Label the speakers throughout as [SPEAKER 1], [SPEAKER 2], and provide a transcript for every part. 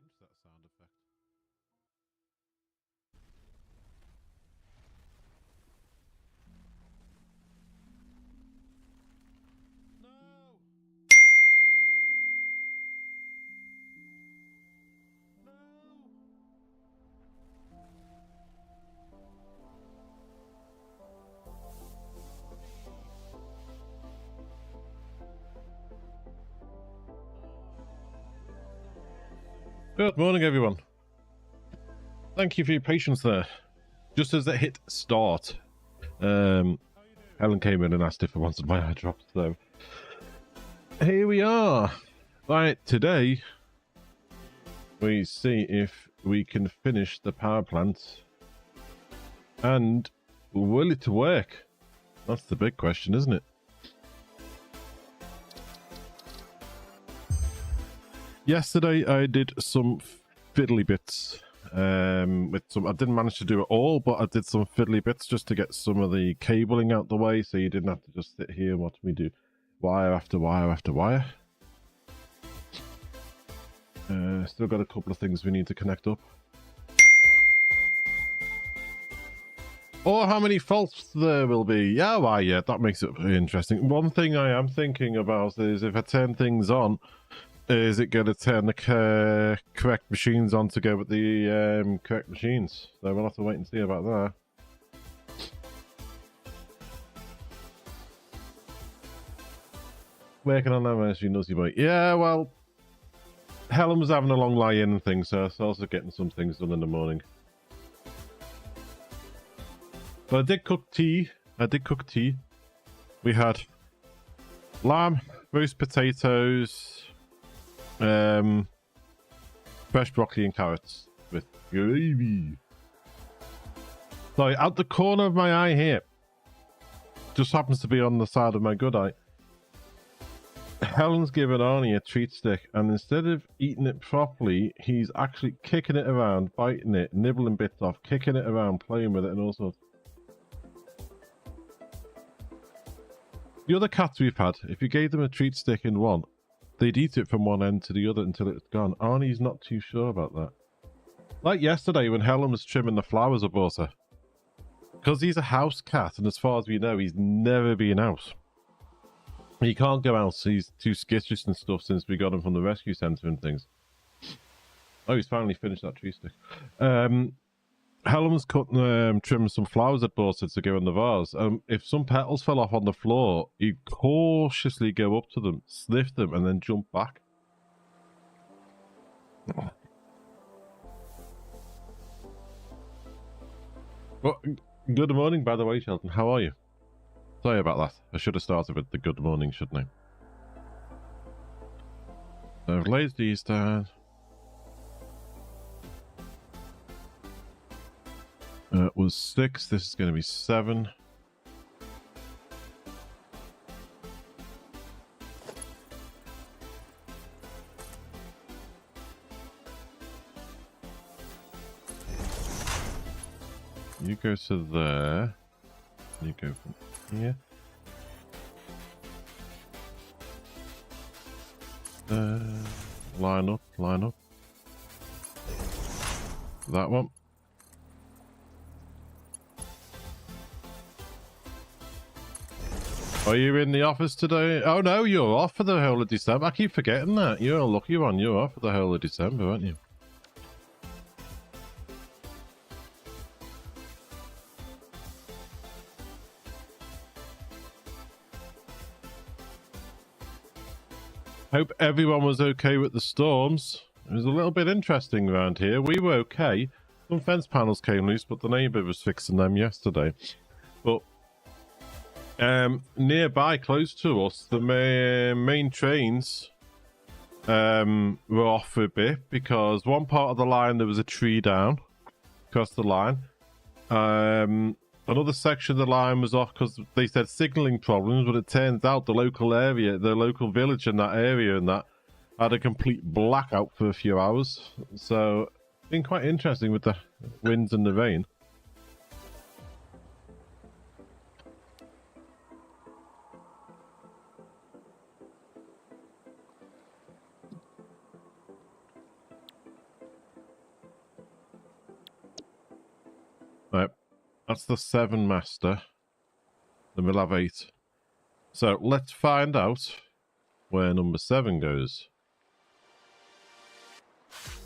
[SPEAKER 1] change that sound effect. No! No! Good morning, everyone. Thank you for your patience there. Just as it hit start, Helen came in and asked if I wanted my airdrop, so here we are. Right, today we see if we can finish the power plant and will it work? That's the big question, isn't it? Yesterday I did some fiddly bits with some. I didn't manage to do it all, but I did some fiddly bits just to get some of the cabling out the way, so you didn't have to just sit here and watch me do wire after wire after wire. Still got a couple of things we need to connect up. Or how many faults there will be. Yeah, why, yeah, that makes it very interesting. One thing I am thinking about is if I turn things on, is it going to turn the correct machines on to go with the correct machines? So we'll have to wait and see about that. Working on that, Mr. Nuzzy Boy. Yeah, well, Helen was having a long lie-in and things, so I was also getting some things done in the morning. But I did cook tea. We had lamb, roast potatoes, fresh broccoli and carrots with gravy. Sorry, out the corner of my eye here, just happens to be on the side of my good eye, Helen's given Arnie a treat stick, and instead of eating it properly, he's actually kicking it around, biting it, nibbling bits off, kicking it around, playing with it, and all sorts. The other cats we've had, if you gave them a treat stick in one, they'd eat it from one end to the other until it's gone. Arnie's not too sure about that. Like yesterday when Helen was trimming the flowers above her. Because he's a house cat, and as far as we know, he's never been out. He can't go out, he's too skittish and stuff since we got him from the rescue centre and things. Oh, he's finally finished that tree stick. Helen was trimming some flowers at Borsa to go in the vase. If some petals fell off on the floor, he'd cautiously go up to them, sniff them, and then jump back. Well, good morning, by the way, Shelton. How are you? Sorry about that. I should have started with the good morning, shouldn't I? So I've laid these down. It was 6. This is going to be 7. You go to there. You go from here. Line up, line up. That one. Are you in the office today? Oh no, you're off for the whole of December. I keep forgetting that. You're a lucky one. You're off for the whole of December, aren't you? Hope everyone was okay with the storms. It was a little bit interesting around here. We were okay. Some fence panels came loose, but the neighbour was fixing them yesterday. But nearby, close to us, the main trains were off for a bit because one part of the line there was a tree down across the line. Another section of the line was off because they said signalling problems, but it turns out the local area, the local village in that area and that had a complete blackout for a few hours. So it's been quite interesting with the winds and the rain. That's the 7 master. Then we'll have 8. So let's find out where number 7 goes.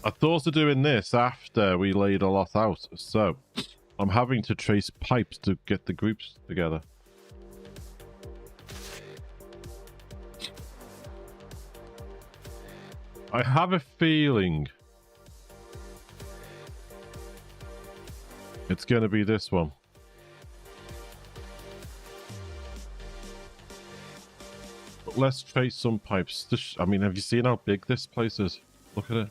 [SPEAKER 1] I thought of doing this after we laid a lot out, so I'm having to trace pipes to get the groups together. I have a feeling it's going to be this one. But let's trace some pipes. I mean, have you seen how big this place is? Look at it.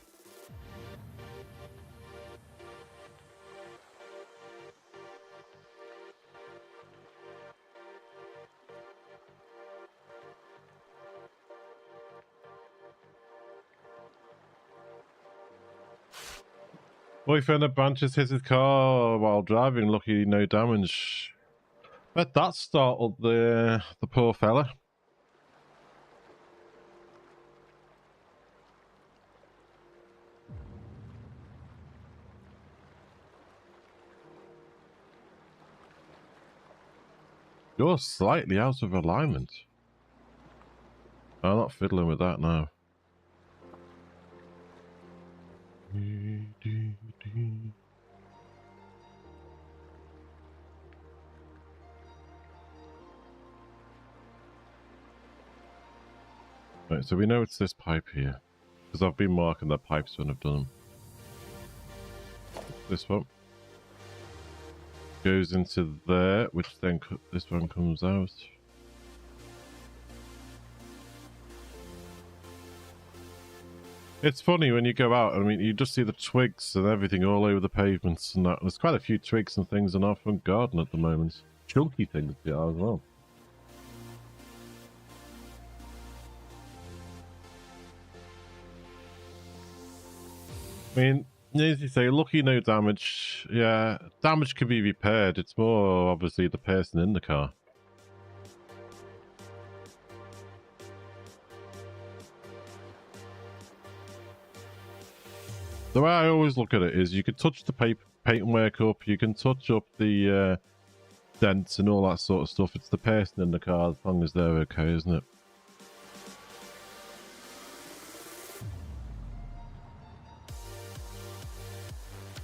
[SPEAKER 1] Boyfriend of branches hit his car while driving. Lucky no damage. Bet that startled the poor fella. You're slightly out of alignment. I'm not fiddling with that now. Right, so we know it's this pipe here, because I've been marking the pipes when I've done them. This one goes into there, which then this one comes out. It's funny when you go out, I mean, you just see the twigs and everything all over the pavements and that. There's quite a few twigs and things in our front garden at the moment. Chunky things they are as well. I mean, as you say, lucky no damage. Yeah, damage can be repaired. It's more obviously the person in the car. The way I always look at it is you can touch the paintwork up, you can touch up the dents and all that sort of stuff. It's the person in the car as long as they're okay, isn't it?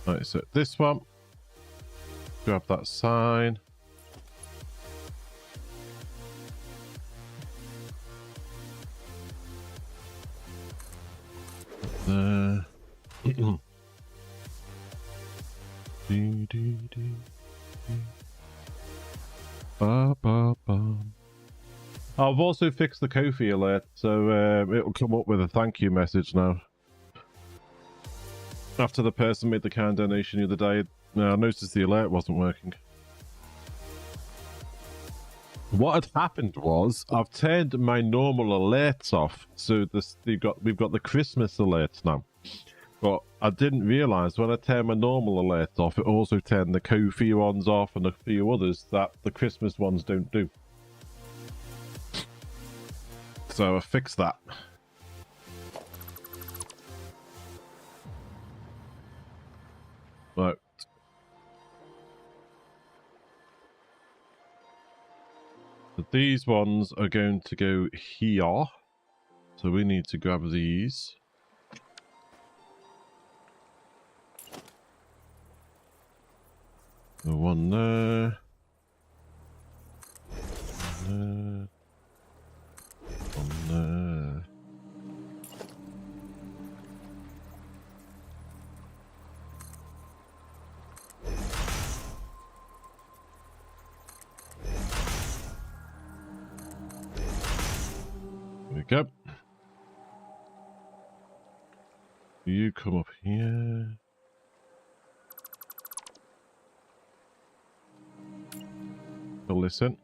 [SPEAKER 1] Right, so this one, grab that sign. There. I've also fixed the Ko-fi alert, so it'll come up with a thank you message now. After the person made the can donation the other day, I noticed the alert wasn't working. What had happened was I've turned my normal alerts off, so we've got the Christmas alerts now. But I didn't realise when I turned my normal alerts off, it also turned the Ko-fi ones off and a few others that the Christmas ones don't do. So I fixed that. Right. So these ones are going to go here. So we need to grab these. The one there. One there. One there. There we go. You come up here. Fill this in.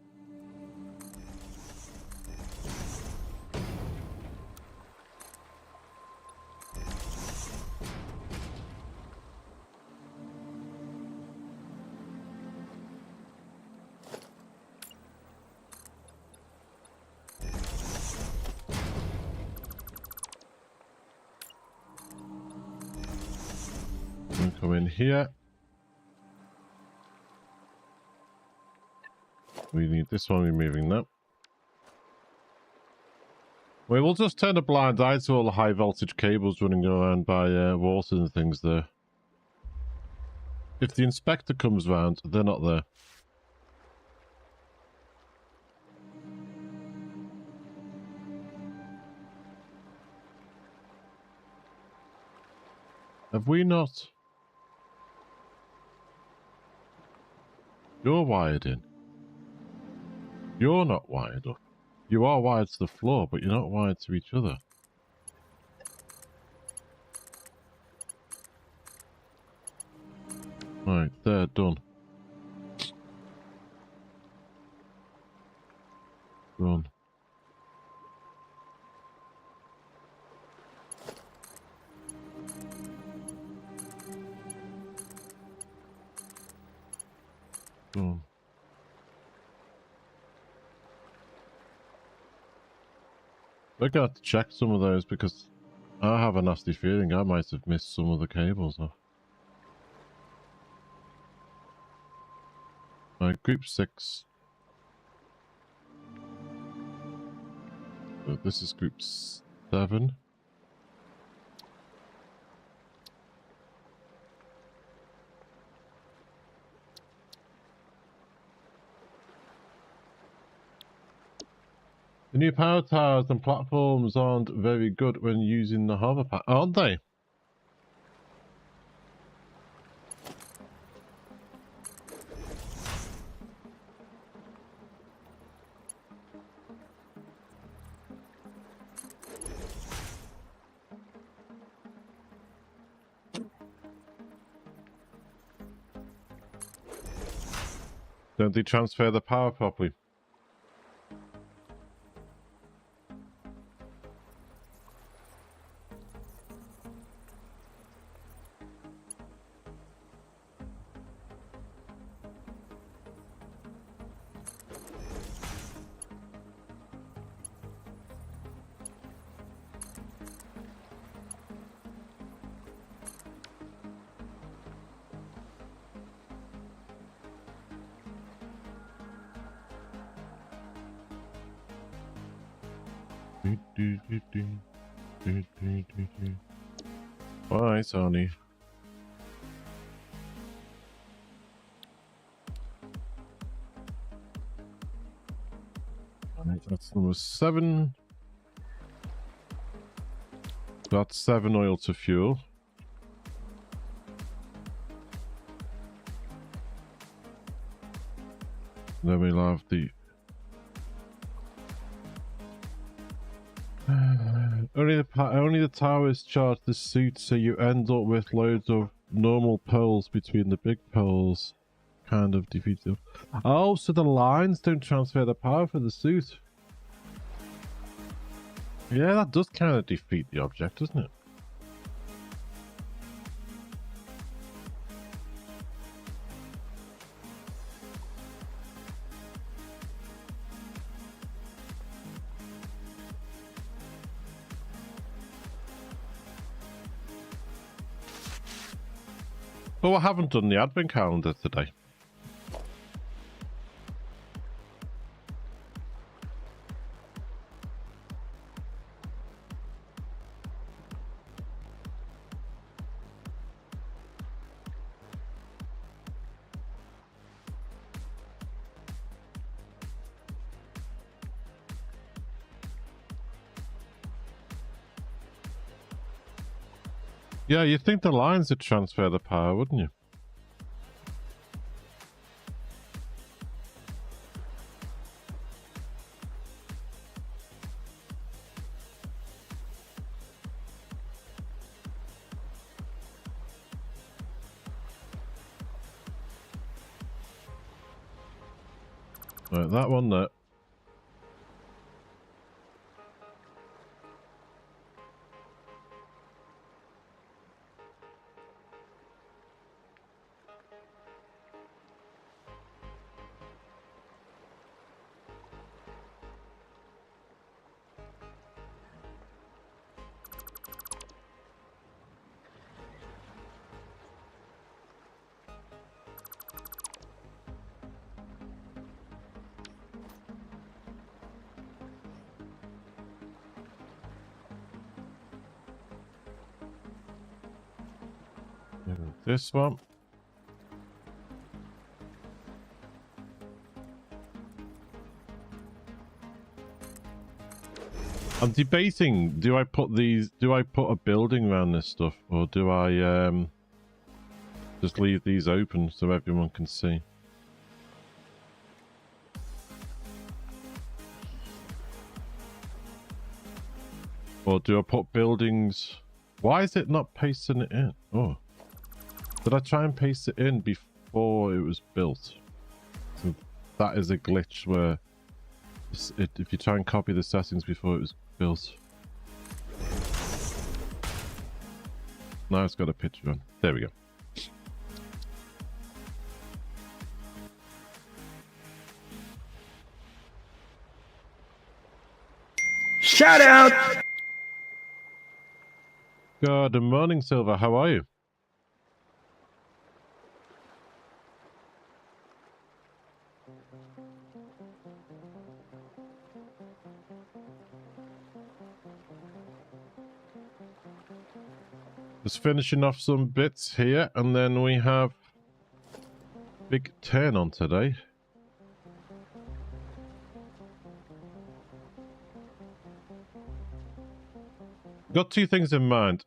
[SPEAKER 1] And come in here. We need this one removing that. We will just turn a blind eye to all the high voltage cables running around by water and things there. If the inspector comes round, they're not there. Have we not? You're wired in. You're not wired up. You are wired to the floor, but you're not wired to each other. Right, there, done. Done. Done. We're going to have to check some of those because I have a nasty feeling I might have missed some of the cables off. Right, group 6. So this is group 7. The new power towers and platforms aren't very good when using the hover pack, aren't they? Don't they transfer the power properly? Bye, Sony. Alright, that's number 7. That's 7 oil to fuel. Then we'll have the only the towers charge the suit, so you end up with loads of normal poles between the big poles. Kind of defeats them. Oh, so the lines don't transfer the power for the suit. Yeah, that does kind of defeat the object, doesn't it? Well, I haven't done the advent calendar today. Yeah, you'd think the lines would transfer the power, wouldn't you? Right, that one there. this one. I'm debating, do I put a building around this stuff, or do I just leave these open so everyone can see? Or do I put buildings? Why is it not pasting it in? Oh, did I try and paste it in before it was built? So that is a glitch where if you try and copy the settings before it was built. Now it's got a picture on. There we go.
[SPEAKER 2] Shout out!
[SPEAKER 1] Good morning, Silver. How are you? Just finishing off some bits here, and then we have Big 10 on today. Got two things in mind.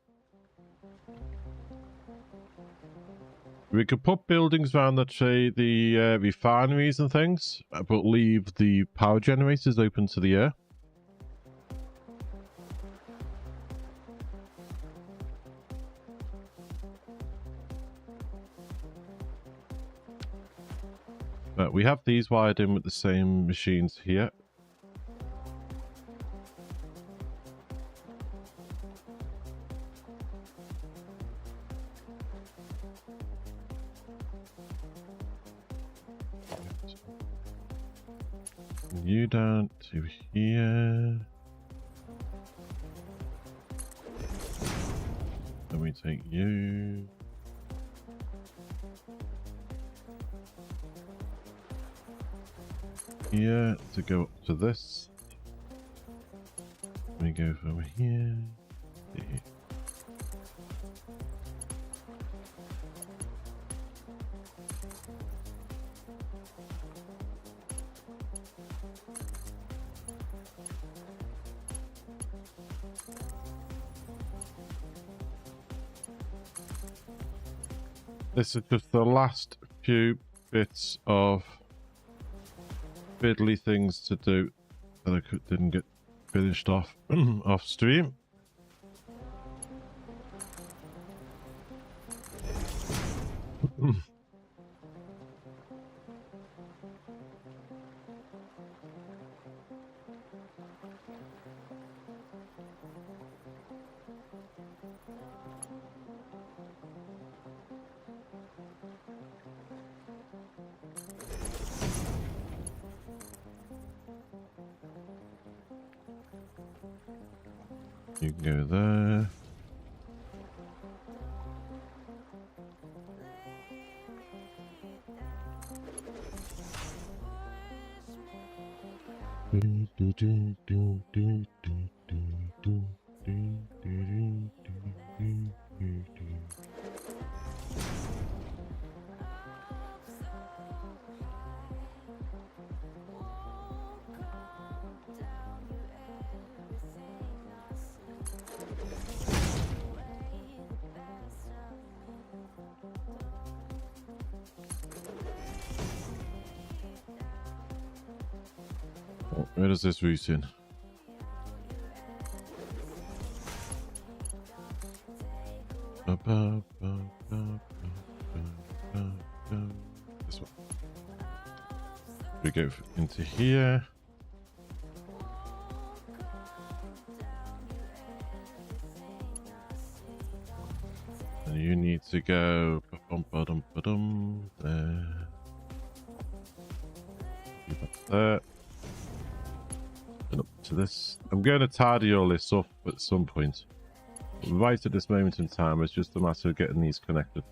[SPEAKER 1] We could put buildings around the refineries and things, but leave the power generators open to the air. But we have these wired in with the same machines here. You down to here. Then we take you. Here to go up to this. We go over here. Here. This is just the last few bits of fiddly things to do that I didn't get finished off off stream. You can go there. Where does this route in? This one. We go into here. And you need to go there. There. And up to this. I'm going to tidy all this up at some point. Right at this moment in time, it's just a matter of getting these connected.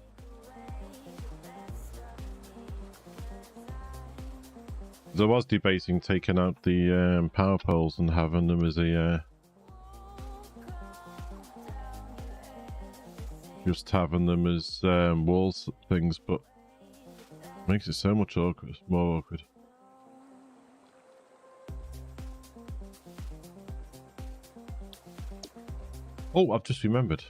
[SPEAKER 1] I was debating taking out the power poles and having them as a just having them as walls things, but makes it so much awkward, more awkward. Oh, I've just remembered.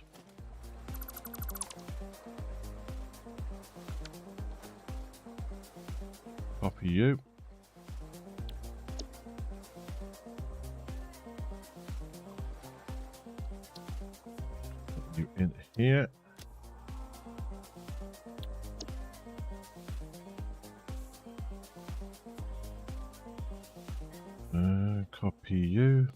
[SPEAKER 1] Copy you. Put you in here. Copy you.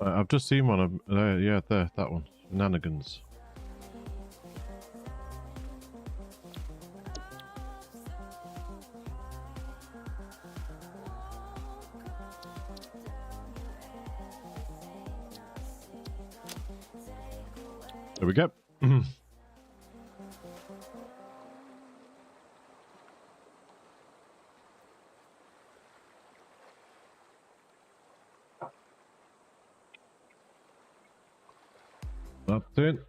[SPEAKER 1] I've just seen one of yeah, there, that one. Shenanigans. There we go. That's it.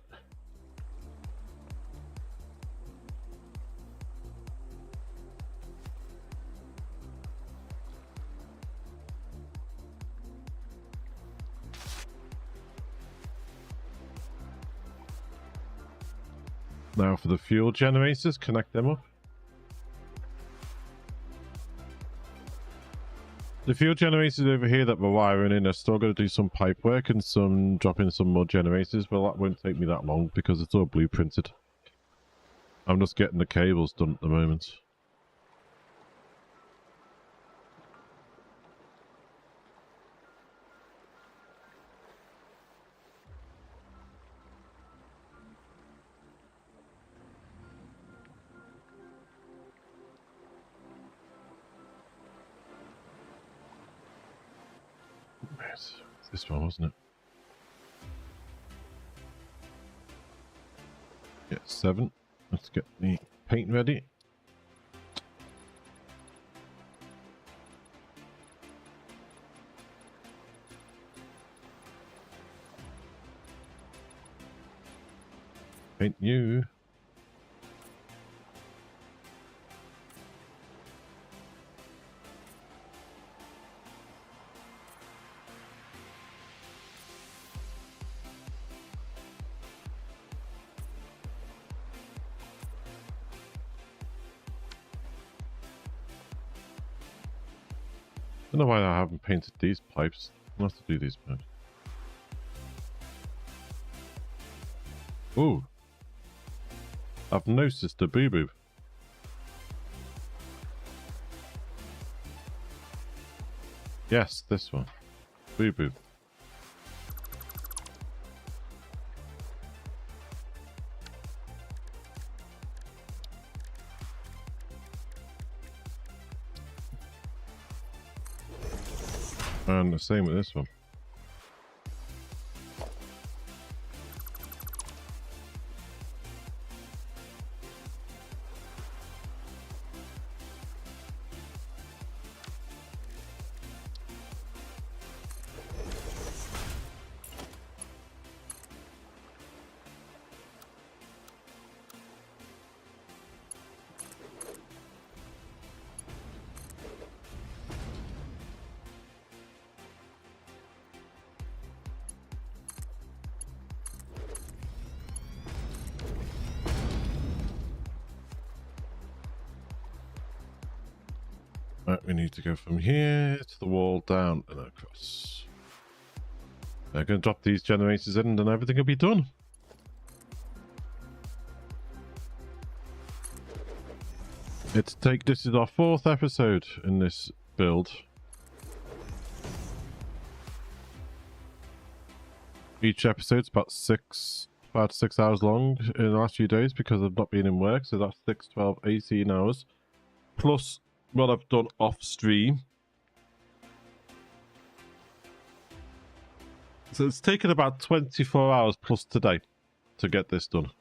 [SPEAKER 1] Now for the fuel generators, connect them up. The fuel generators over here that we're wiring in are still going to do some pipe work and some dropping some more generators. Well, that won't take me that long because it's all blueprinted. I'm just getting the cables done at the moment. This one, wasn't it? Yeah, 7. Let's get the paint ready. Paint you. I don't know why I haven't painted these pipes. I'll have to do these pipes. Ooh. I've noticed a boo-boo. Yes, this one. Boo-boo. And the same with this one. Right, we need to go from here to the wall down and across. They're going to drop these generators in and then everything will be done. This is our 4th episode in this build. Each episode's about 5 to 6 hours long in the last few days because I've not been in work, so that's 6, 12, 18 hours. Plus what I've done off stream. So it's taken about 24 hours plus today to get this done.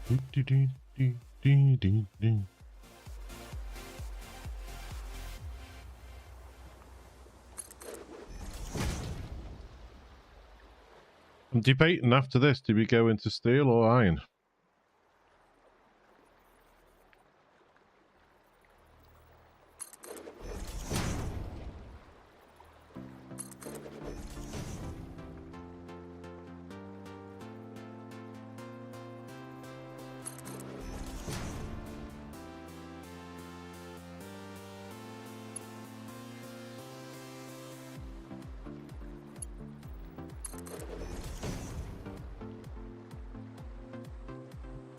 [SPEAKER 1] I'm debating after this, do we go into steel or iron?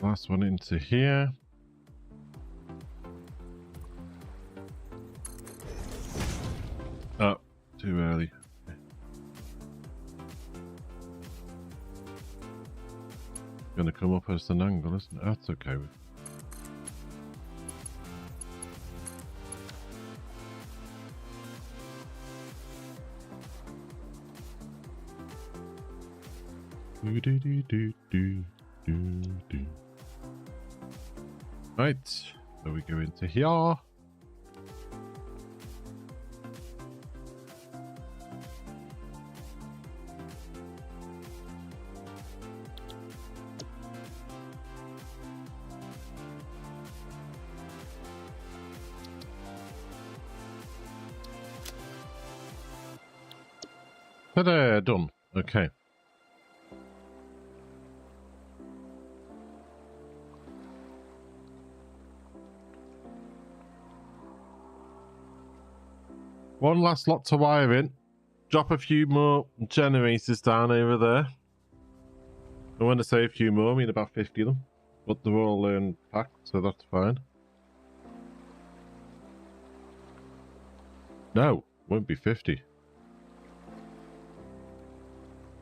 [SPEAKER 1] Last one into here. Oh, too early. Gonna come up as an angle, isn't it? That's okay. Do. Right, so we go into here. Ta-da, done. Okay. One last lot to wire in. Drop a few more generators down over there. I want to say a few more, I mean about 50 of them. But they're all packed, so that's fine. No, won't be 50.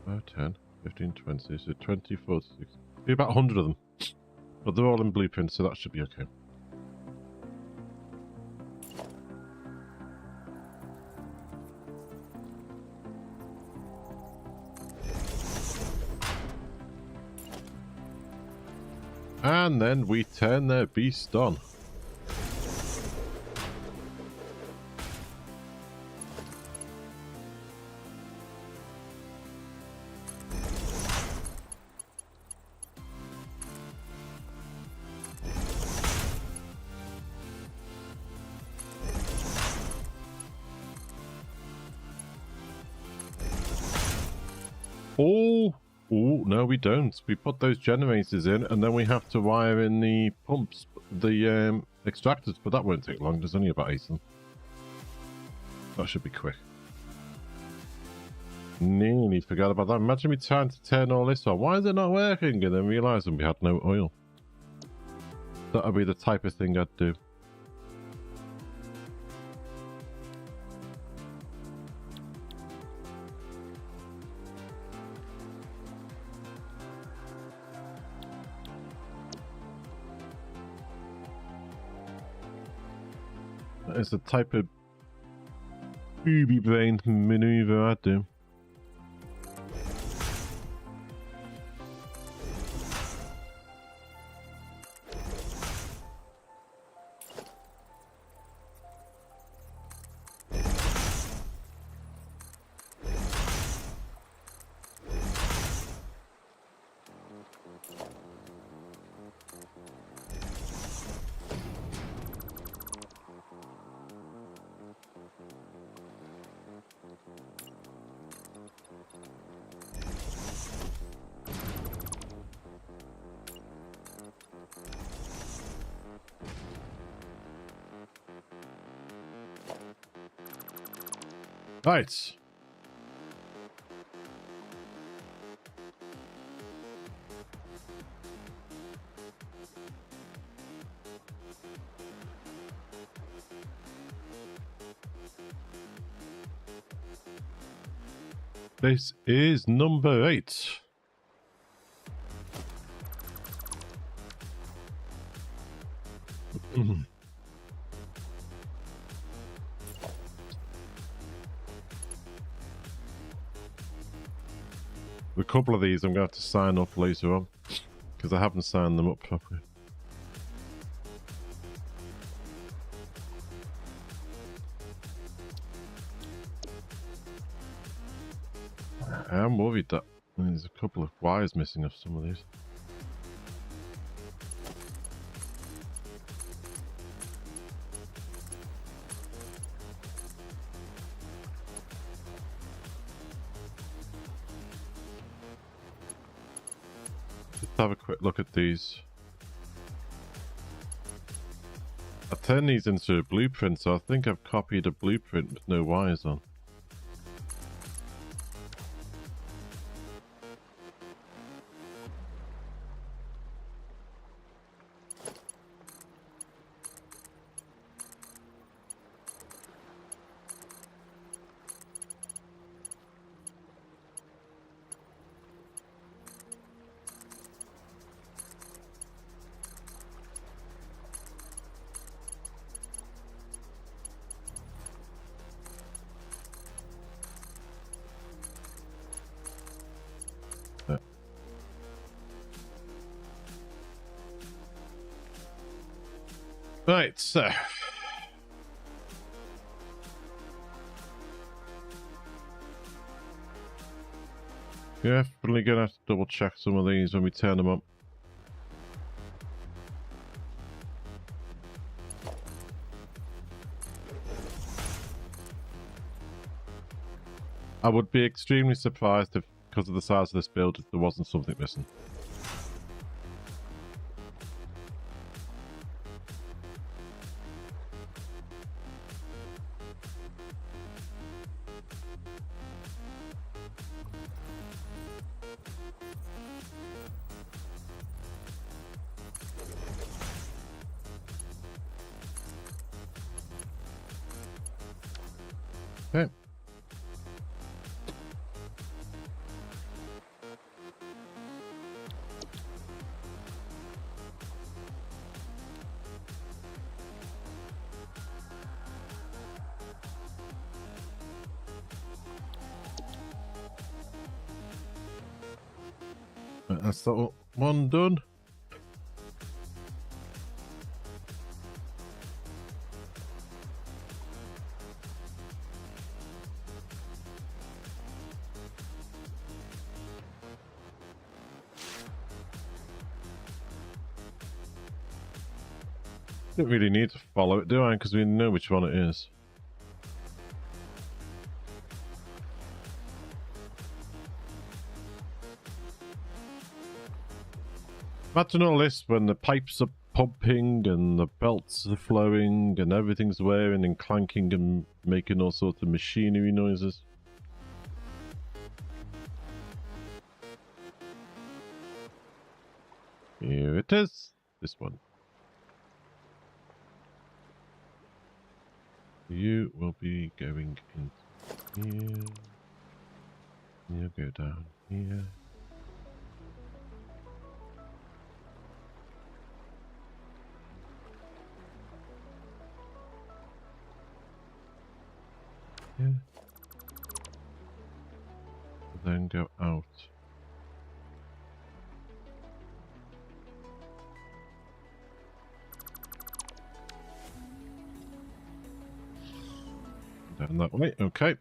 [SPEAKER 1] 5, 10, 15, 20, so 20, 40, 60. Be about 100 of them. But they're all in blueprints, so that should be okay. And then we turn their beast on. Oh, no, we don't. We put those generators in, and then we have to wire in the pumps, the extractors, but that won't take long. There's only about 8 of them. That should be quick. Nearly forgot about that. Imagine me trying to turn all this on. Why is it not working? And then realising we had no oil. That would be the type of thing I'd do. That is the type of booby brain maneuver I'd do. Right. This is number 8. A couple of these I'm going to have to sign up later on. Because I haven't signed them up properly. I am worried that there's a couple of wires missing off some of these. Just have a quick look at these. I turned these into a blueprint, so I think I've copied a blueprint with no wires on. Right, so definitely gonna have to double check some of these when we turn them up. I would be extremely surprised if, because of the size of this build, if there wasn't something missing. Okay. That's that one done. Don't really need to follow it, do I? Because we know which one it is. Imagine all this when the pipes are pumping and the belts are flowing and everything's wearing and clanking and making all sorts of machinery noises. Here it is. This one. You will be going into here. You'll go down here. Yeah. Then go out. Down that way, okay.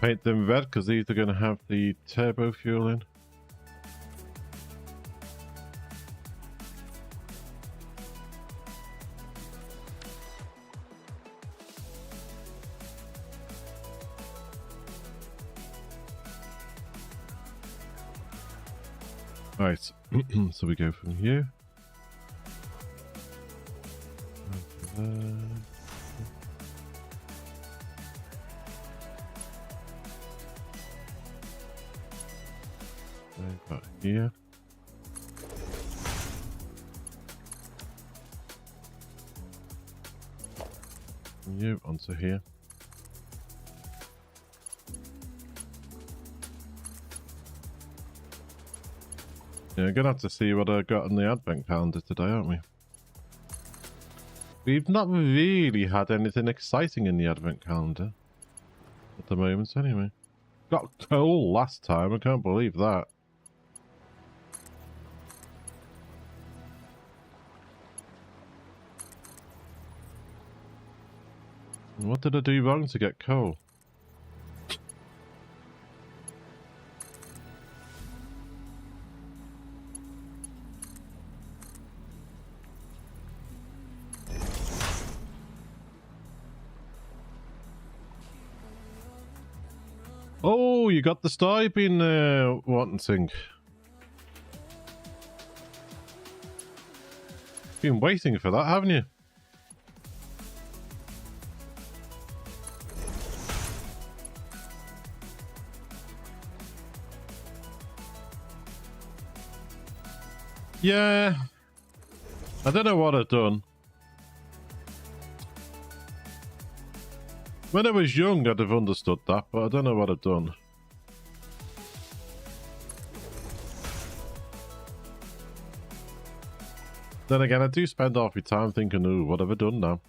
[SPEAKER 1] Paint them red because these are going to have the turbo fuel in. Right, so we go from here. Here. You onto here. Yeah, we're gonna have to see what I got on the advent calendar today, aren't we? We've not really had anything exciting in the advent calendar at the moment, anyway. Got coal last time, I can't believe that. What did I do wrong to get coal? Oh, you got the star you've been wanting. Been waiting for that, haven't you? Yeah. I don't know what I've done. When I was young, I'd have understood that, but I don't know what I've done. Then again, I do spend half my time thinking, ooh, what have I done now?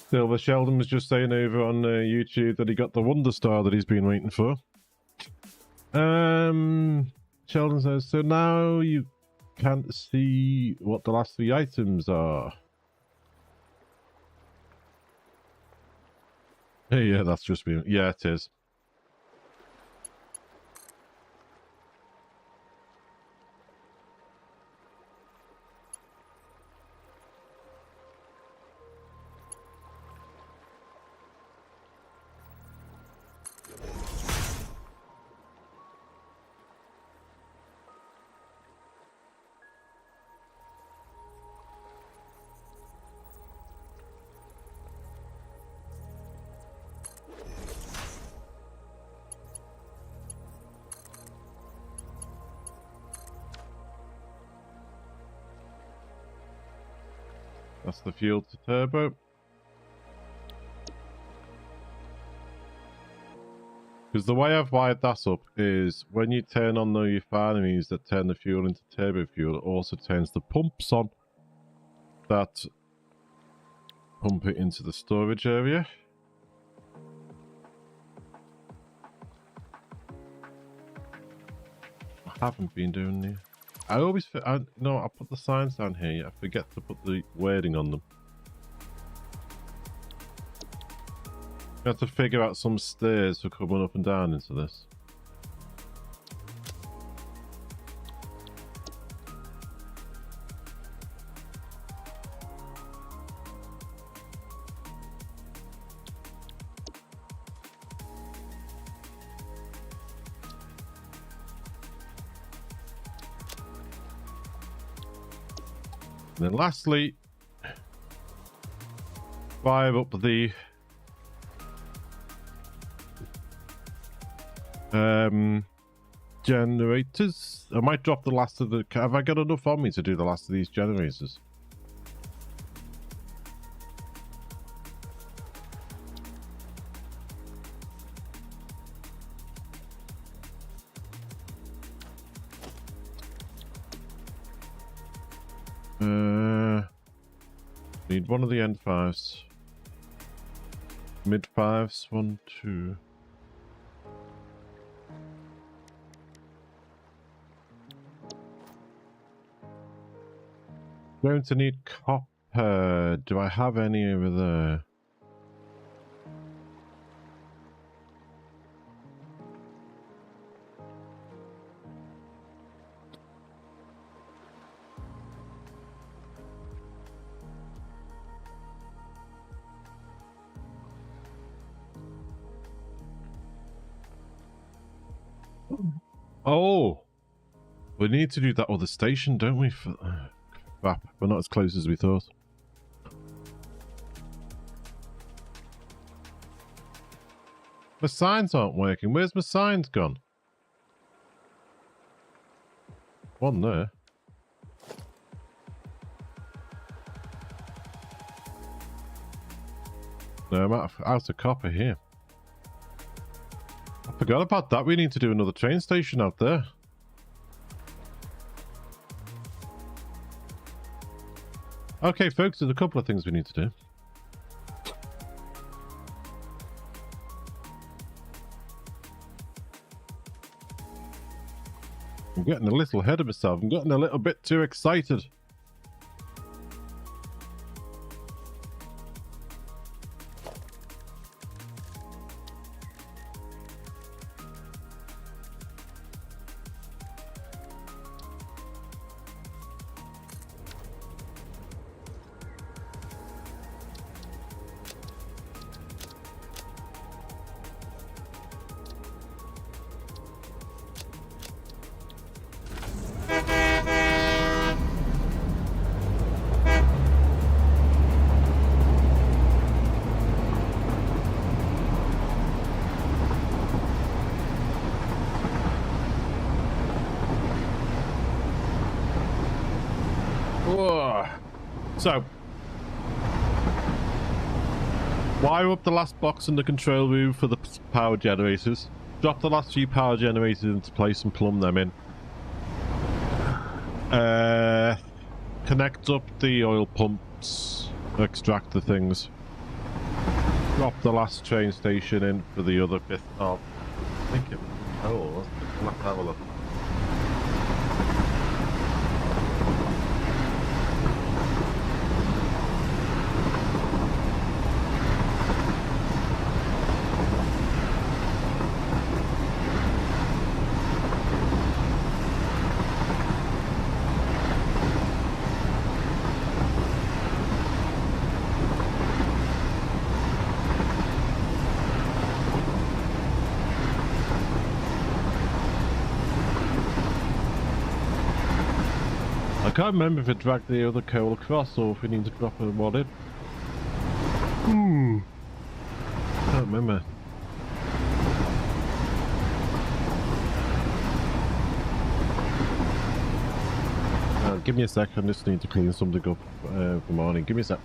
[SPEAKER 1] Silver Sheldon was just saying over on YouTube that he got the Wonder Star that he's been waiting for. Sheldon says, so now you can't see what the last 3 items are. Hey, yeah, that's just me. Yeah, it is. That's the fuel to turbo. Because the way I've wired that up is when you turn on the refineries that turn the fuel into turbo fuel, it also turns the pumps on that pump it into the storage area. I haven't been doing the... I always... no, I put the signs down here. I forget to put the wording on them. You have to figure out some stairs for coming up and down into this. And then lastly, fire up the generators. I might drop the last of the... Have I got enough on me to do the last of these generators? Need one of the end 5s. Mid 5s, 1, 2. Going to need copper. Do I have any over there? Oh! We need to do that other station, don't we? Crap, we're not as close as we thought. The signs aren't working. Where's my signs gone? One there. No, I'm out of copper here. I forgot about that. We need to do another train station out there. Okay, folks, there's a couple of things we need to do. I'm getting a little ahead of myself. I'm getting a little bit too excited. So, wire up the last box in the control room for the power generators. Drop the last few power generators into place and plumb them in. Connect up the oil pumps, extract the things. Drop the last train station in for the other bit of... I think it... Oh, let's have a look. I can't remember if it dragged the other coal across or if we need to drop a mod in. I can't remember. Give me a sec, I just need to clean something up for morning. Give me a sec.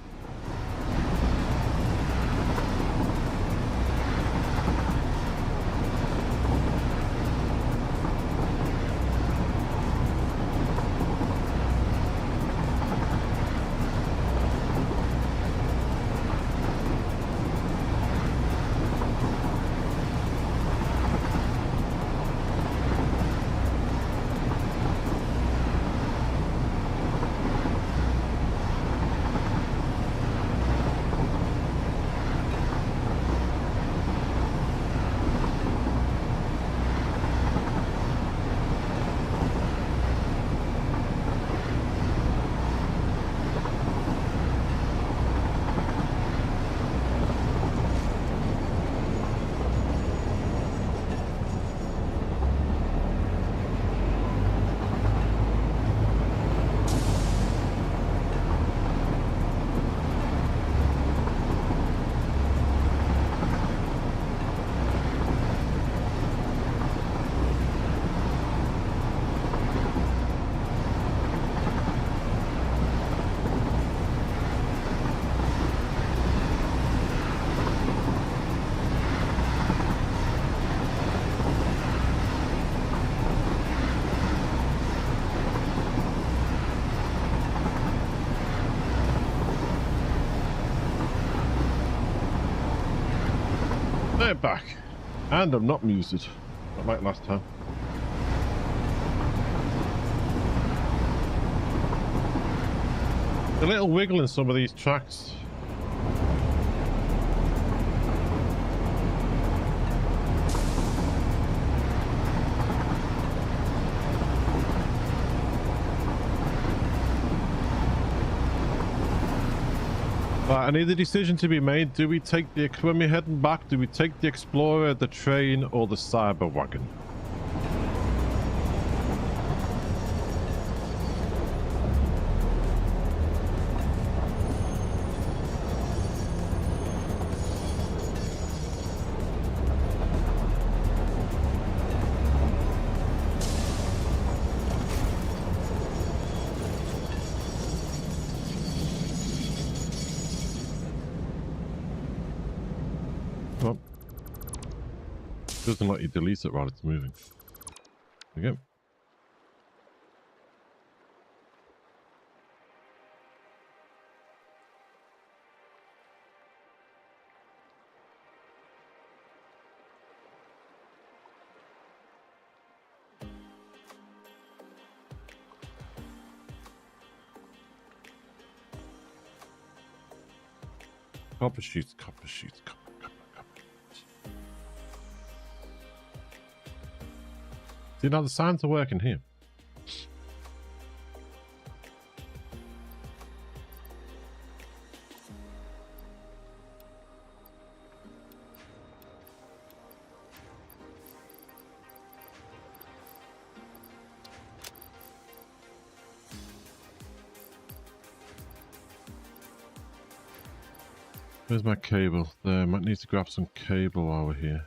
[SPEAKER 1] They're back, and I'm not muted, not like last time. A little wiggle in some of these tracks. Right, I need a decision to be made. Do we take the... When we're heading back, do we take the Explorer, the train, or the Cyber Wagon? Come on. Doesn't let you delete it while it's moving. There we go. Copper sheets, copper sheets, copper. See, now the signs are working here. Where's my cable? There, might need to grab some cable while we're here.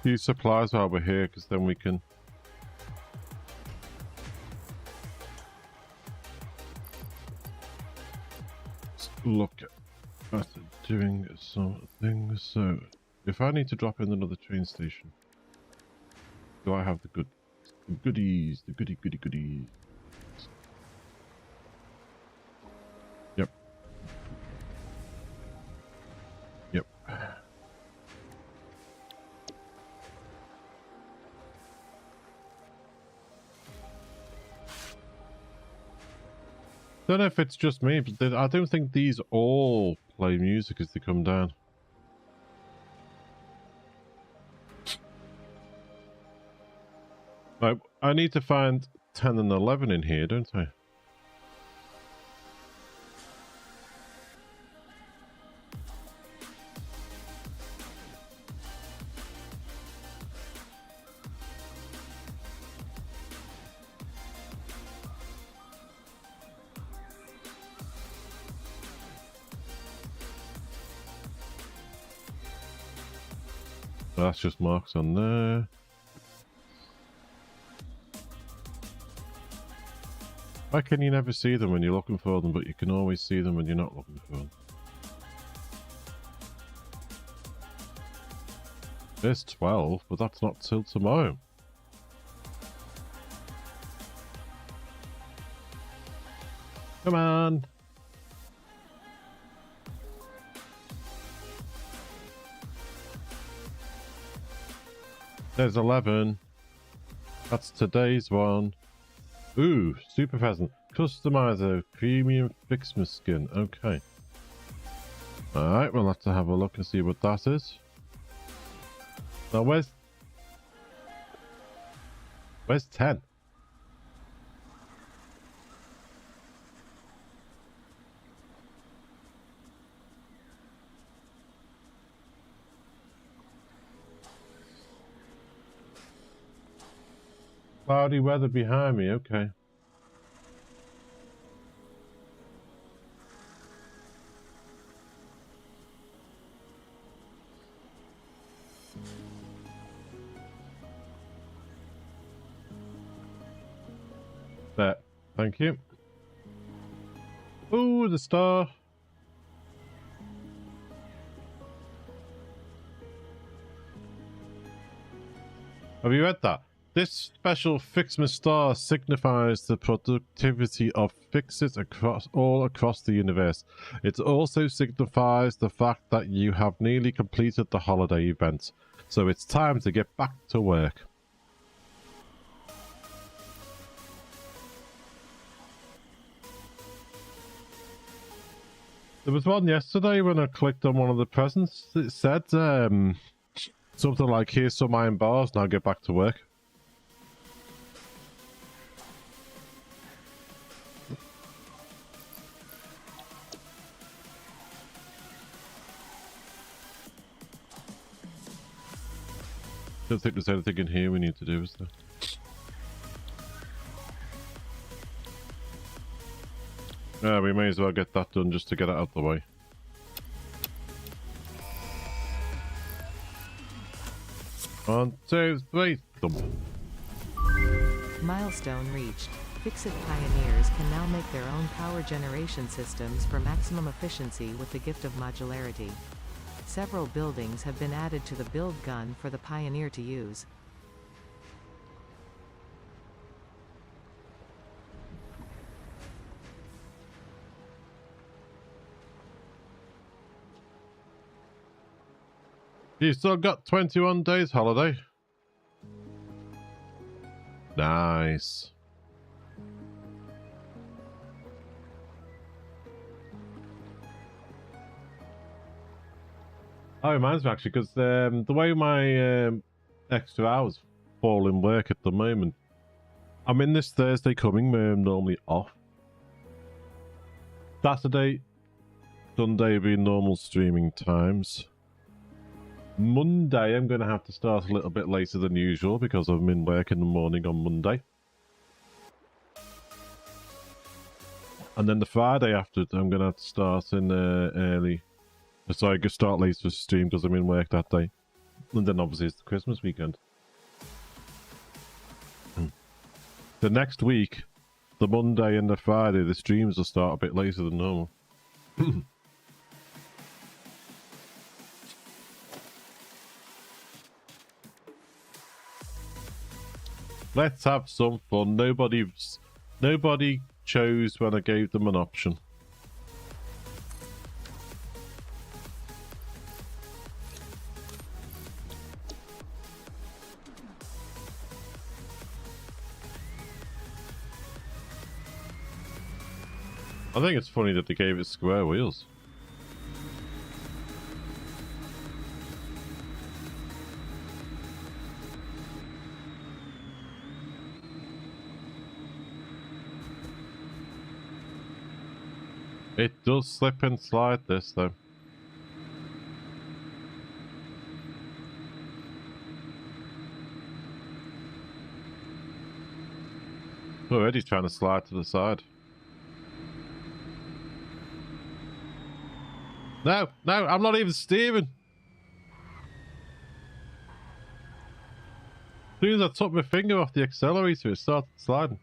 [SPEAKER 1] Use supplies while we're here, because then we can look at doing some things. So, if I need to drop in another train station, do I have the goodies? The goodies. Yep. Yep. Don't know if it's just me, but I don't think these all play music as they come down. Right, I need to find 10 and 11 in here, don't I? That's just marks on there. Why can you never see them when you're looking for them, but you can always see them when you're not looking for them? There's 12, but that's not till tomorrow. Come on! There's 11. That's today's one. Ooh, super pheasant. Customizer, premium Fixmas skin. Okay. Alright, we'll have to have a look and see what that is. Now, where's 10? Cloudy weather behind me, okay. There, thank you. Ooh, the star. Have you read that? This special Fixmas star signifies the productivity of fixes all across the universe. It also signifies the fact that you have nearly completed the holiday event, so it's time to get back to work. There was one yesterday when I clicked on one of the presents. It said something like, here's some iron bars, now get back to work. don't think there's anything in here we need to do, is there? Yeah, we may as well get that done just to get it out the way. One, two, three, thump.
[SPEAKER 3] Milestone reached. Fix-It pioneers can now make their own power generation systems for maximum efficiency with the gift of modularity. Several buildings have been added to the build gun for the pioneer to use.
[SPEAKER 1] You still got 21 days holiday. Nice. That reminds me actually, because the way my extra hours fall in work at the moment, I'm in this Thursday coming where I'm normally off. Saturday, Sunday being normal streaming times. Monday, I'm going to have to start a little bit later than usual because I'm in work in the morning on Monday. And then the Friday after, I'm going to have to start in early. So I could start later to stream because I'm in work that day. And then obviously it's the Christmas weekend. The next week, the Monday and the Friday, the streams will start a bit later than normal. Let's have some fun. Nobody chose when I gave them an option. I think it's funny that they gave it square wheels. It does slip and slide this though. Already trying to slide to the side. No, I'm not even steering. As soon as I took my finger off the accelerator, it started sliding.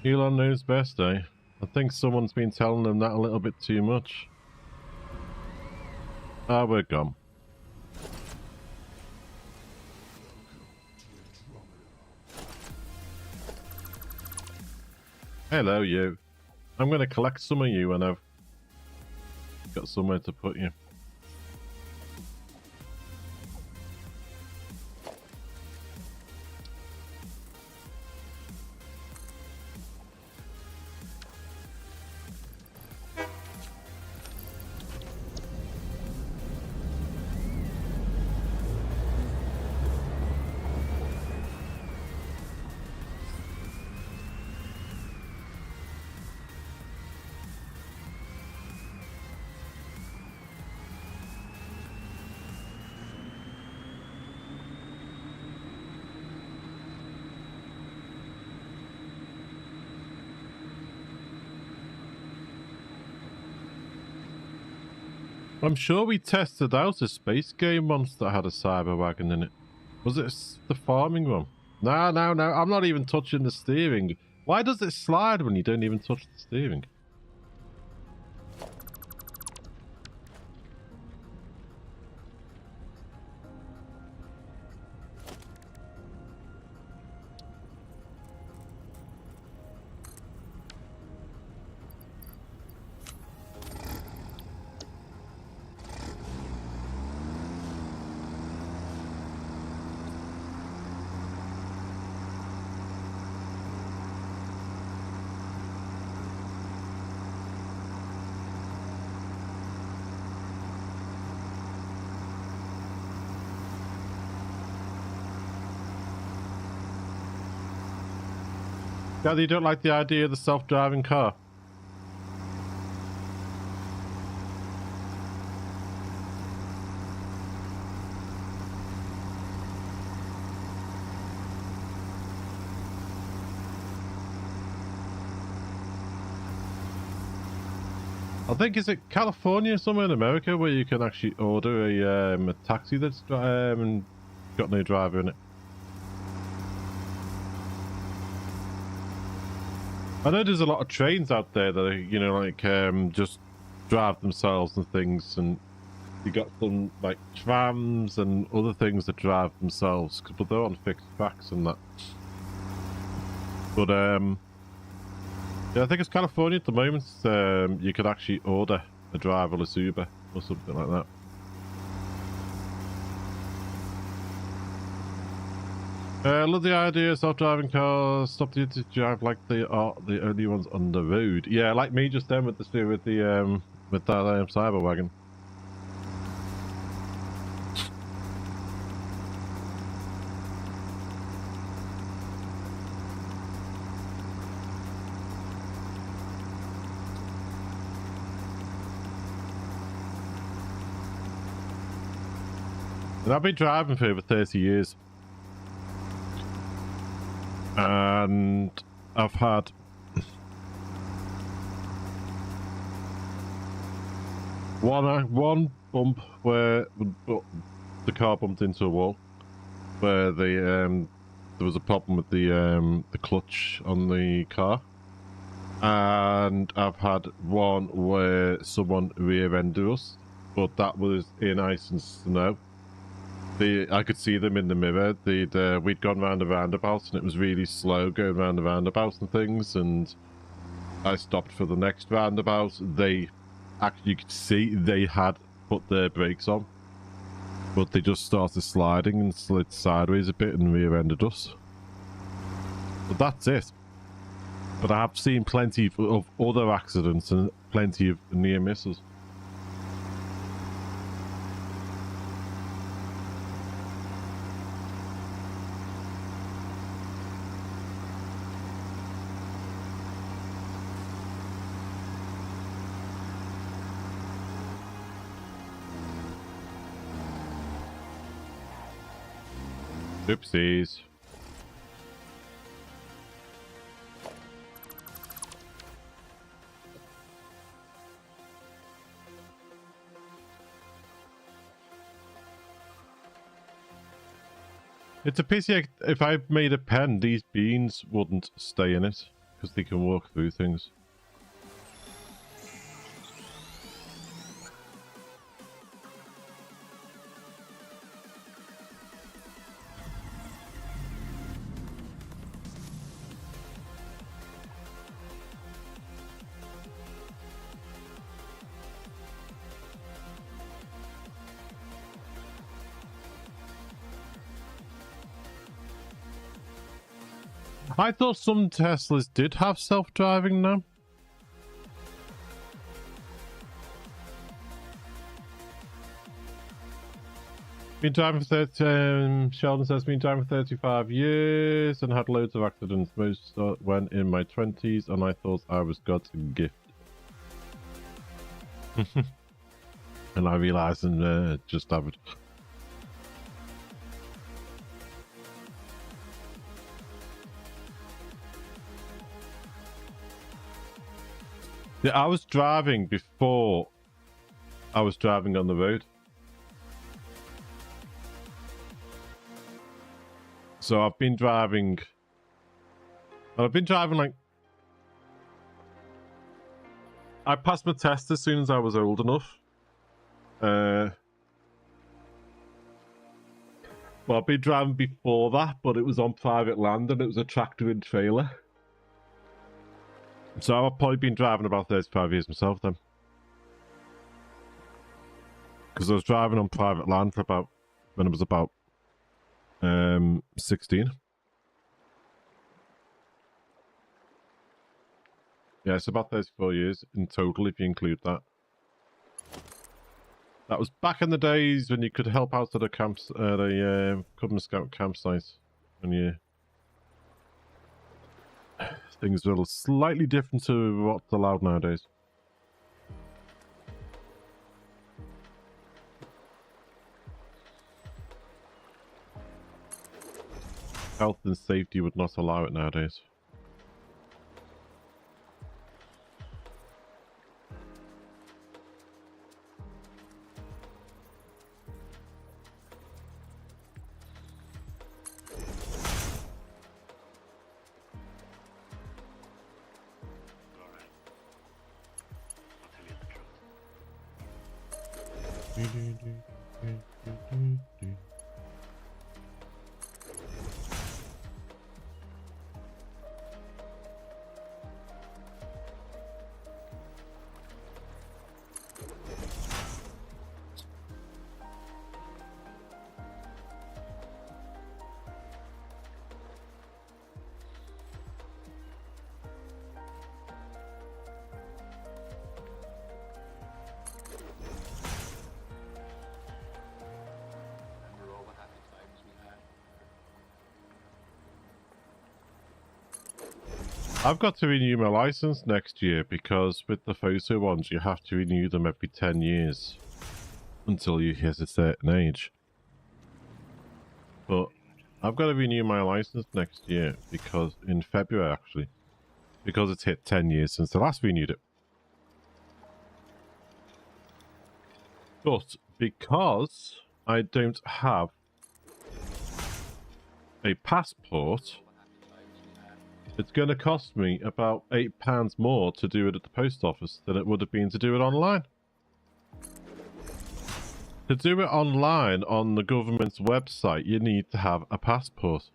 [SPEAKER 1] Elon knows best, eh? I think someone's been telling them that a little bit too much. Ah, we're gone. Hello, you. I'm going to collect some of you when I've got somewhere to put you. I'm sure we tested out a space game once that had a cyber wagon in it. Was it the farming one? No, I'm not even touching the steering. Why does it slide when you don't even touch the steering? Gather you don't like the idea of the self-driving car? I think, is it California or somewhere in America where you can actually order a taxi that's got no driver in it? I know there's a lot of trains out there that are, you know, like just drive themselves and things, and you got some like trams and other things that drive themselves, but they're on fixed tracks and that. But yeah, I think it's California at the moment. You could actually order a driverless Uber or something like that. I love the idea of self-driving cars. Stop you to drive like they are the only ones on the road. Yeah, like me just then with the with that cyber wagon. And I've been driving for over 30 years. And I've had one bump where the car bumped into a wall, where there was a problem with the clutch on the car, and I've had one where someone rear-ended us, but that was in ice and snow. I could see them in the mirror. We'd gone round the roundabouts and it was really slow going round the roundabouts and things, and I stopped for the next roundabout. They actually, you could see they had put their brakes on, but they just started sliding and slid sideways a bit and rear-ended us. But that's it. But I have seen plenty of other accidents and plenty of near misses. Oopsies. It's a pity if I made a pen, these beans wouldn't stay in it, because they can walk through things. I thought some Teslas did have self-driving now. Been driving for Sheldon says, been driving for 35 years and had loads of accidents. Most went in my 20s and I thought I was God's gift. And I realised and just have it. Yeah, I was driving before I was driving on the road. So I've been driving like... I passed my test as soon as I was old enough. Well, I've been driving before that, but it was on private land and it was a tractor and trailer. So I've probably been driving about 35 years myself then. Because I was driving on private land for about, when I was about 16. Yeah, it's about 34 years in total if you include that. That was back in the days when you could help out at a camps, at a Cub and Scout campsite. When you... things are slightly different to what's allowed nowadays. Health and safety would not allow it nowadays. I've got to renew my license next year because with the photo ones you have to renew them every 10 years until you hit a certain age. But I've got to renew my license next year because in February actually, because it's hit 10 years since I last renewed it. But because I don't have a passport, it's going to cost me about £8 more to do it at the post office than it would have been to do it online. To do it online on the government's website, you need to have a passport.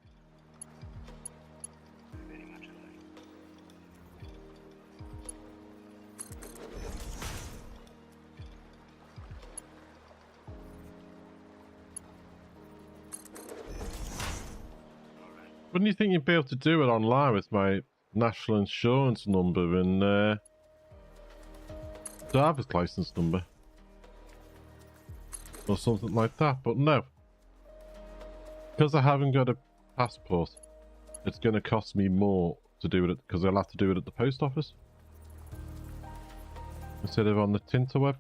[SPEAKER 1] Wouldn't you think you'd be able to do it online with my national insurance number and driver's license number? Or something like that, but no. Because I haven't got a passport, it's going to cost me more to do it because I'll have to do it at the post office instead of on the Tinterweb.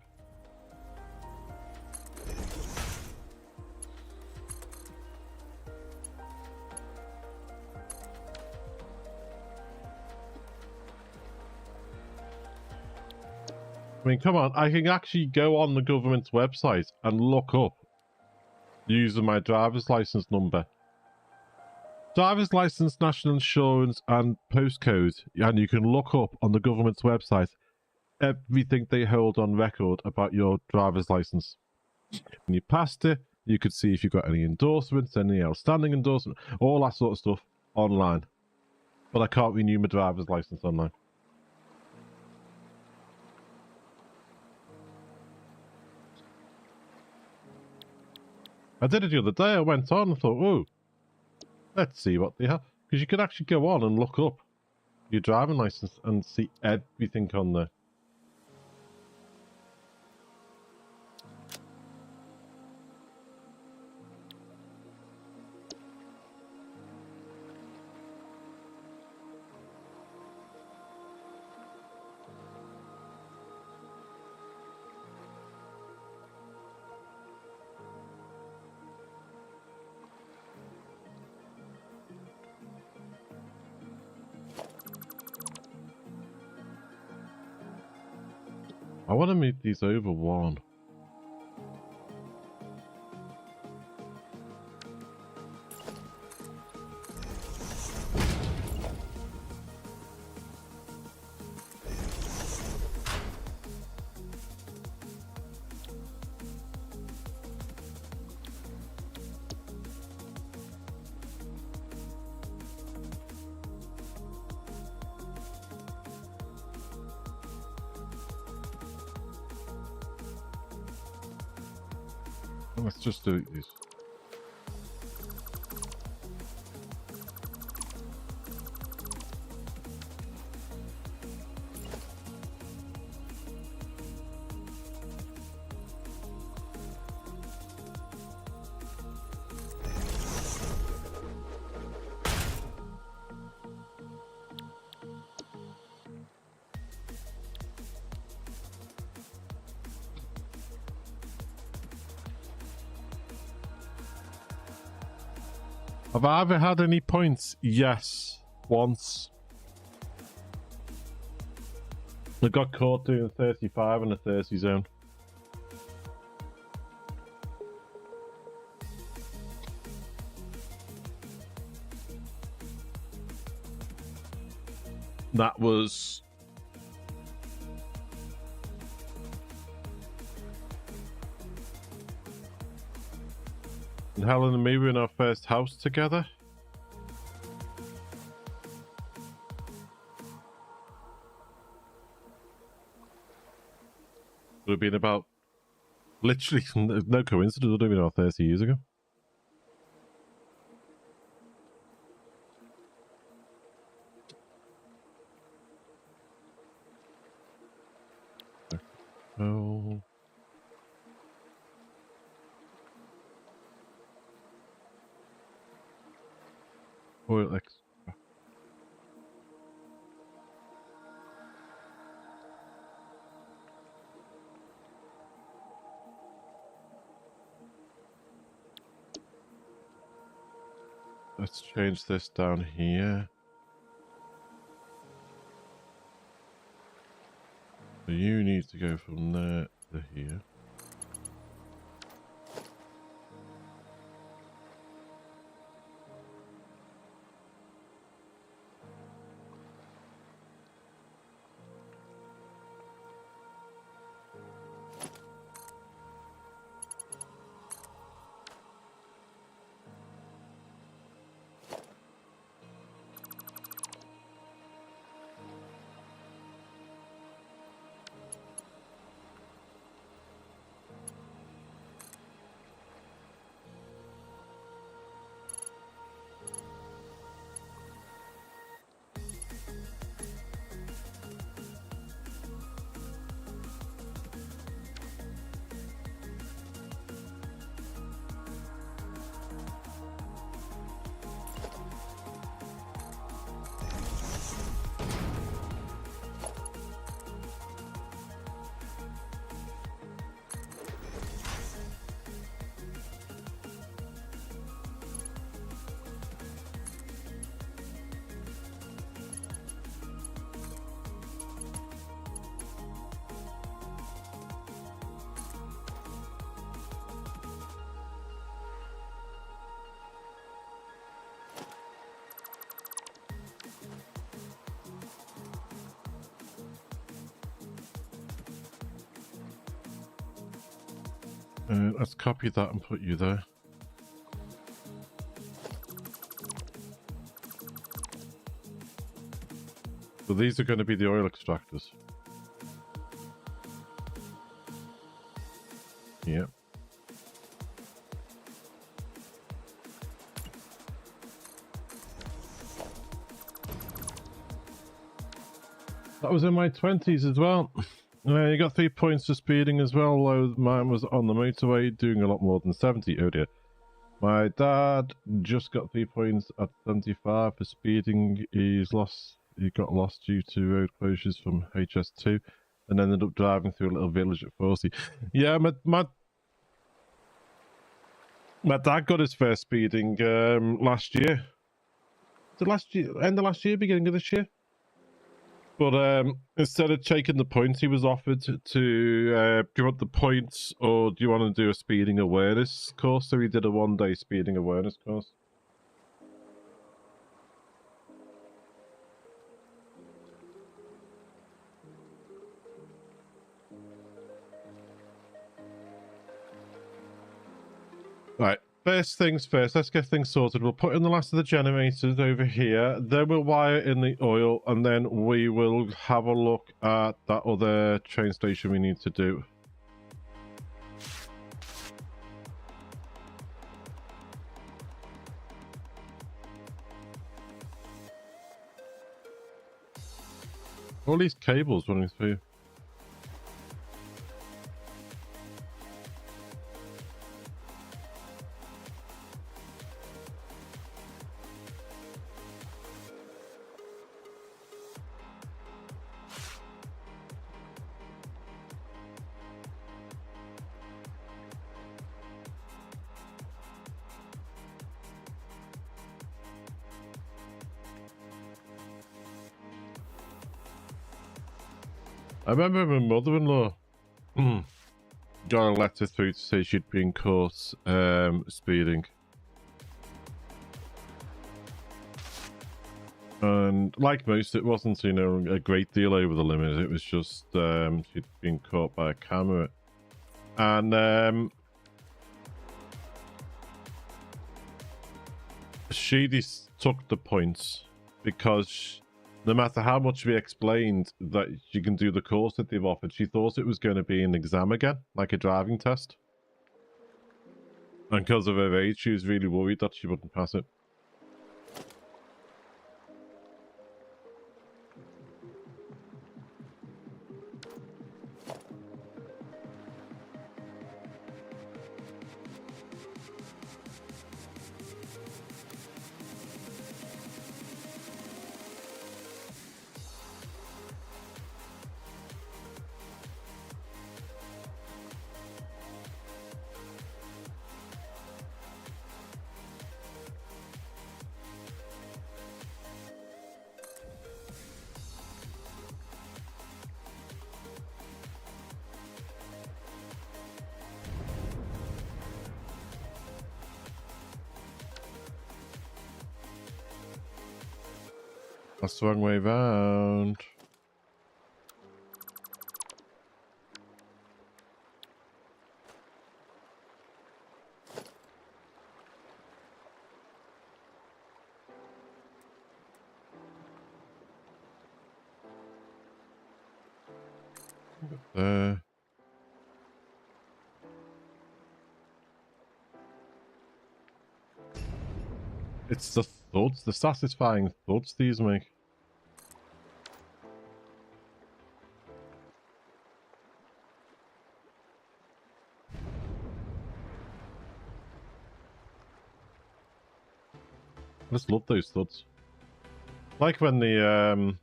[SPEAKER 1] I mean, come on, I can actually go on the government's website and look up using my driver's license number. Driver's license, national insurance and postcode, and you can look up on the government's website everything they hold on record about your driver's license. When you passed it, you could see if you've got any endorsements, any outstanding endorsement, all that sort of stuff online. But I can't renew my driver's license online. I did it the other day. I went on and thought, oh, let's see what they have. Because you could actually go on and look up your driving license and see everything on there. I want to move these over one. Let's just do this. Have I ever had any points? Yes, once. I got caught doing 35 in a 30 zone. That was... And Helen and me were in our first house together. It would have been about... Literally, no coincidence, it would have been about 30 years ago. Oh... Oil extra. Let's change this down here. So you need to go from there to here. Let's copy that and put you there. So these are going to be the oil extractors. Yeah. That was in my 20s as well. You got 3 points for speeding as well, although mine was on the motorway doing a lot more than 70. Oh dear. My dad just got 3 points at 75 for speeding. He got lost due to road closures from HS2 and ended up driving through a little village at 40. Yeah, my dad got his first speeding last year. End of last year, beginning of this year. But instead of taking the points, he was offered to do you want the points or do you want to do a speeding awareness course? So he did a 1-day speeding awareness course. Right. First things first, let's get things sorted. We'll put in the last of the generators over here, then we'll wire in the oil, and then we will have a look at that other train station we need to do. All these cables running through. I remember my mother-in-law got a letter through to say she'd been caught speeding. And like most, it wasn't, you know, a great deal over the limit. It was just she'd been caught by a camera. And she took the points because no matter how much we explained that she can do the course that they've offered, she thought it was going to be an exam again, like a driving test. And because of her age, she was really worried that she wouldn't pass it. That's the wrong way round. There. It's the thuds, the satisfying thuds these make. I just love those thuds. Like when the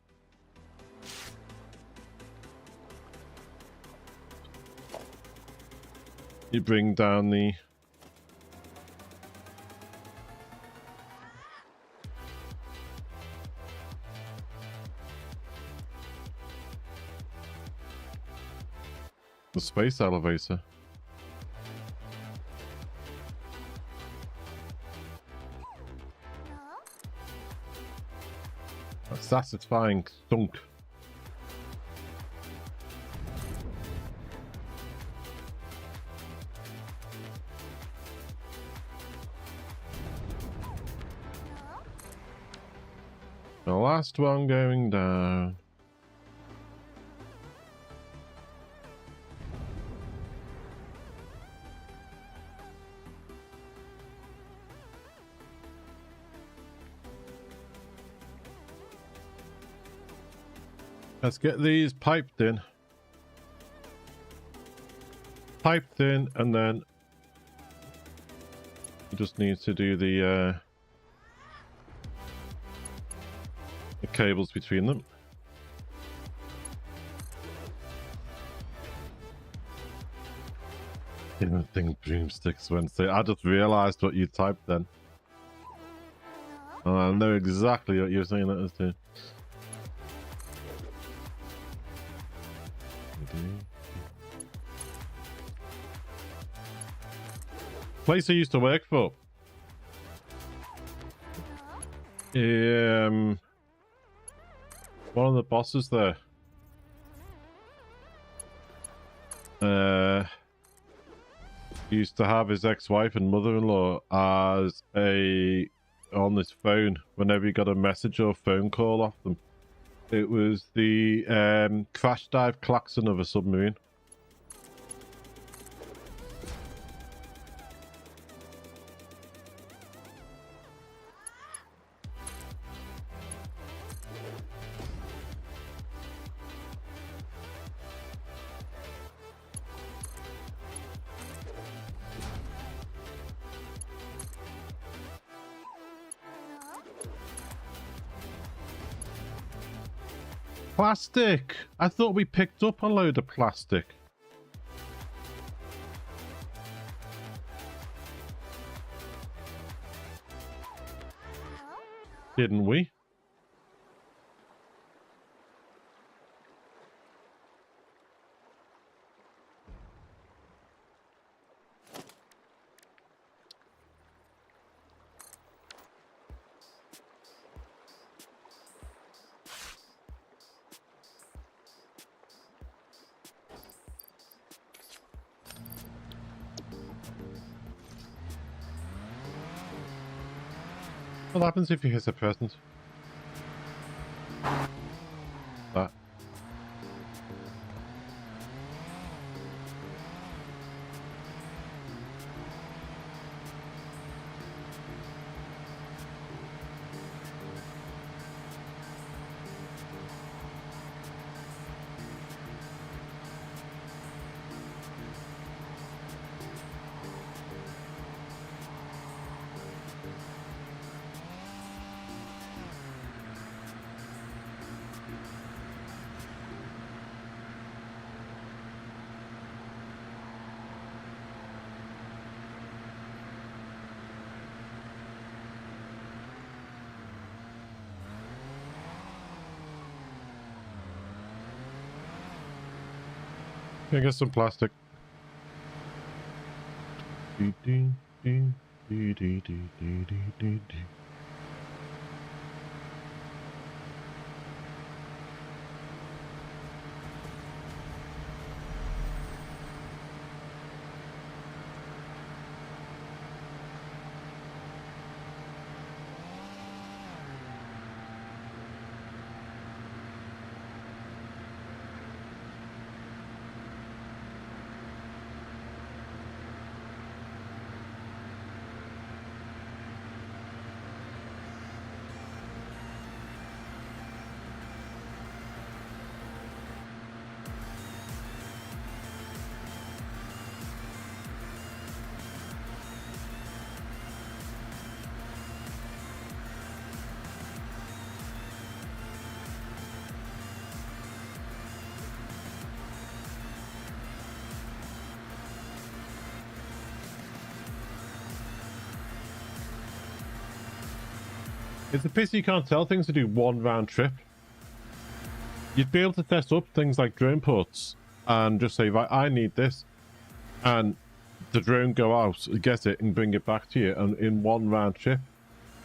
[SPEAKER 1] you bring down the space elevator. A satisfying thunk. The last one going down. Let's get these piped in. Piped in, and then you just need to do the cables between them. Didn't think broomsticks Wednesday. I just realised what you typed then. Oh, I know exactly what you're saying that is too. Place I used to work for. One of the bosses there. Used to have his ex-wife and mother-in-law as on this phone whenever he got a message or phone call off them. It was the crash dive klaxon of a submarine. Plastic! I thought we picked up a load of plastic. Didn't we? What happens if you hit a present? That. Can I get some plastic? It's a pity you can't tell things to do one round trip. You'd be able to test up things like drone ports and just say, right, I need this. And the drone go out, get it, and bring it back to you and in one round trip.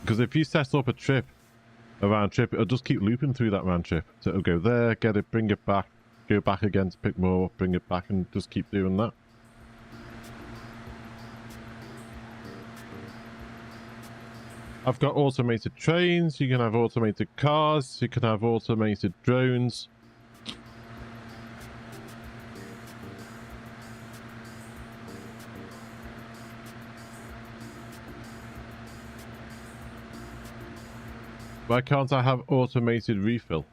[SPEAKER 1] Because if you set up a round trip, it'll just keep looping through that round trip. So it'll go there, get it, bring it back, go back again to pick more, bring it back, and just keep doing that. I've got automated trains, you can have automated cars, you can have automated drones. Why can't I have automated refill?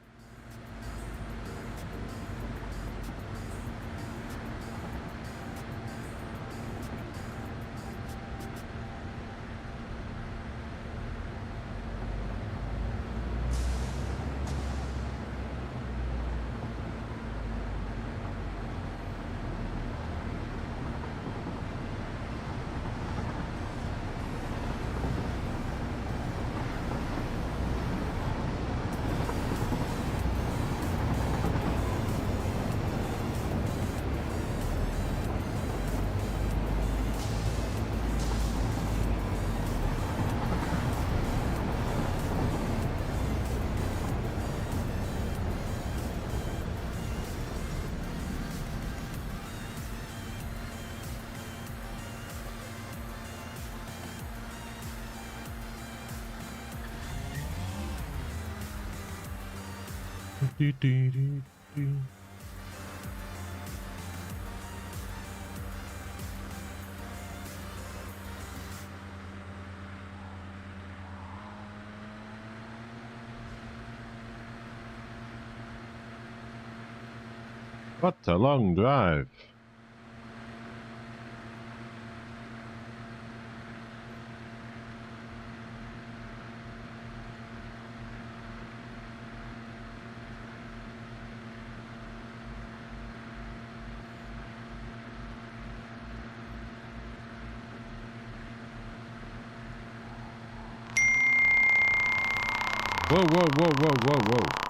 [SPEAKER 1] What a long drive. Whoa, whoa, whoa, whoa, whoa, whoa.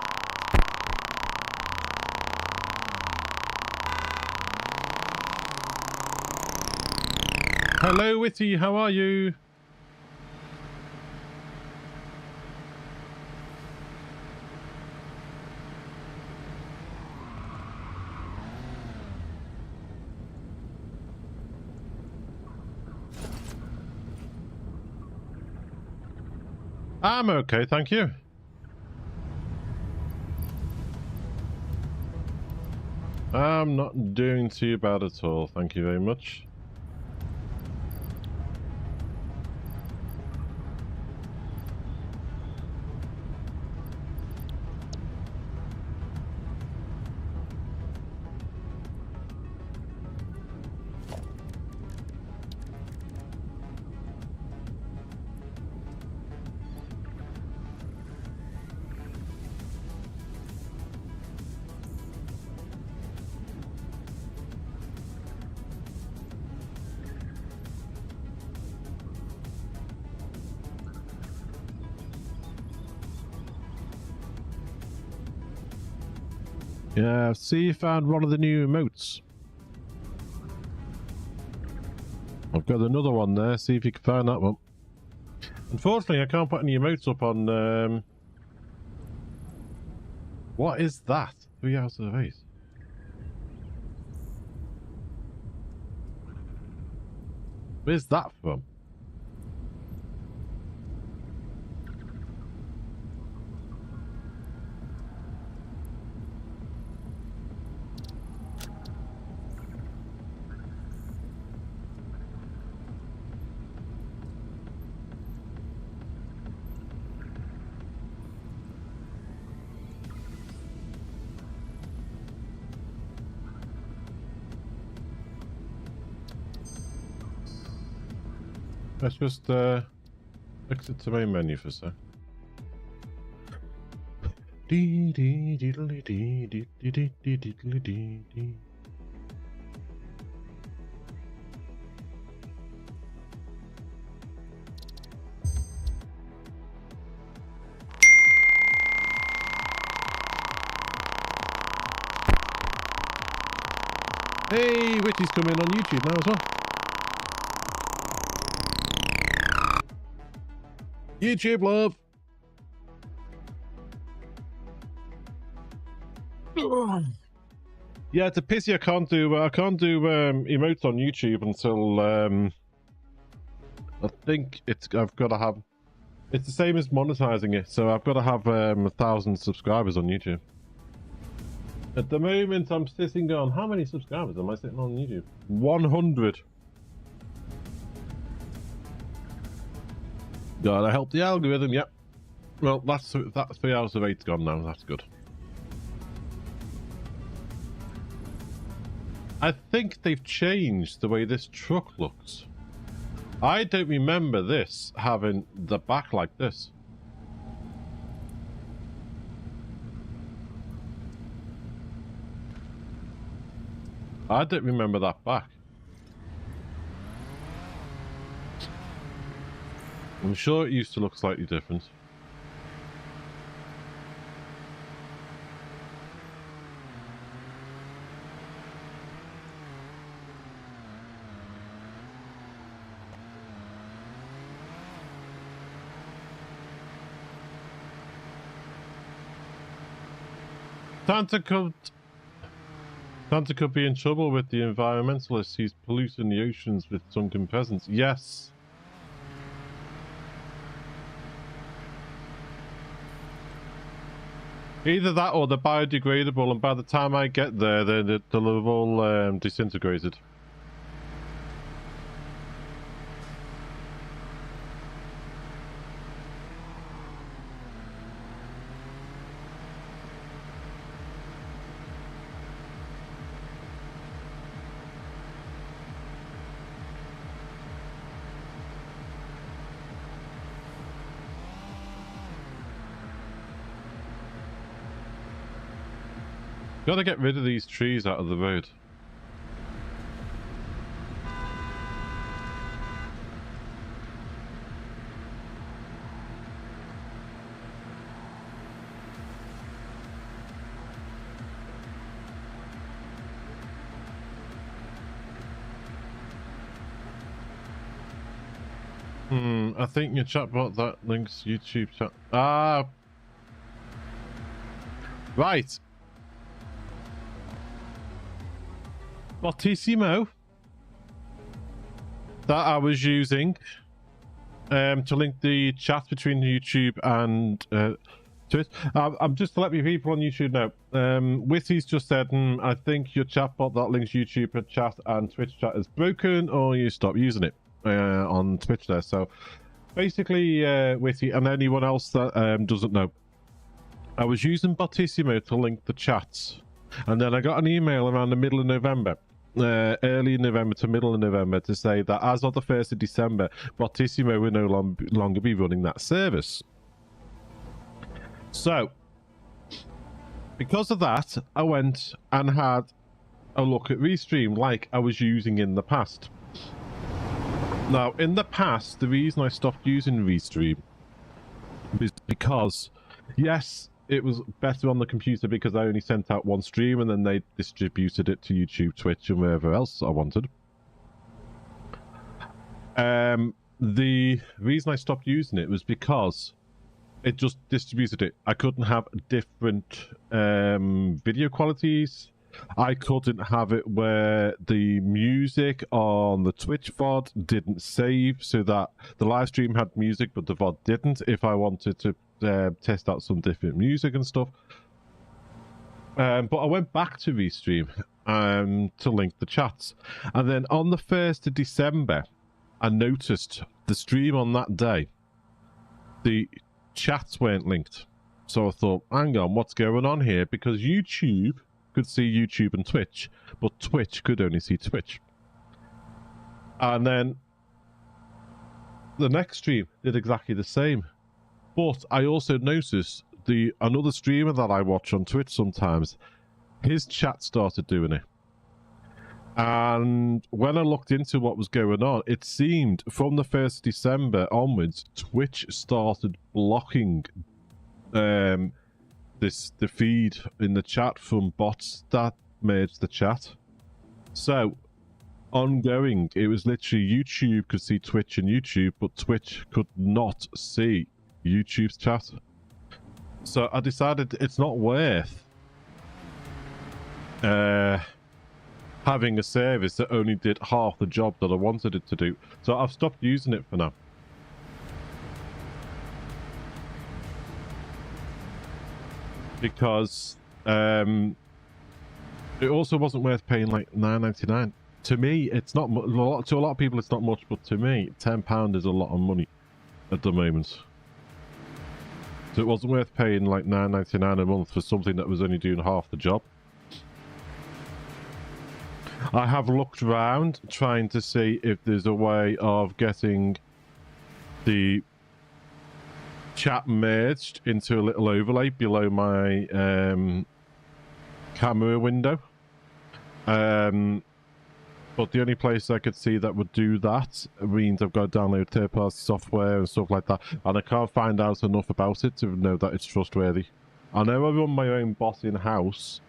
[SPEAKER 1] Hello, Witty, how are you? I'm okay, thank you. I'm not doing too bad at all, thank you very much. Yeah, see if I found one of the new emotes. I've got another one there, see if you can find that one. Unfortunately, I can't put any emotes up on... What is that? 3 out of 8. Where's that from? Let's just exit to main menu for a sec. Hey, Witty's coming on YouTube now as well. YouTube love. Yeah, it's a pity I can't do emotes on YouTube until I think I've got to have, it's the same as monetizing it, so I've got to have 1,000 subscribers on YouTube. At the moment I'm sitting on, how many subscribers am I sitting on YouTube? 100. Gotta help the algorithm, yep. Well, that's 3 out of 8 gone now, that's good. I think they've changed the way this truck looks. I don't remember this having the back like this. I don't remember that back. I'm sure it used to look slightly different. Santa could be in trouble with the environmentalists. He's polluting the oceans with sunken peasants. Yes. Either that or they're biodegradable, and by the time I get there, they'll have all disintegrated. Gotta get rid of these trees out of the road. I think your chatbot that links YouTube chat. Ah, right. Bottissimo that I was using To link the chat between YouTube and Twitch. I'm just to let me people on YouTube know. Witty's just said, I think your chatbot that links YouTube chat and Twitch chat is broken, or you stop using it on Twitch there. So basically, Witty and anyone else that doesn't know, I was using Bottissimo to link the chats, and then I got an email around the middle of November. Early November to middle of November to say that as of the 1st of December, Bottissimo will no longer be running that service. So, because of that, I went and had a look at Restream like I was using in the past. Now, in the past, the reason I stopped using Restream is because, yes, it was better on the computer because I only sent out one stream and then they distributed it to YouTube, Twitch, and wherever else I wanted. The reason I stopped using it was because it just distributed it. I couldn't have different video qualities. I couldn't have it where the music on the Twitch VOD didn't save, so that the live stream had music but the VOD didn't if I wanted to test out some different music and stuff. But I went back to Restream to link the chats. And then on the 1st of December, I noticed the stream on that day, the chats weren't linked. So I thought, hang on, what's going on here? Because YouTube could see YouTube and Twitch, but Twitch could only see Twitch. And then the next stream did exactly the same. But I also noticed another streamer that I watch on Twitch sometimes, his chat started doing it. And when I looked into what was going on, it seemed from the 1st of December onwards, Twitch started blocking the feed in the chat from bots that merged the chat. So ongoing, it was literally YouTube could see Twitch and YouTube, but Twitch could not see YouTube's chat. So I decided it's not worth having a service that only did half the job that I wanted it to do. So I've stopped using it for now. Because it also wasn't worth paying like $9.99. To me, it's not to a lot of people it's not much, but to me, £10 is a lot of money at the moment. So it wasn't worth paying like $9.99 a month for something that was only doing half the job. I have looked around trying to see if there's a way of getting the chat merged into a little overlay below my camera window. But the only place I could see that would do that means I've got to download third-party software and stuff like that, and I can't find out enough about it to know that it's trustworthy. I know I run my own bot in-house.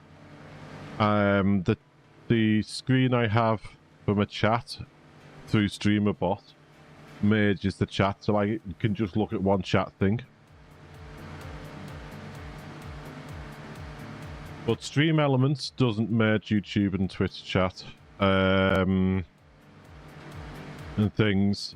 [SPEAKER 1] The screen I have from a chat through StreamerBot merges the chat, so I can just look at one chat thing. But Stream Elements doesn't merge YouTube and Twitch chat. And things.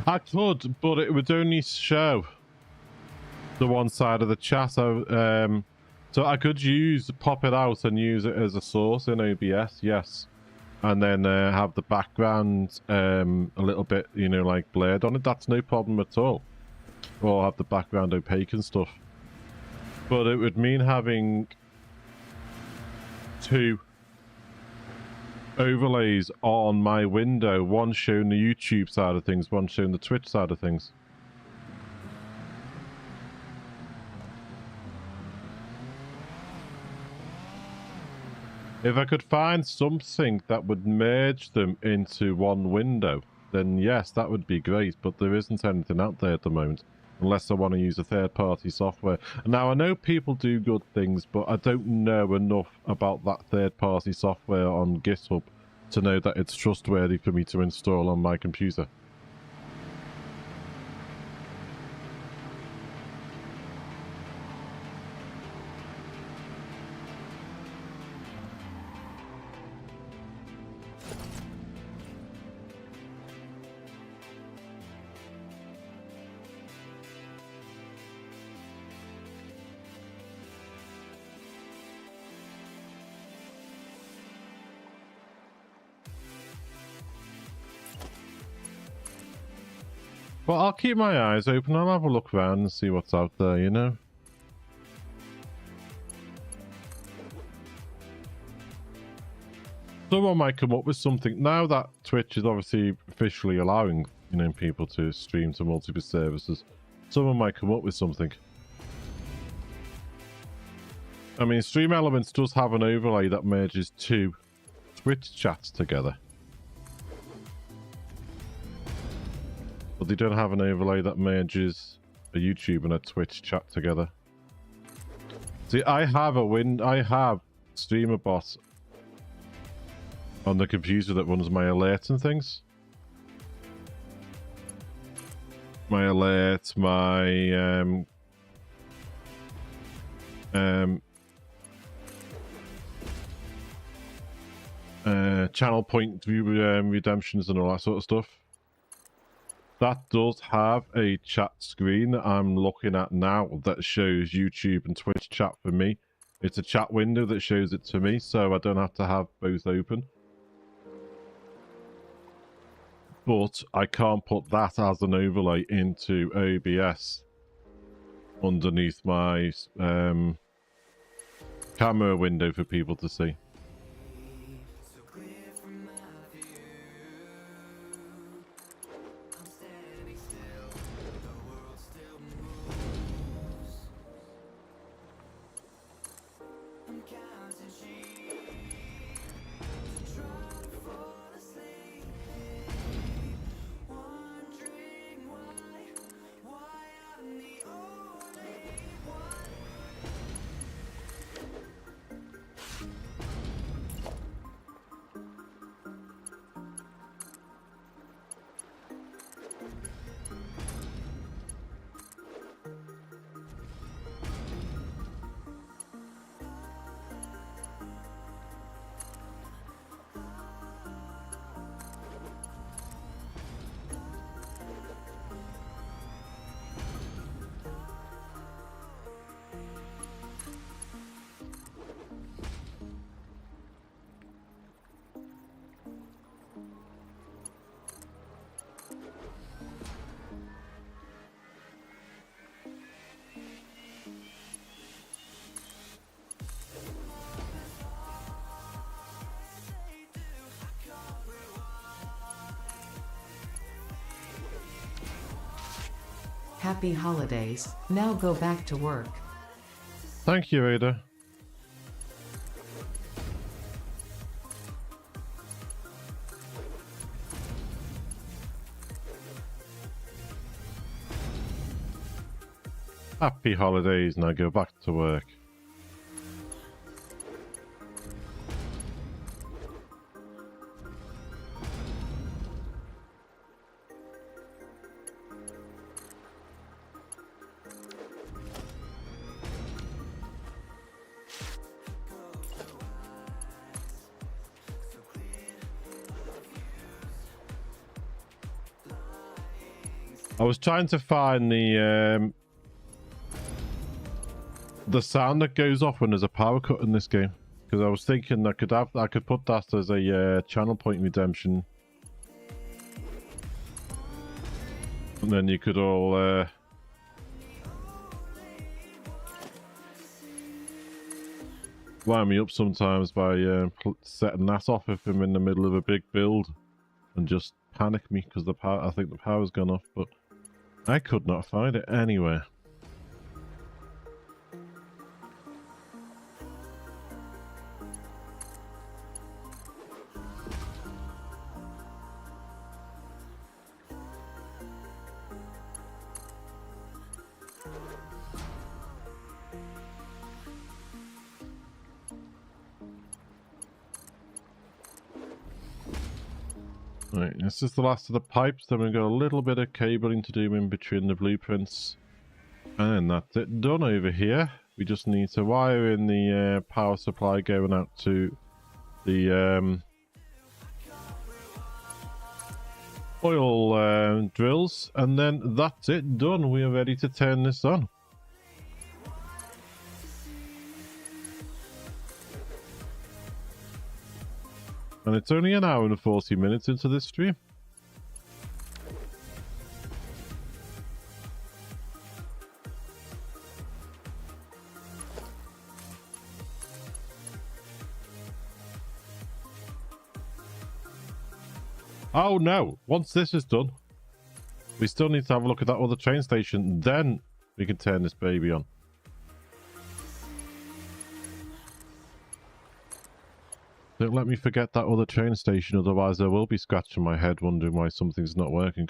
[SPEAKER 1] I could, but it would only show the one side of the chat. So I could pop it out and use it as a source in OBS, yes, and then have the background a little bit, like blurred on it. That's no problem at all. Or have the background opaque and stuff. But it would mean having two overlays on my window, one showing the YouTube side of things, one showing the Twitch side of things. If I could find something that would merge them into one window, then yes, that would be great, but there isn't anything out there at the moment. unless I want to use a third-party software. Now, I know people do good things, but I don't know enough about that third-party software on GitHub to know that it's trustworthy for me to install on my computer. But I'll keep my eyes open. I'll have a look around and see what's out there, you know? Someone might come up with something. Now that Twitch is obviously officially allowing, you know, people to stream to multiple services, someone might come up with something. I mean, Stream Elements does have an overlay that merges two Twitch chats together. But they don't have an overlay that merges a YouTube and a Twitch chat together. See, I have StreamerBot on the computer that runs my alerts and things. My alerts, my channel point redemptions and all that sort of stuff. That does have a chat screen that I'm looking at now that shows YouTube and Twitch chat for me. It's a chat window that shows it to me, so I don't have to have both open. But I can't put that as an overlay into OBS underneath my camera window for people to see.
[SPEAKER 3] Happy holidays. Now go back to work.
[SPEAKER 1] Thank you, Ada. Happy holidays. Now go back to work. I was trying to find the sound that goes off when there's a power cut in this game, because I was thinking I could put that as a channel point redemption, and then you could all wind me up sometimes by setting that off if I'm in the middle of a big build and just panic me because I think the power's gone off, but I could not find it anywhere. Right, this is the last of the pipes. Then we've got a little bit of cabling to do in between the blueprints. And then that's it done over here. We just need to wire in the power supply going out to the oil drills. And then that's it done. We are ready to turn this on. And it's only an hour and 40 minutes into this stream. Oh no, once this is done, we still need to have a look at that other train station, then we can turn this baby on. Don't let me forget that other train station, otherwise I will be scratching my head wondering why something's not working.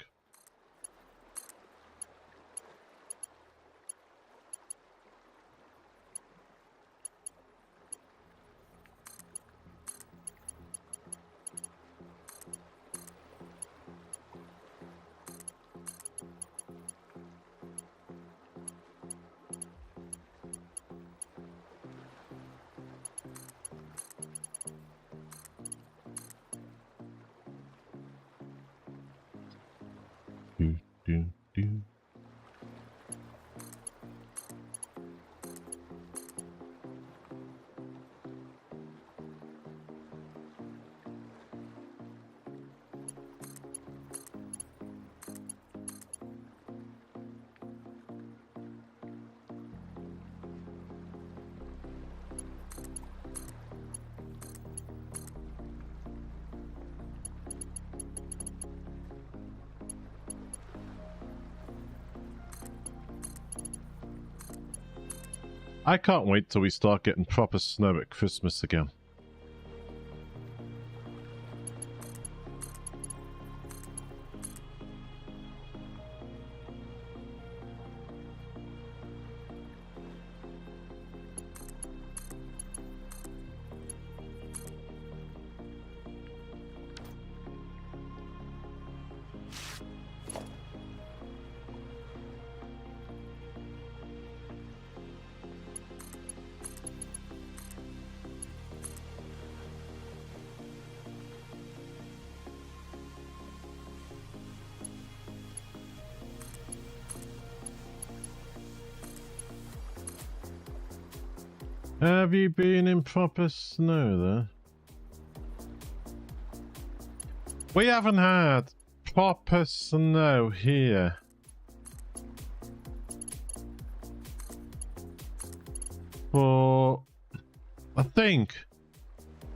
[SPEAKER 1] Do. I can't wait till we start getting proper snow at Christmas again. Have you been in proper snow there? We haven't had proper snow here. For, I think,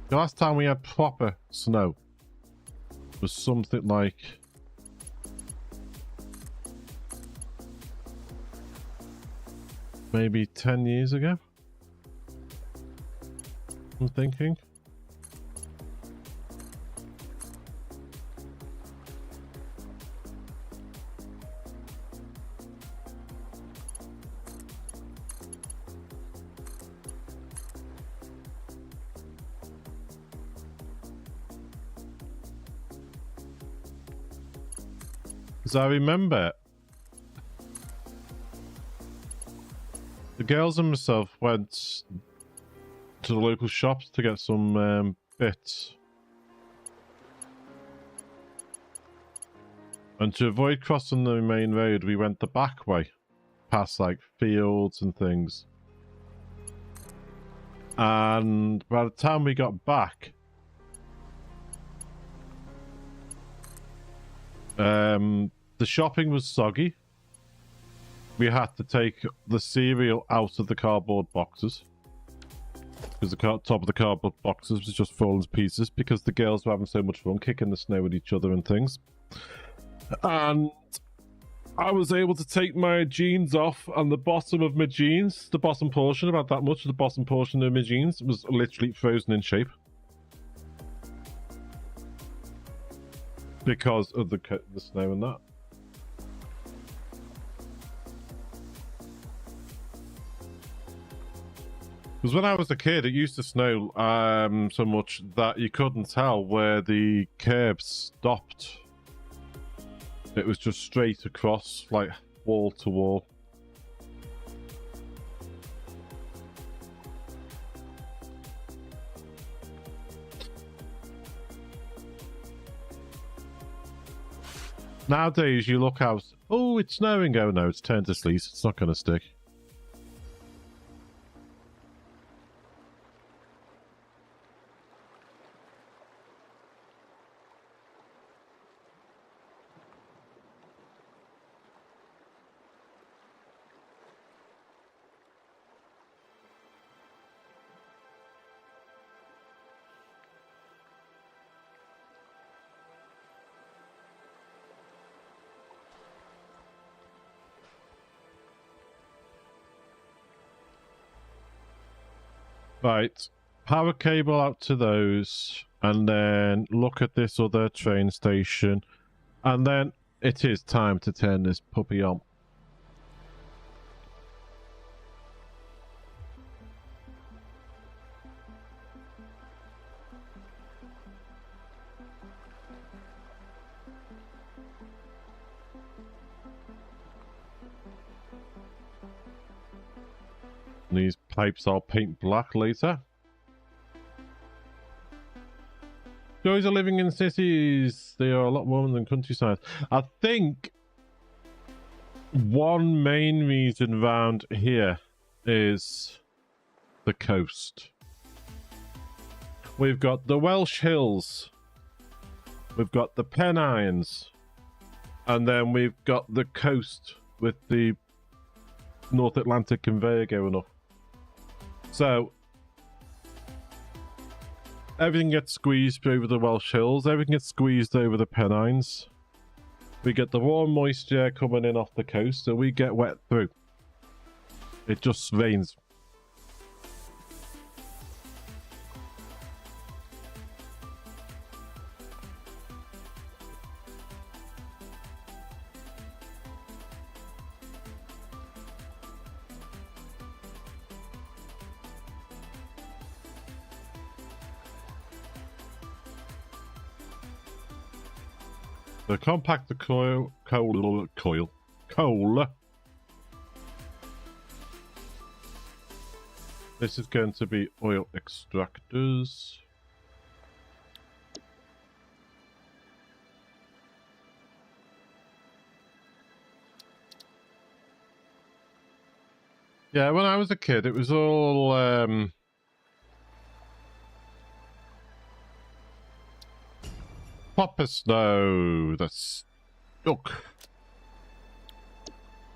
[SPEAKER 1] the last time we had proper snow was something like maybe 10 years ago. I'm thinking. Because I remember the girls and myself went to the local shops to get some bits, and to avoid crossing the main road we went the back way past like fields and things, and by the time we got back the shopping was soggy. We had to take the cereal out of the cardboard boxes because the top of the cardboard boxes was just falling to pieces because the girls were having so much fun kicking the snow at each other and things. And I was able to take my jeans off, and the bottom of my jeans, the bottom portion, about that much of the bottom portion of my jeans, was literally frozen in shape because of the snow and that. Because when I was a kid, it used to snow so much that you couldn't tell where the curbs stopped. It was just straight across, like wall to wall. Nowadays, you look out, oh, it's snowing. Oh no, it's turned to sleet. It's not going to stick. Right, power cable out to those, and then look at this other train station, and then it is time to turn this puppy on. These pipes I'll paint black later. Joys are living in cities. They are a lot warmer than countryside. I think one main reason round here is the coast. We've got the Welsh Hills. We've got the Pennines. And then we've got the coast with the North Atlantic conveyor going up. So, everything gets squeezed over the Welsh Hills, everything gets squeezed over the Pennines. We get the warm moisture coming in off the coast, so we get wet through. It just rains. So compact the coal. This is going to be oil extractors. Yeah, when I was a kid, it was all proper snow that's stuck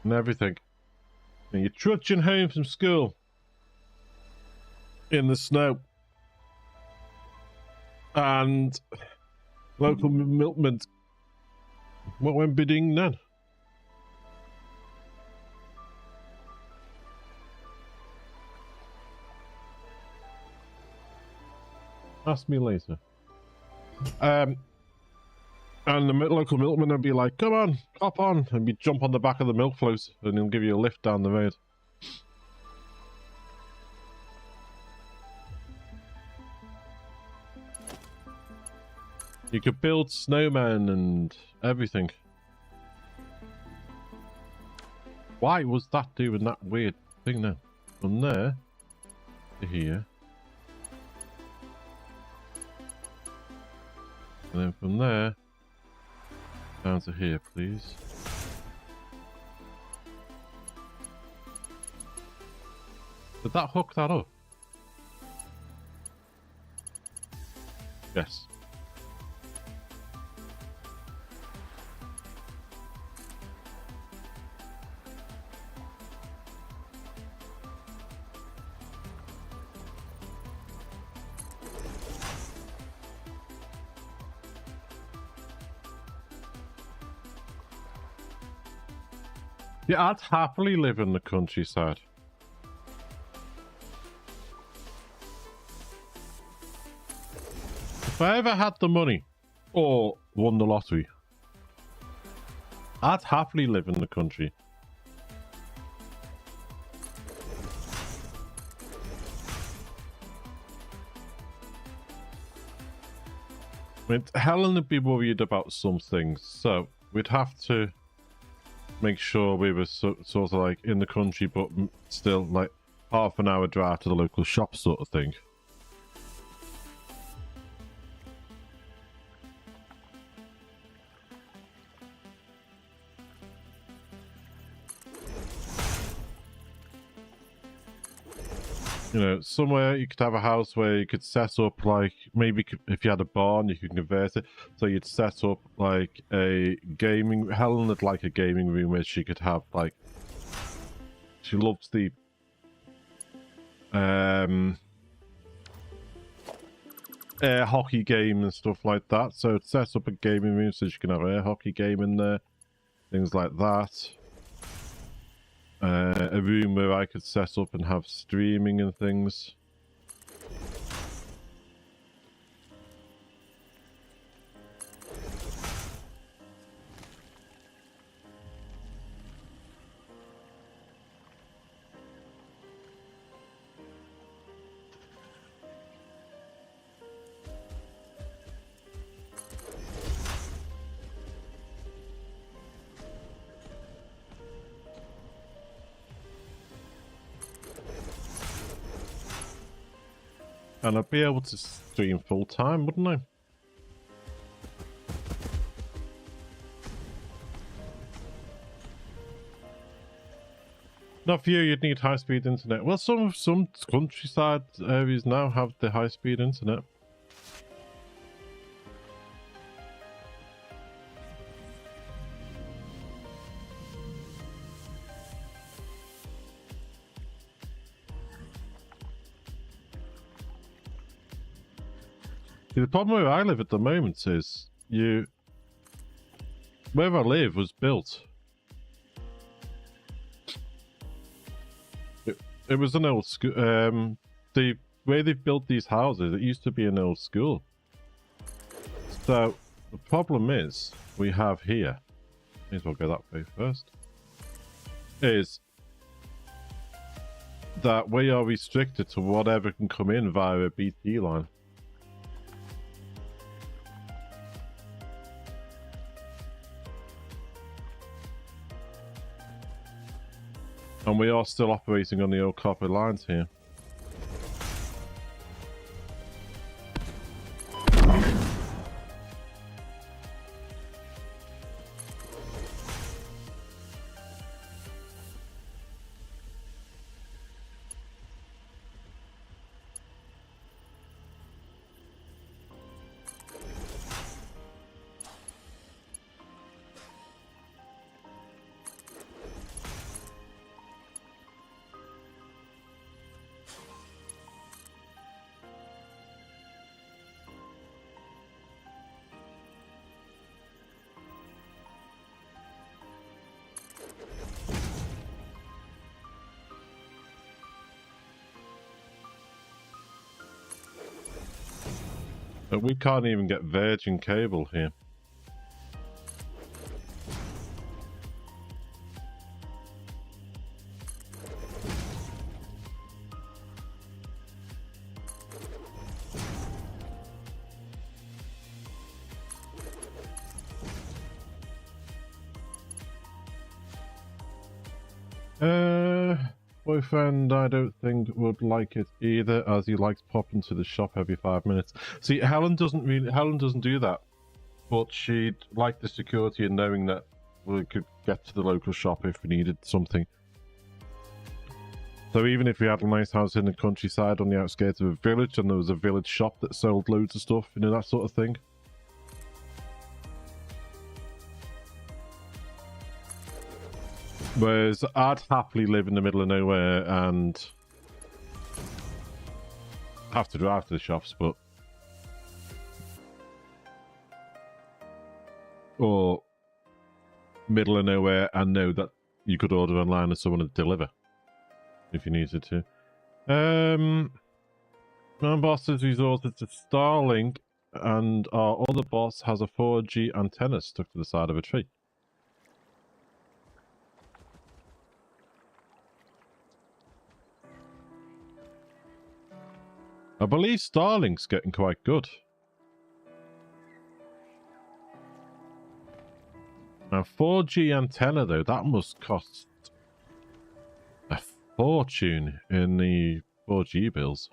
[SPEAKER 1] and everything. And you're trudging home from school in the snow, and local milkman, what went bidding then? Ask me later. And the local milkman would be like, come on, hop on. And you jump on the back of the milk float and he'll give you a lift down the road. You could build snowmen and everything. Why was that doing that weird thing then? From there to here. And then from there down to here, please. Did that hook that up? Yes. Yeah, I'd happily live in the countryside. If I ever had the money or won the lottery, I'd happily live in the country. I mean, Helen would be worried about some things, so we'd have to make sure we were sort of like in the country, but still like half an hour drive to the local shop sort of thing. You know, somewhere you could have a house where you could set up, like, maybe if you had a barn, you could convert it. So you'd set up, like, a gaming... Helen would like a gaming room where she could have, like... She loves the... air hockey game and stuff like that. So it'd set up a gaming room so she can have an air hockey game in there. Things like that. A room where I could set up and have streaming and things. And I'd be able to stream full time, wouldn't I? Not for you, you'd need high-speed internet. Well, some countryside areas now have the high-speed internet. The problem where I live at the moment is where I live was built. It was an old school. The way they've built these houses, it used to be an old school. So the problem is we have here. May as well go that way first. Is that we are restricted to whatever can come in via a BT line. And we are still operating on the old copper lines here. But we can't even get Virgin cable here. Boyfriend, I don't think would like it either, as he likes popping to the shop every 5 minutes. See, Helen doesn't do that, but she'd like the security and knowing that we could get to the local shop if we needed something. So even if we had a nice house in the countryside on the outskirts of a village and there was a village shop that sold loads of stuff, you know, that sort of thing. Whereas I'd happily live in the middle of nowhere and have to drive to the shops, but... Or middle of nowhere and know that you could order online and someone would deliver if you needed to. My boss has resorted to Starlink and our other boss has a 4G antenna stuck to the side of a tree. I believe Starlink's getting quite good. Now 4G antenna though, that must cost a fortune in the 4G bills.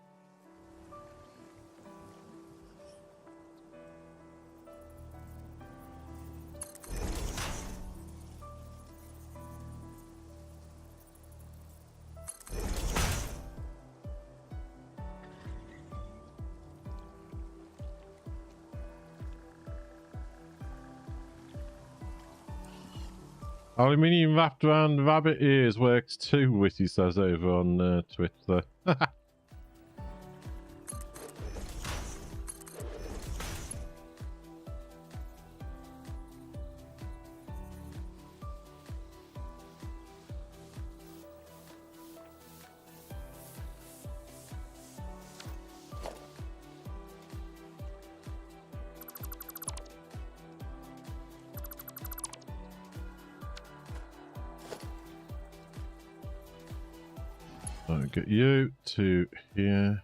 [SPEAKER 1] Aluminium wrapped around rabbit ears works too, Witty says over on Twitter. I'll get you to here.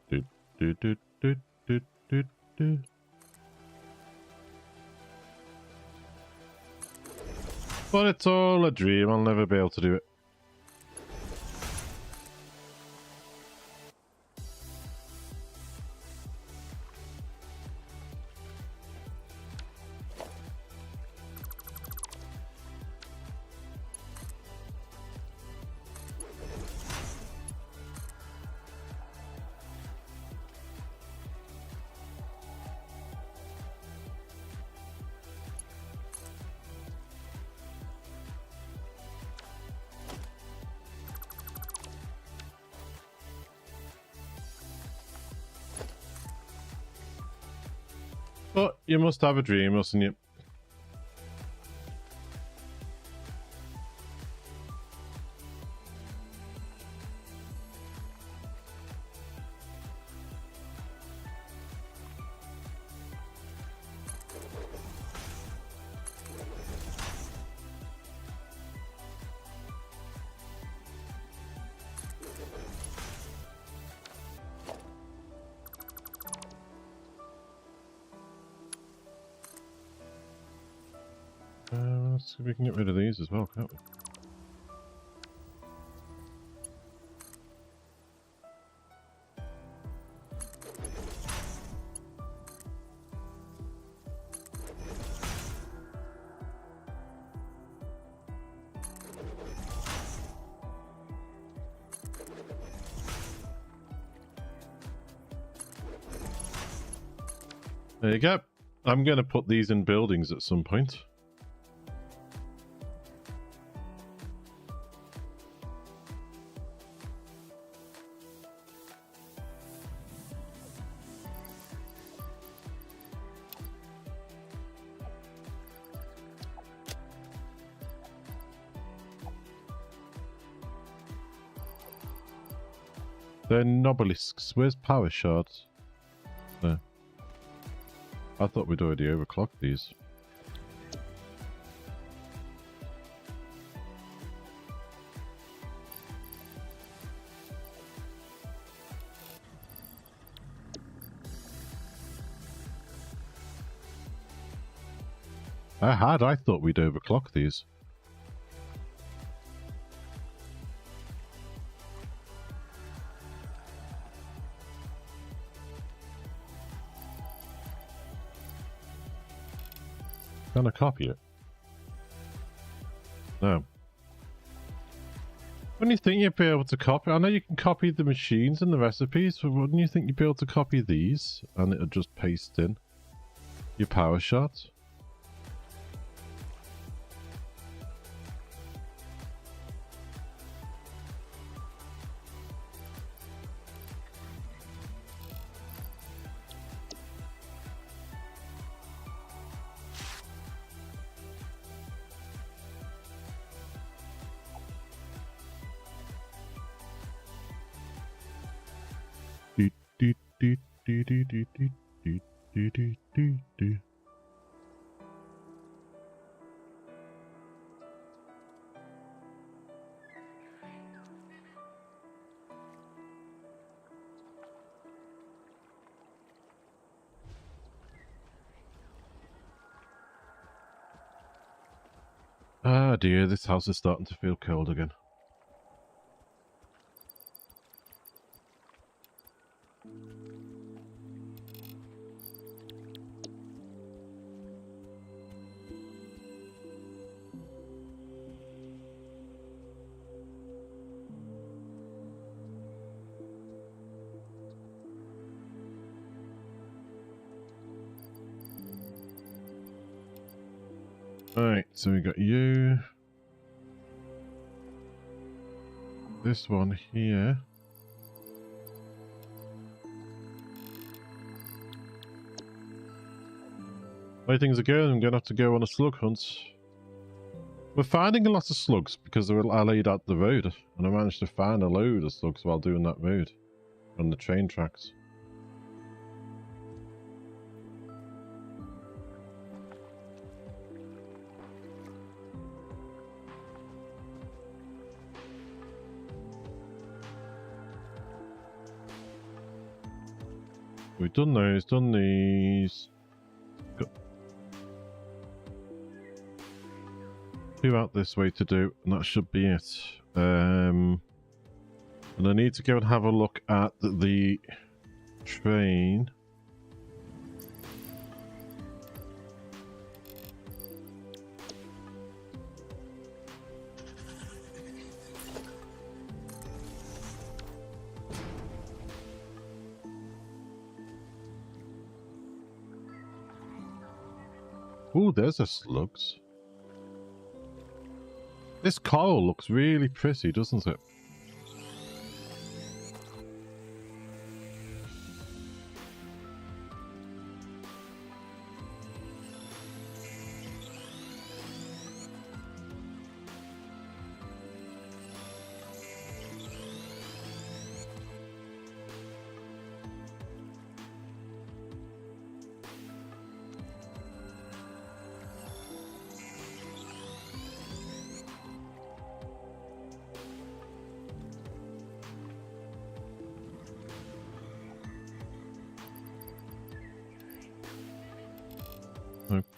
[SPEAKER 1] Do. But it's all a dream. I'll never be able to do it. But you must have a dream, mustn't you? Let's see if we can get rid of these as well, can't we? There you go. I'm going to put these in buildings at some point. They're nobelisks. Where's power shards? There. I thought we'd already overclocked these. I thought we'd overclock these. Gonna copy it. No. Wouldn't you think you'd be able to copy? I know you can copy the machines and the recipes, but wouldn't you think you'd be able to copy these and it'll just paste in your power shots? Ah dear, this house is starting to feel cold again. Alright, so we got you. This one here. The way things are going, I'm going to have to go on a slug hunt. We're finding a lot of slugs because I laid out the road, and I managed to find a load of slugs while doing that road on the train tracks. We've done those, done these. Got two out this way to do, and that should be it. And I need to go and have a look at the train. Ooh, there's a slugs. This coral looks really pretty, doesn't it?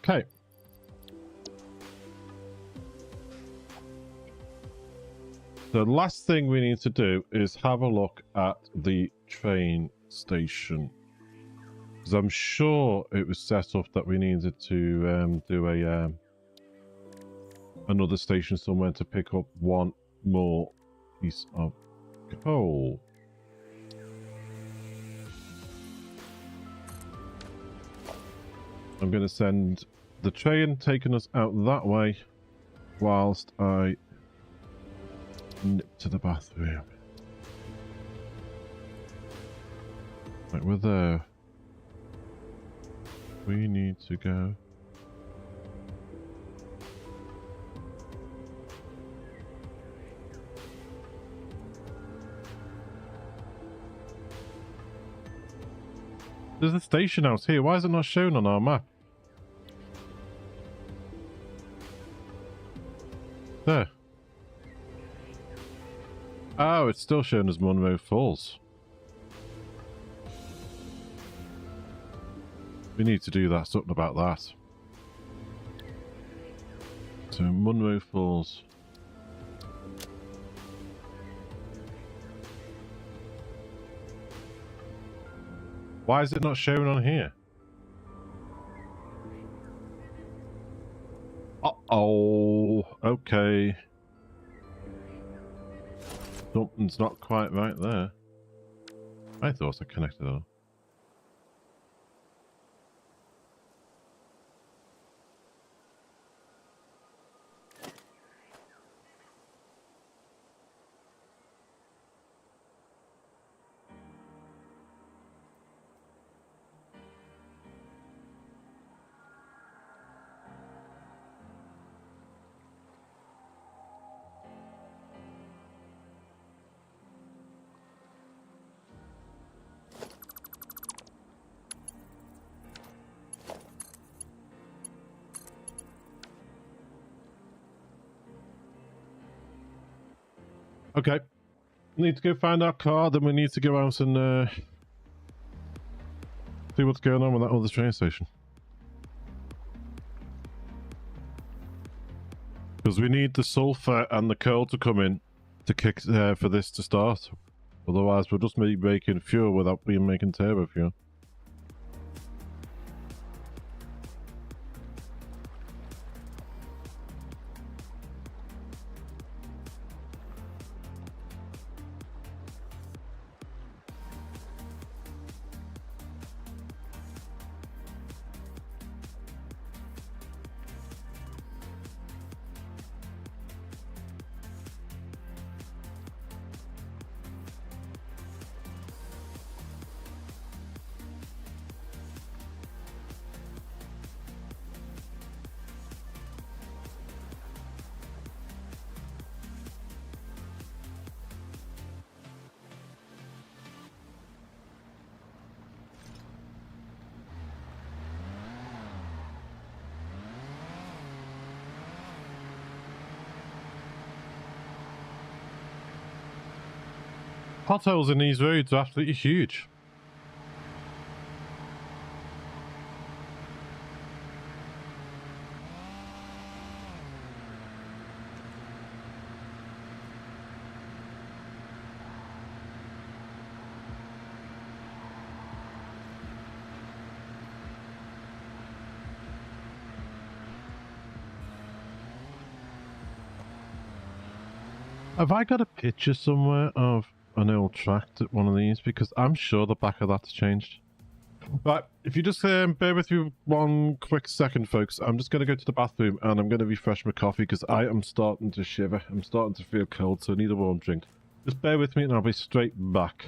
[SPEAKER 1] Okay. The last thing we need to do is have a look at the train station. Because I'm sure it was set up that we needed to do a another station somewhere to pick up one more piece of coal. I'm going to send the train taking us out that way whilst I nip to the bathroom. Right, we're there. We need to go. There's a station out here. Why is it not shown on our map? There. Oh, it's still shown as Monroe Falls. We need to do that, something about that. So, Monroe Falls. Why is it not shown on here? Uh-oh. Okay. Something's not quite right there. I thought I connected it. Okay. Need to go find our car, then we need to go out and see what's going on with that other train station. Because we need the sulfur and the coal to come in to kick for this to start. Otherwise, we'll just be making fuel without being making turbo fuel. Potholes in these roads are absolutely huge. Have I got a picture somewhere of an old track at one of these? Because I'm sure the back of that's changed. Right, if you just bear with me one quick second, folks. I'm just going to go to the bathroom and I'm going to refresh my coffee because I am starting to shiver. I'm starting to feel cold, so I need a warm drink. Just bear with me and I'll be straight back.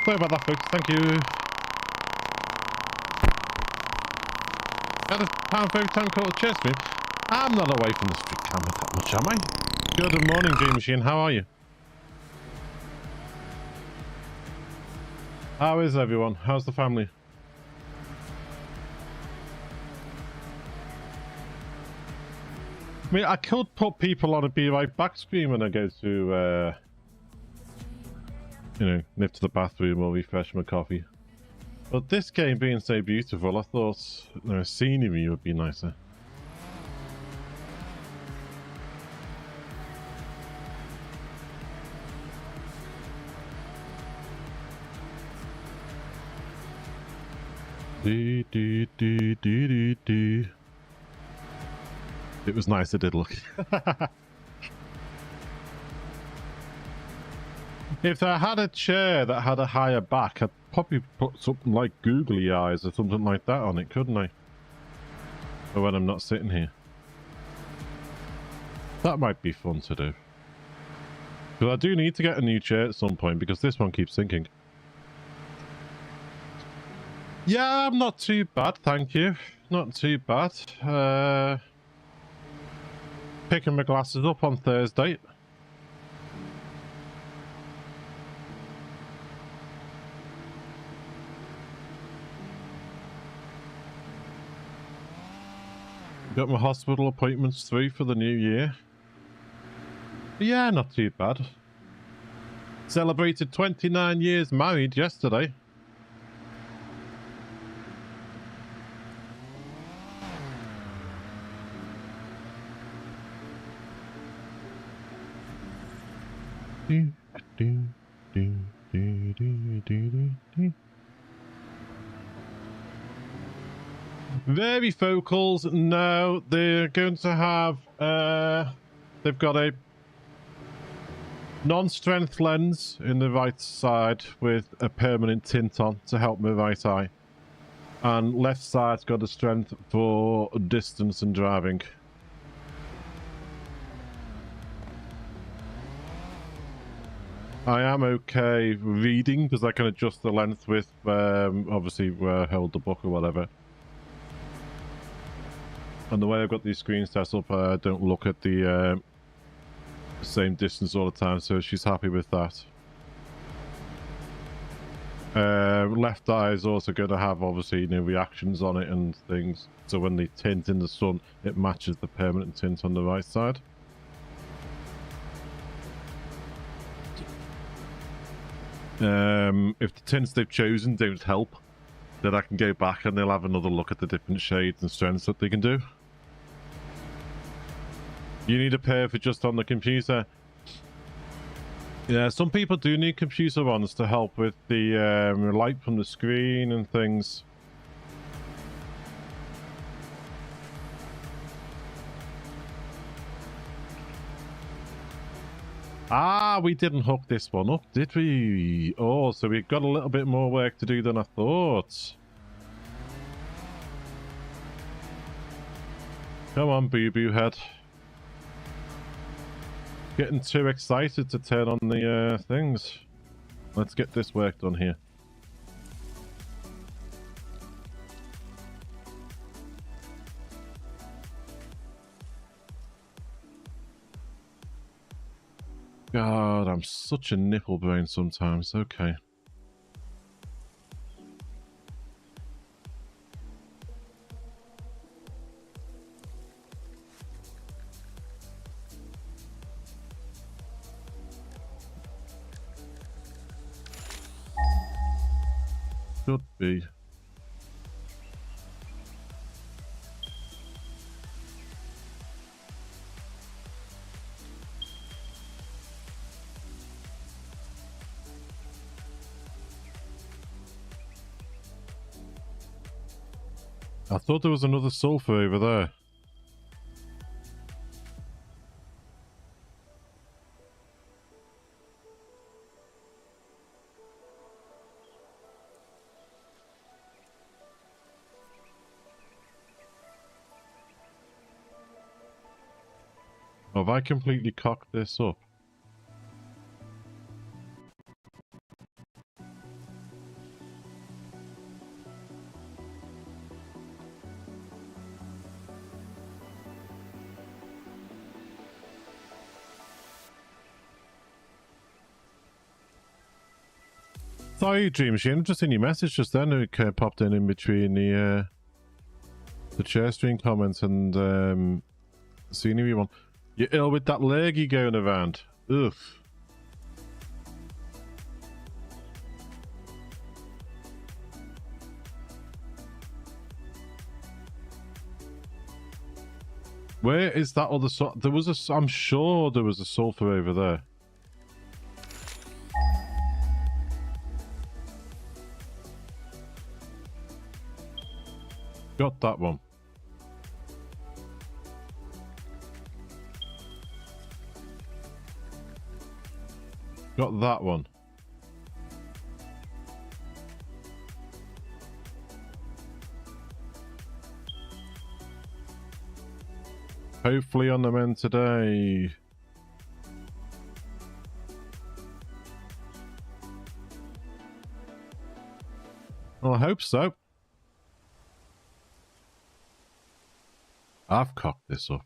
[SPEAKER 1] Sorry about that, folks. Thank you. Had a pound for every time called a chess stream. I'm not away from the street camera that much, am I? Good morning, Dream Machine. How are you? How is everyone? How's the family? I mean, I could put people on a be right back screen when I go to, you know, nip to the bathroom or refresh my coffee. But this game being so beautiful, I thought, you know, scenery would be nicer. It was nice, it did look. If I had a chair that had a higher back, I'd probably put something like googly eyes or something like that on it, couldn't I? Or when I'm not sitting here. That might be fun to do. But I do need to get a new chair at some point because this one keeps sinking. Yeah, I'm not too bad, thank you. Not too bad. Picking my glasses up on Thursday. Got my hospital appointments through for the new year. But yeah, not too bad. Celebrated 29 years married yesterday. Varifocals, no, they're going to have, they've got a non-strength lens in the right side with a permanent tint on to help my right eye. And left side's got a strength for distance and driving. I am okay reading because I can adjust the length with, obviously, where I hold the book or whatever. And the way I've got these screens set up, I don't look at the same distance all the time, so she's happy with that. Left eye is also going to have, obviously, you know, reactions on it and things. So when they tint in the sun, it matches the permanent tint on the right side. If the tints they've chosen don't help, then I can go back and they'll have another look at the different shades and strengths that they can do. You need a pair for just on the computer. Yeah, some people do need computer ones to help with the light from the screen and things. Ah, we didn't hook this one up, did we? Oh, so we've got a little bit more work to do than I thought. Come on, boo-boo head. Getting too excited to turn on the things. Let's get this work done here. God, I'm such a nipple brain sometimes. Okay. Should be. I thought there was another sulfur over there. Have I completely cocked this up? Sorry, Dream Machine. I've just seen your message just then. It popped in between the chair stream comments and scenery one. You're ill with that leggy going around. Ugh. Where is that other there was a... I'm sure there was a sulfur over there. Got that one. Got that one. Hopefully on the men today. Well, I hope so. I've cocked this up.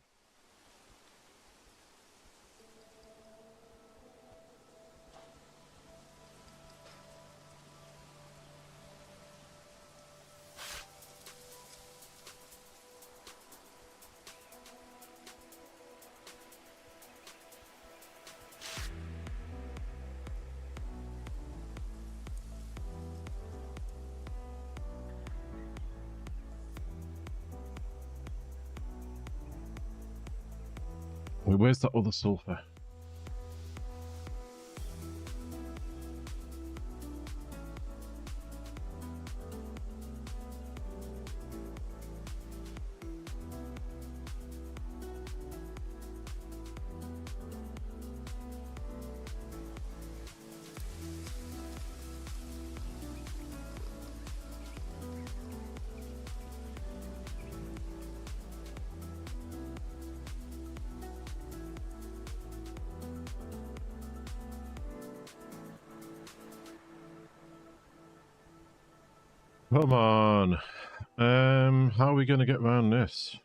[SPEAKER 1] Where's that other sulfur? Come on. How are we going to get around this?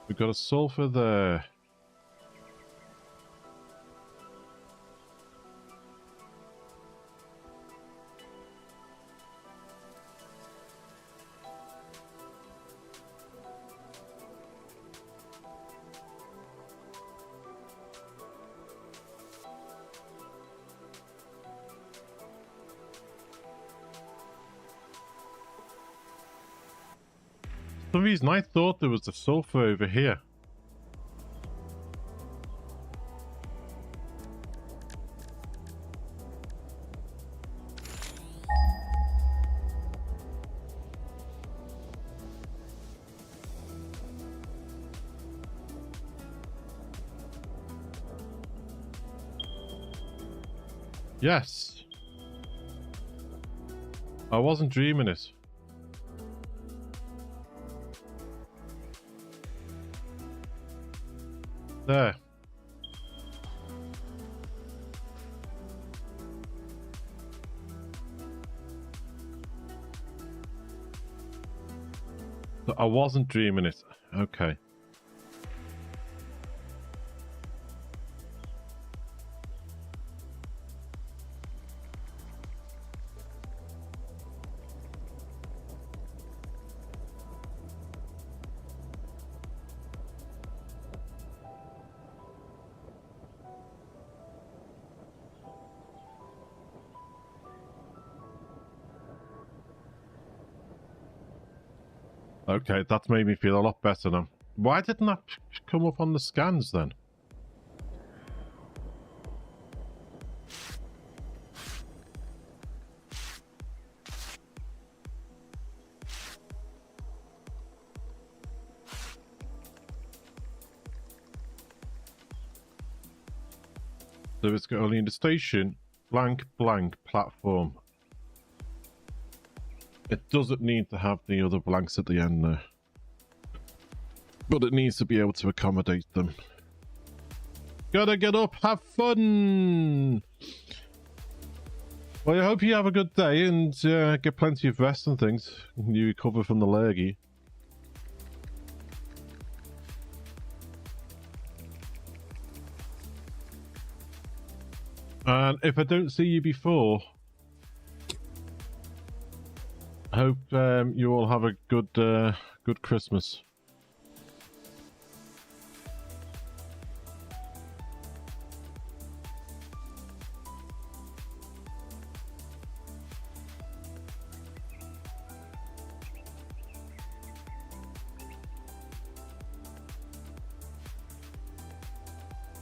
[SPEAKER 1] We've got a sulfur there. For some reason I thought there was a sulfur over here. Yes. I wasn't dreaming it. There. So I wasn't dreaming it. Okay. Okay, that's made me feel a lot better now. Why didn't that come up on the scans then? So it's got only in the station, blank, blank, platform. It doesn't need to have the other blanks at the end there. But it needs to be able to accommodate them. Gotta get up, have fun! Well, I hope you have a good day and get plenty of rest and things. You recover from the lurgy. And if I don't see you before, I hope you all have a good Christmas.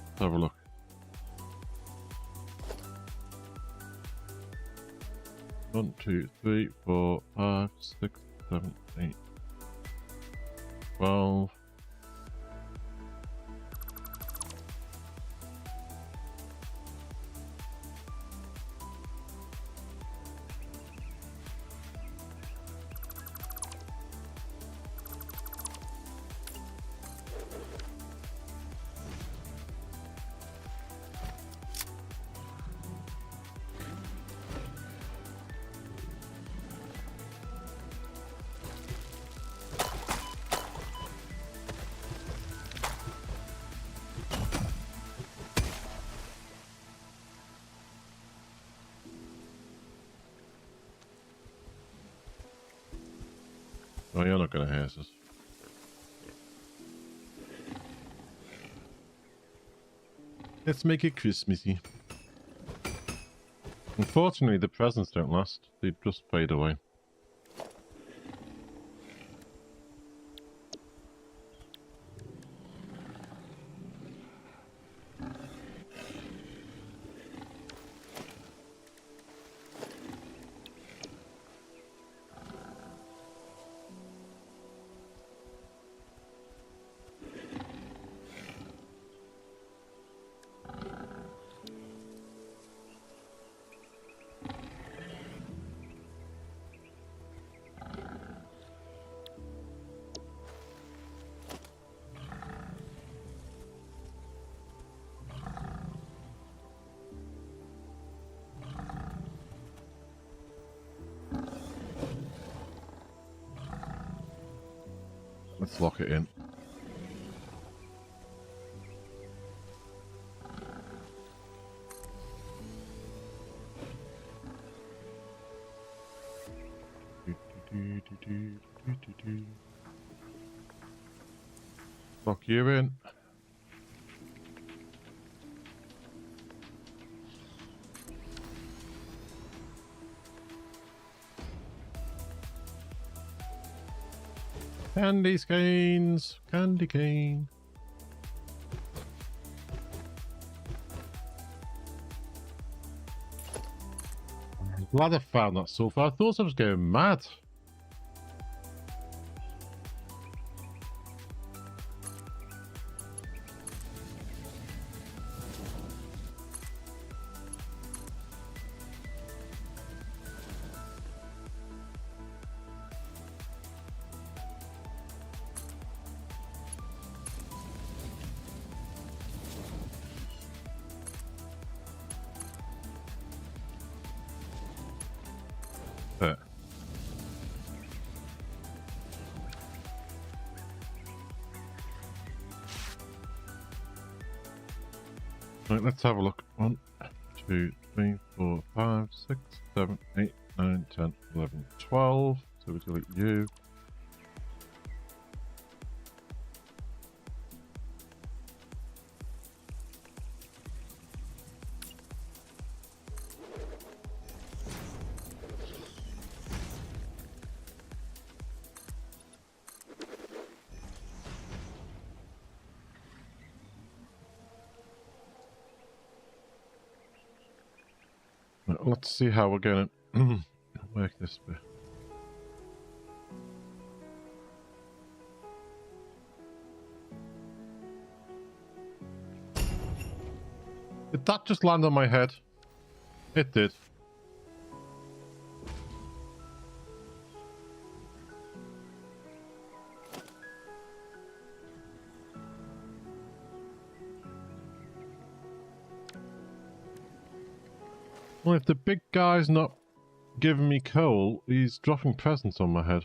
[SPEAKER 1] Let's have a look. One, two, three, 4, 5, 6, 7, 8, 12. Oh, you're not going to hear us. Let's make it Christmassy. Unfortunately, the presents don't last. They just fade away. Let's lock it in. Lock you in. Candy canes, candy cane. Glad I found that so far. I thought I was going mad. But right, let's have a look. 1, 2, 3, 4, 5, 6, 7, 8, 9, 10, 11, 12. So we delete you. Right, let's see how we're going to work this bit. Did that just land on my head? It did. Well, if the big guy's not giving me coal, he's dropping presents on my head.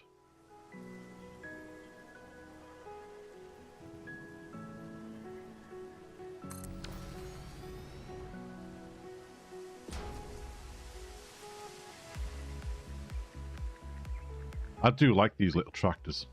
[SPEAKER 1] I do like these little tractors.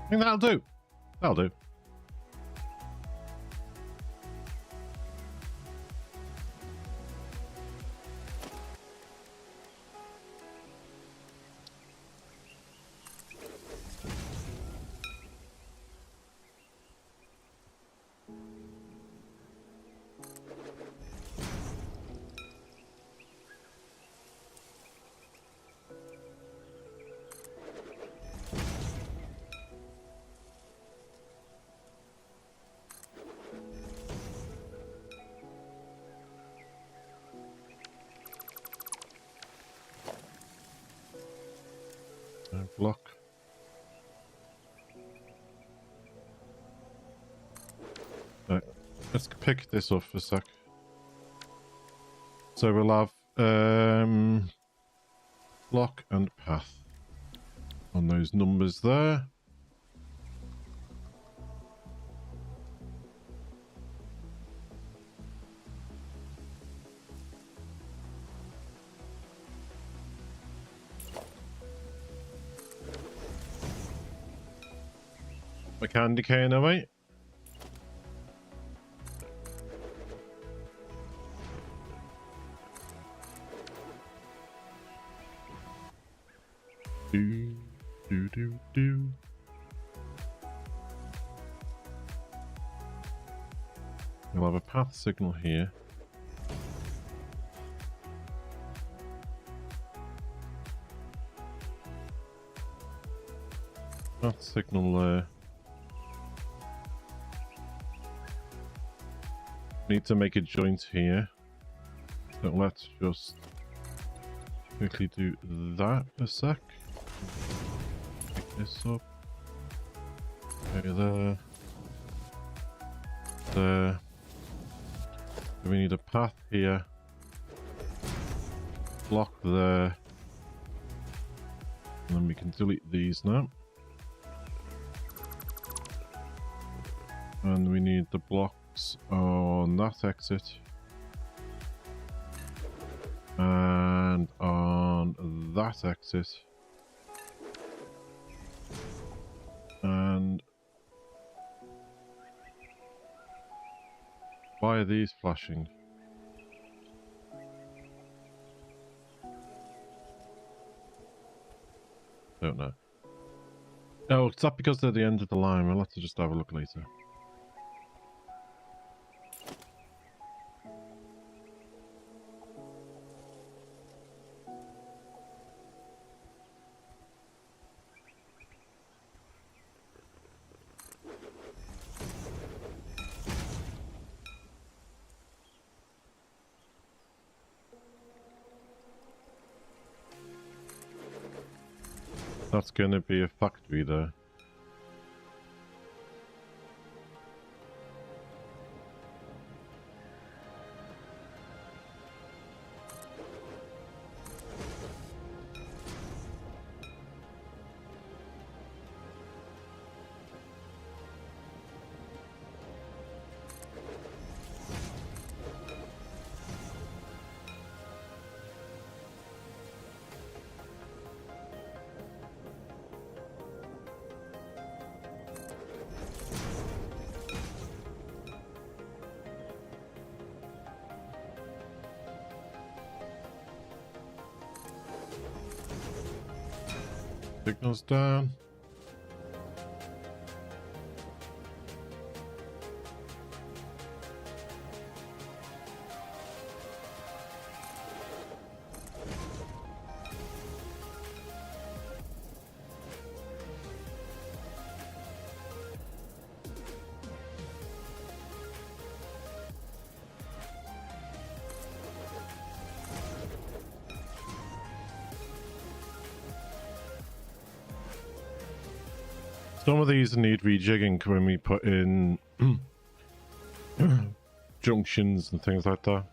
[SPEAKER 1] I think that'll do. That'll do. Block. Right, let's pick this up for a sec. So we'll have block and path on those numbers there. My candy cane away. Do. We'll have a path signal here. Path signal there. Need to make a joint here. So let's just quickly do that a sec. Pick this up. Okay, there. There. So we need a path here. Block there. And then we can delete these now. And we need the blocks on that exit. And on that exit. And why are these flashing? Don't know. Oh, is that because they're the end of the line? We'll have to just have a look later. That's gonna be a factory there. Signals down. Some of these need rejigging when we put in junctions and things like that.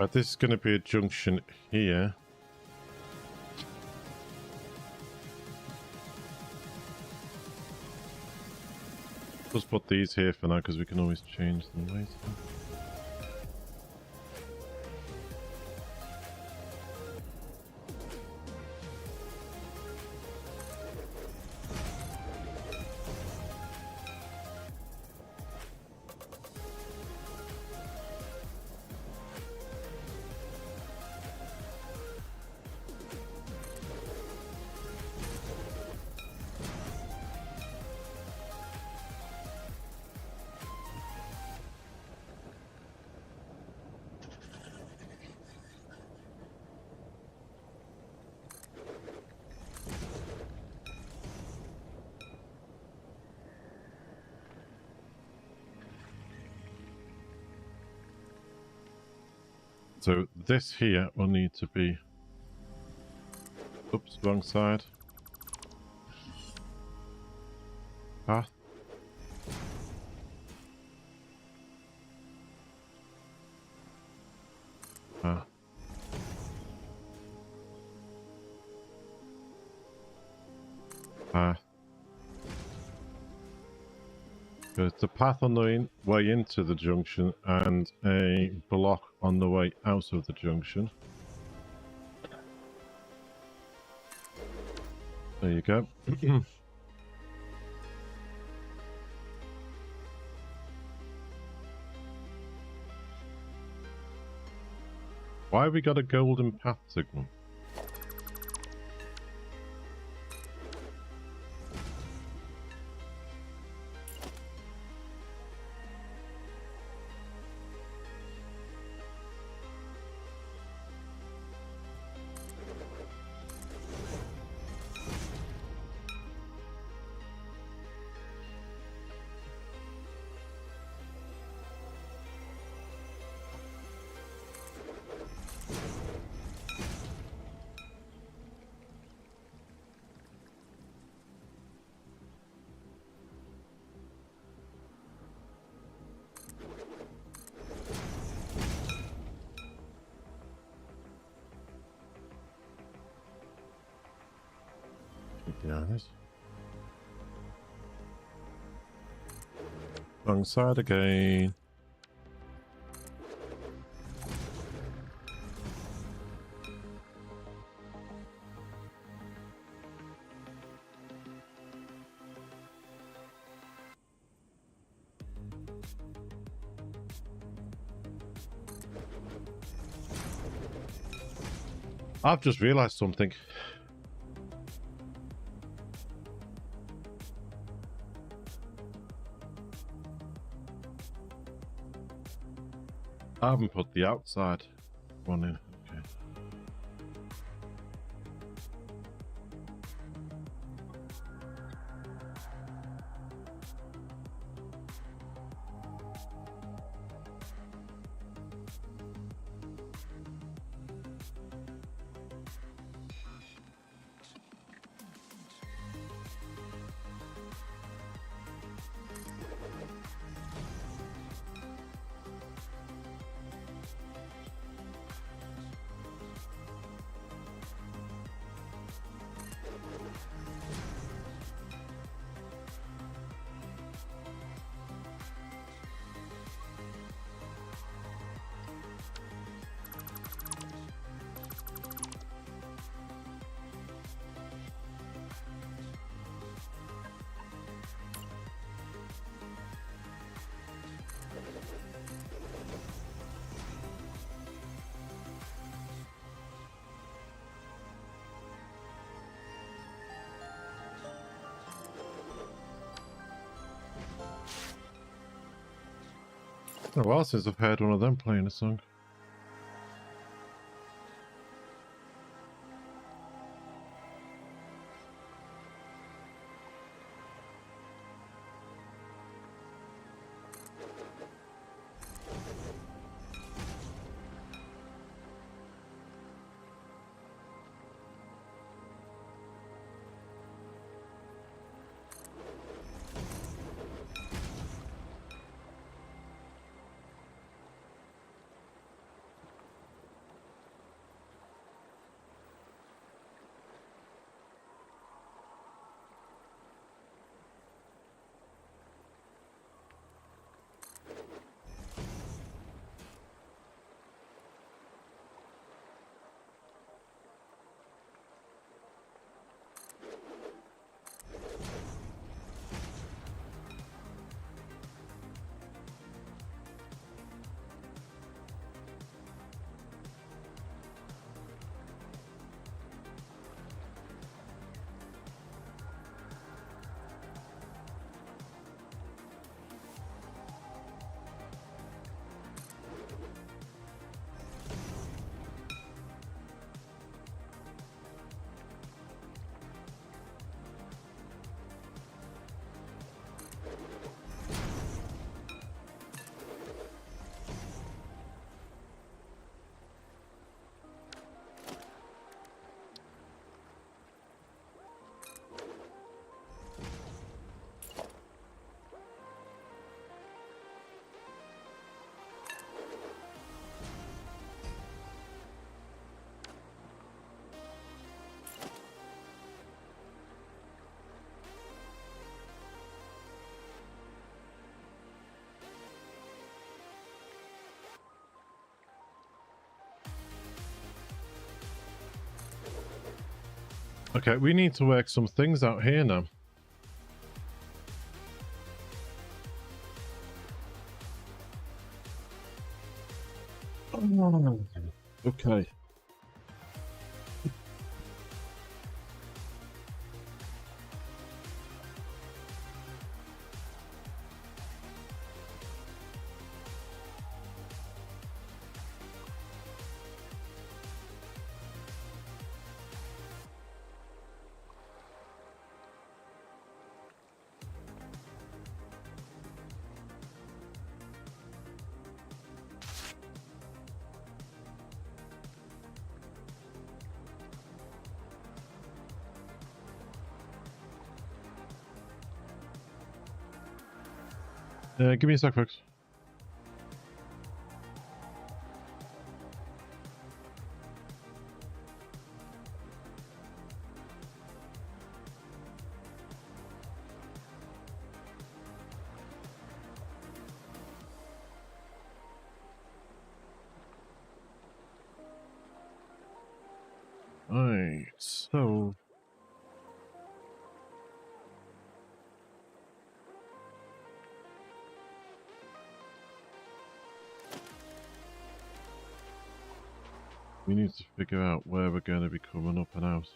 [SPEAKER 1] Right, this is going to be a junction here. Just put these here for now because we can always change them later. So this here will need to be, oops, wrong side. Path. Ah. Path. There's a path on the way into the junction and a block on the way out of the junction. There you go. Why have we got a golden path signal? Be honest. Wrong side again. I've just realized something. I haven't put the outside one in. Okay. been a while since I've heard one of them playing a song. Okay, we need to work some things out here now. Okay. Give me a sec, folks. Alright, so... we need to figure out where we're going to be coming up and out.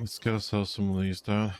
[SPEAKER 1] Let's get ourselves some of these down.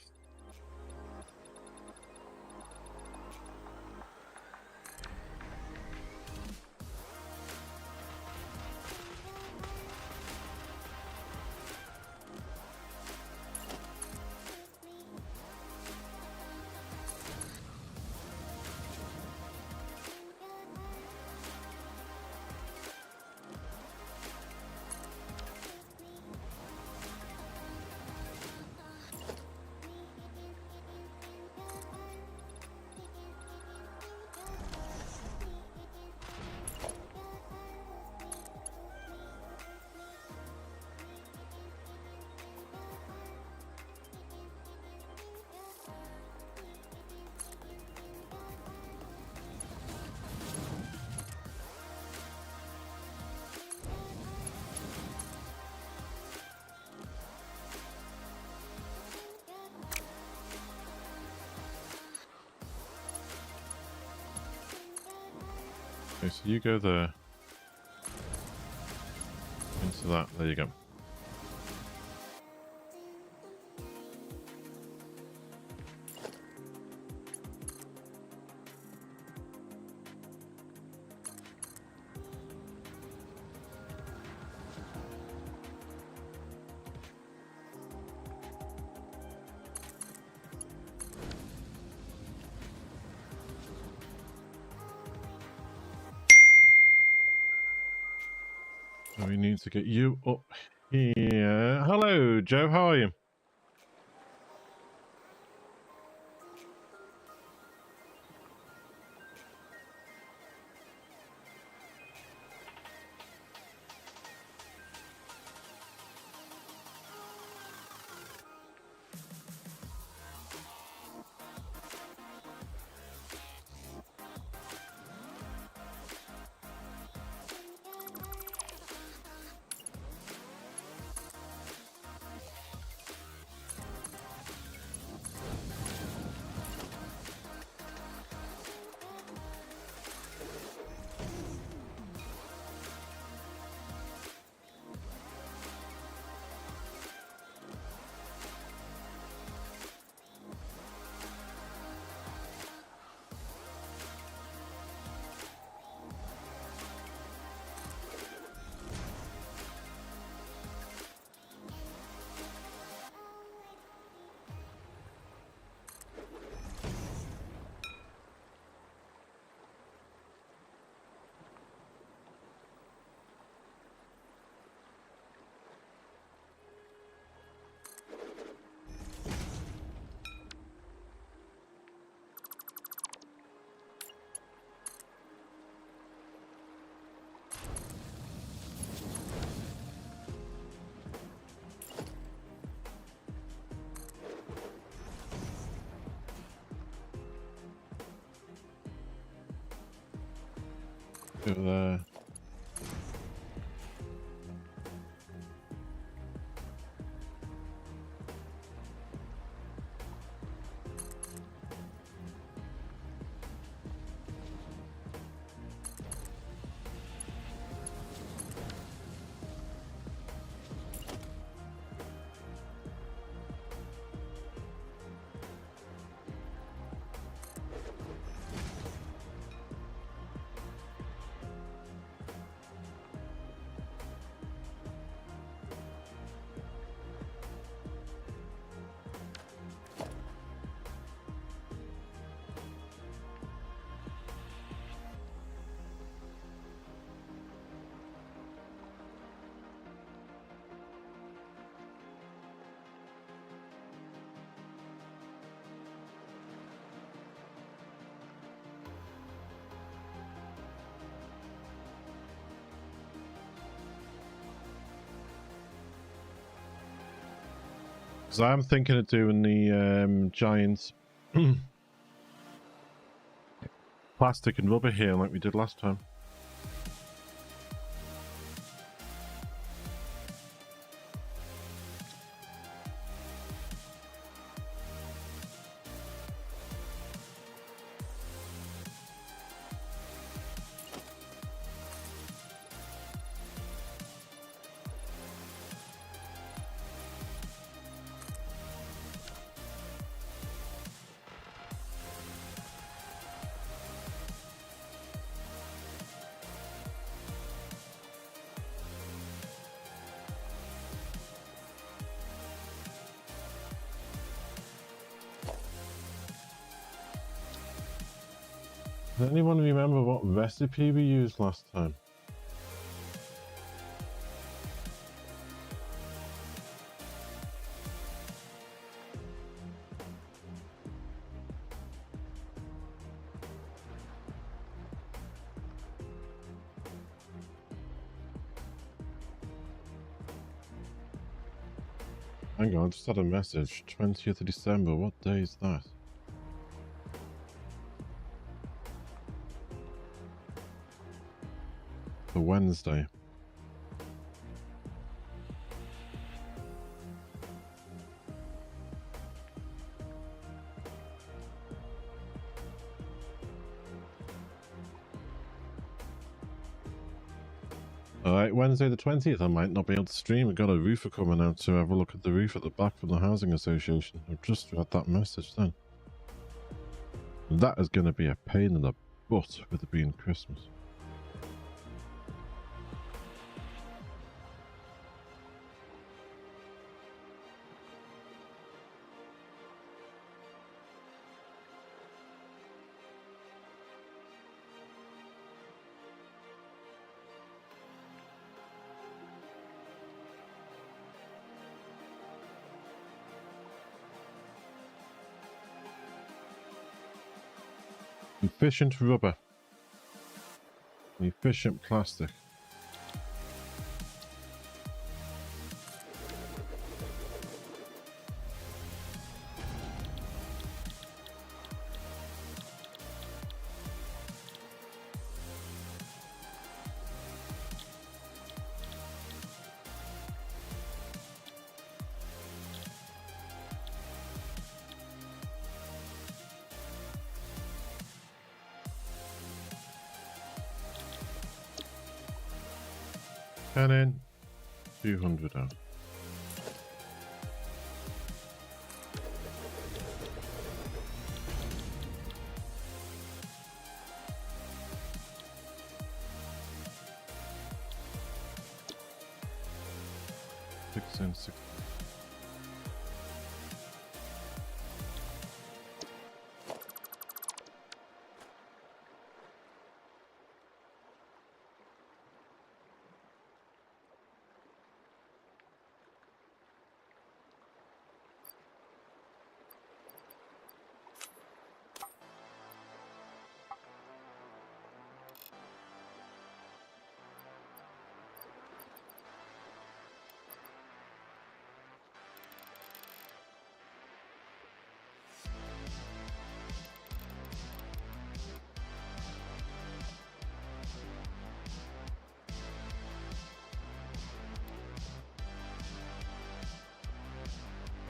[SPEAKER 1] Okay, so you go there. Into that. There you go. So we need to get you up here. Hello, Joe. How are you? Go there. Because I'm thinking of doing the giant plastic and rubber here like we did last time. Does anyone remember what recipe we used last time? Hang on, I just had a message. 20th of December, what day is that? The Wednesday. Alright, Wednesday the 20th, I might not be able to stream. I've got a roofer coming out to have a look at the roof at the back from the Housing Association. I've just read that message then. That is going to be a pain in the butt with it being Christmas. Efficient rubber. Efficient plastic. And in 200 out. Six and six.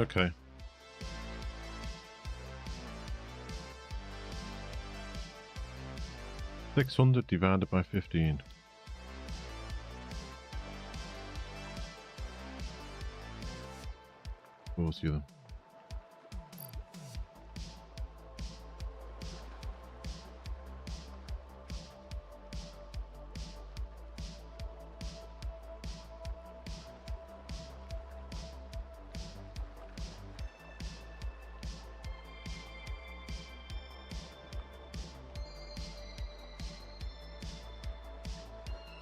[SPEAKER 1] Okay. $600 divided by 15. What's the other?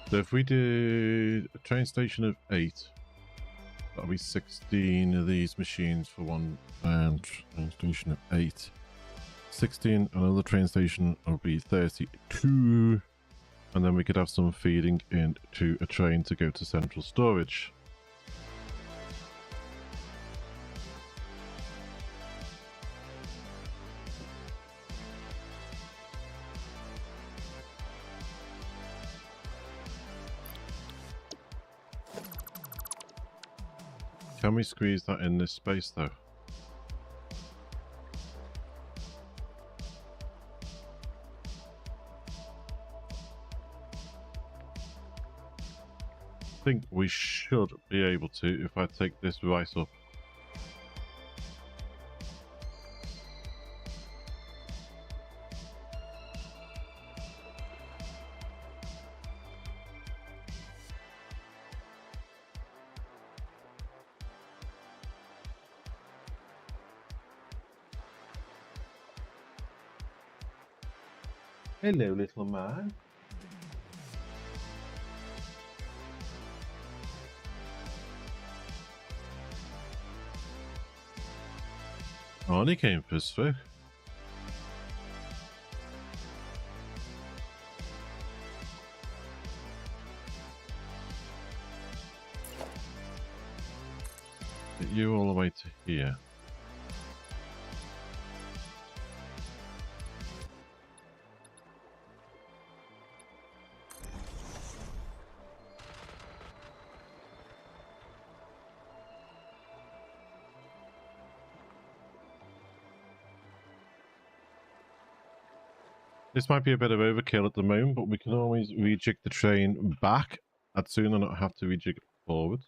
[SPEAKER 1] So if we did a train station of 8, that'll be 16 of these machines for one train station of 8. 16, another train station will be 32. And then we could have some feeding into a train to go to central storage. Can we squeeze that in this space though? I think we should be able to if I take this right up. Hello, little man. Arnie came first through. Get you all the way to here. This might be a bit of overkill at the moment, but we can always rejig the train back. I'd sooner not have to rejig it forward.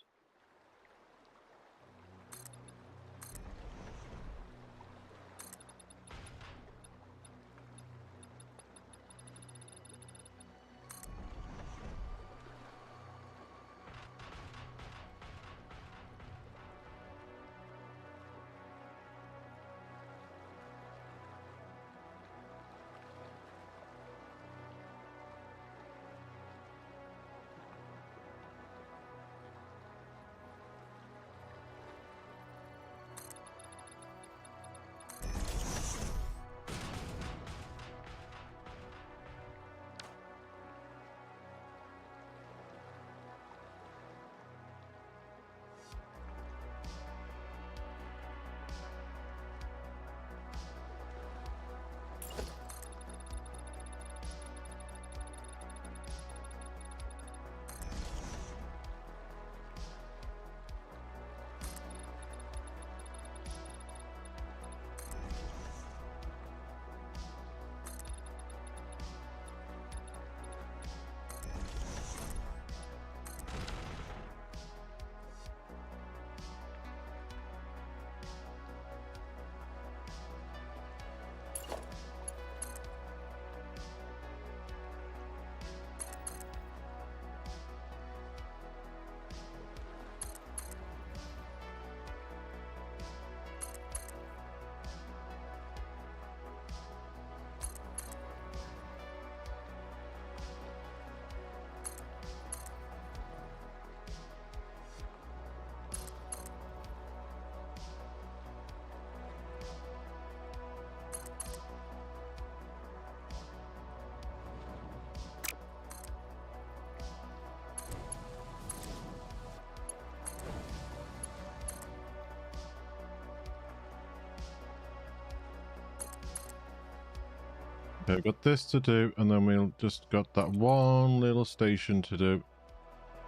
[SPEAKER 1] Okay, we've got this to do, and then we'll just got that one little station to do.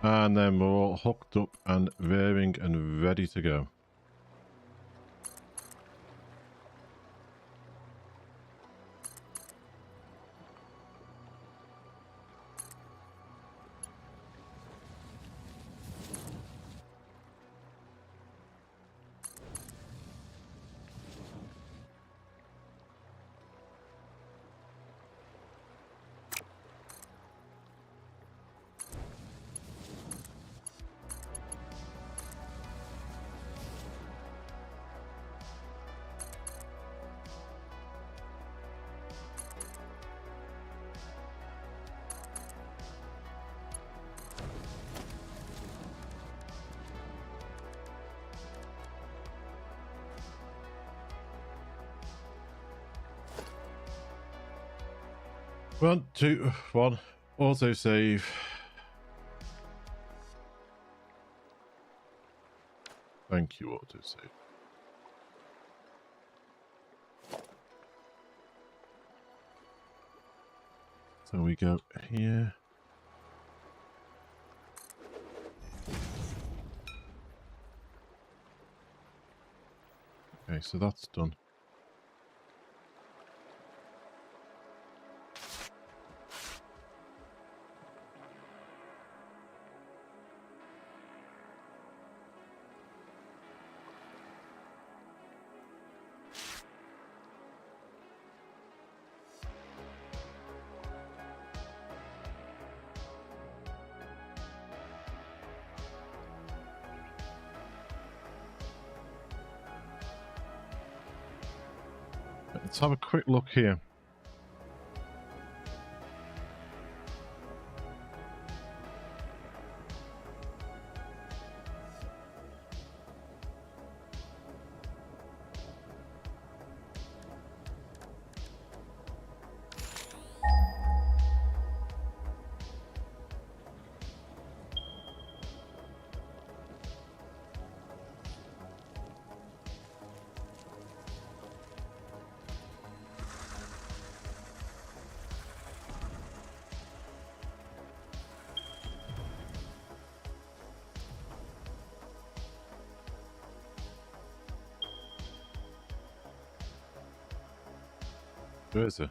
[SPEAKER 1] And then we're all hooked up and rearing and ready to go. One, two, one. Auto save. Thank you, auto save. So we go here. Okay, so that's done. Let's have a quick look here. Where is it?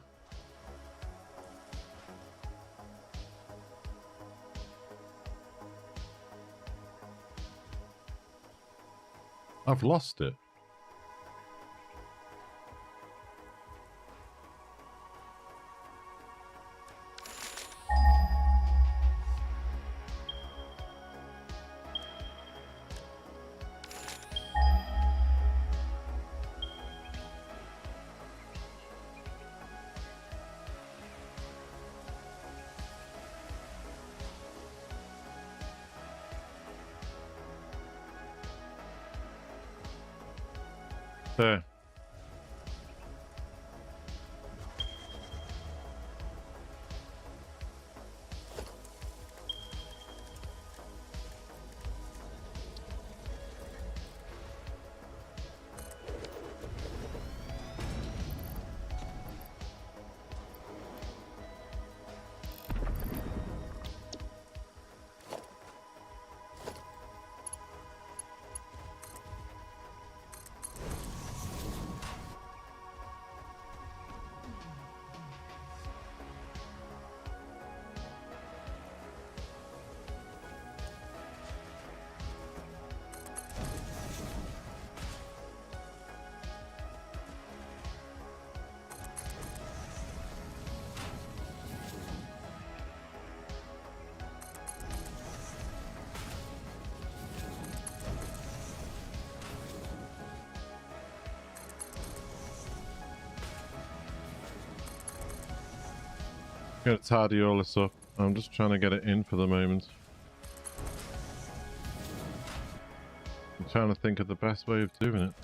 [SPEAKER 1] I've lost it. There. Gonna tidy all this up. I'm just trying to get it in for the moment. I'm trying to think of the best way of doing it.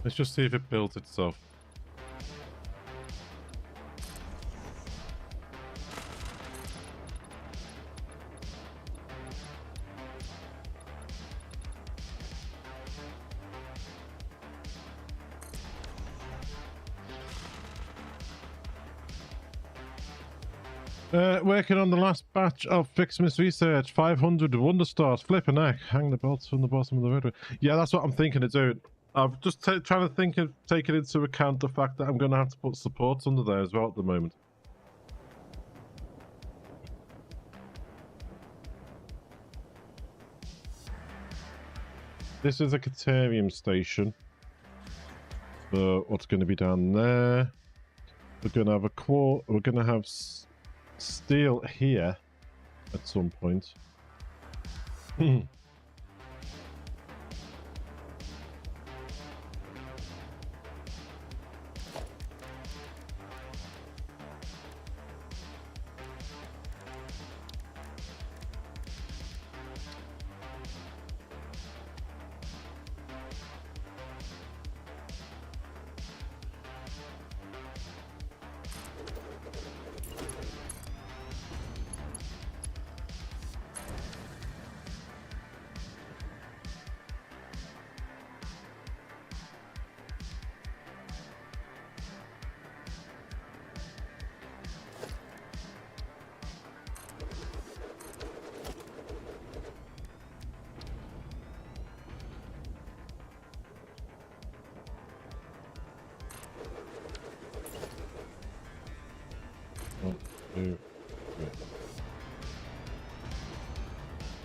[SPEAKER 1] Let's just see if it builds itself. Working on the last batch of Fixmas research. 500 wonder stars. Flipping heck. Hang the belts from the bottom of the roadway. Yeah, that's what I'm thinking of doing. I'm just trying to think of taking into account the fact that I'm going to have to put supports under there as well at the moment. This is a Caterium station. So what's going to be down there? We're going to have we're going to have steel here at some point.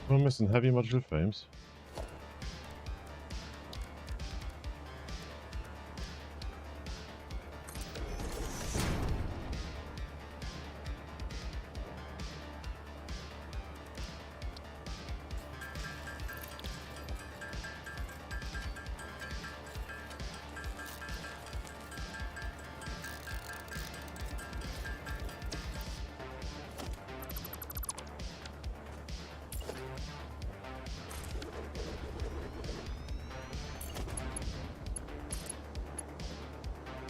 [SPEAKER 1] I'm missing heavy modular frames.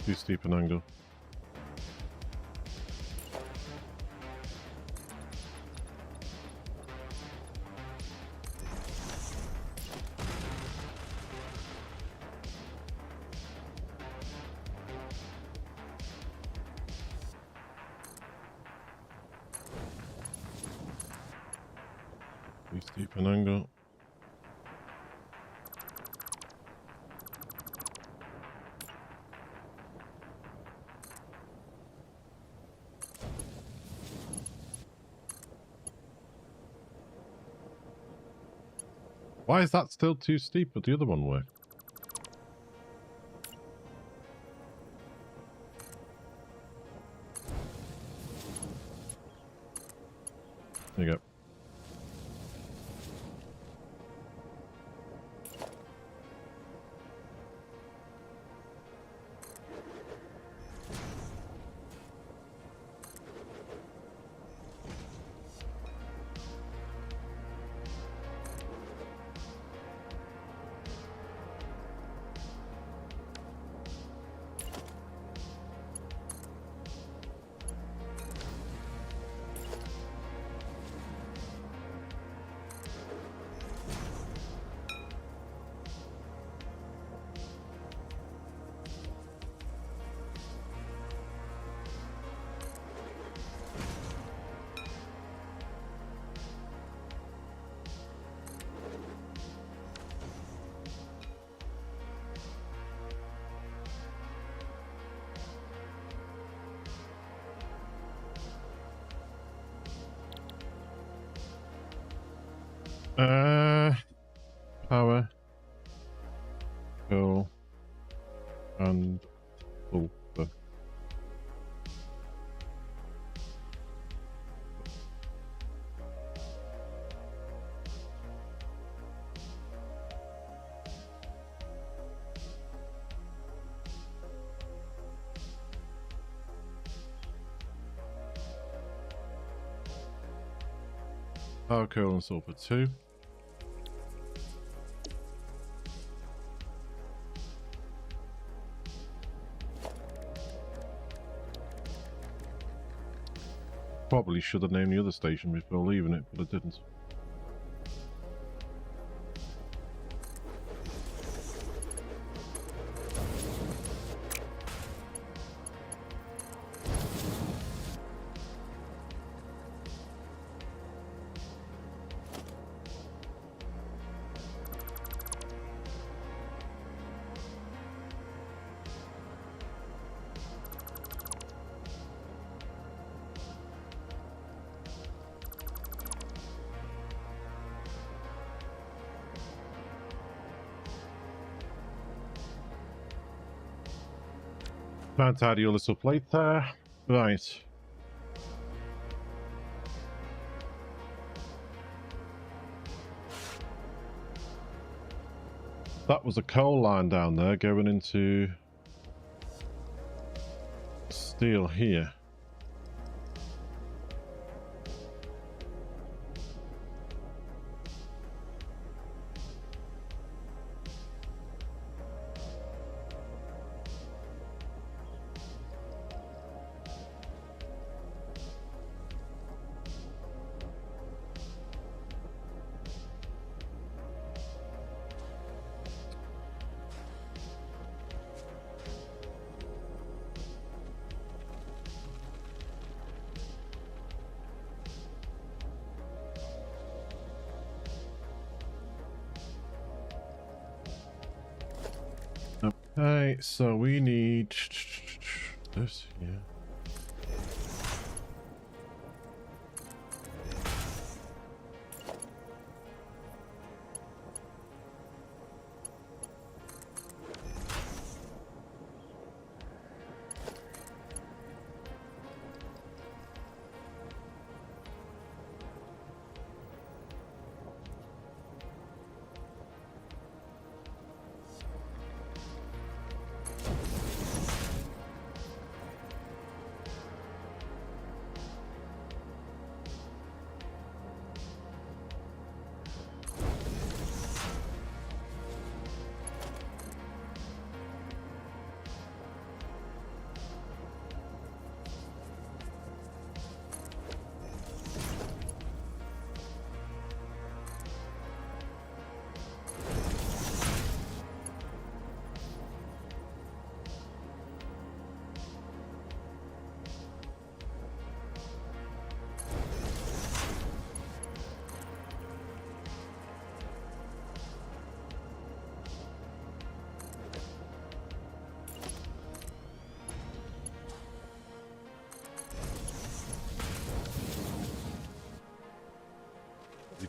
[SPEAKER 1] Too steep an angle. Too steep an angle. Why is that still too steep, but the other one worked? There you go. Power, coal, and sulfur. Power, coal, and sulfur 2. Probably should have named the other station before leaving it, but I didn't. Can't tidy all this up later. Right. That was a coal line down there going into steel here. Okay, so we need this here.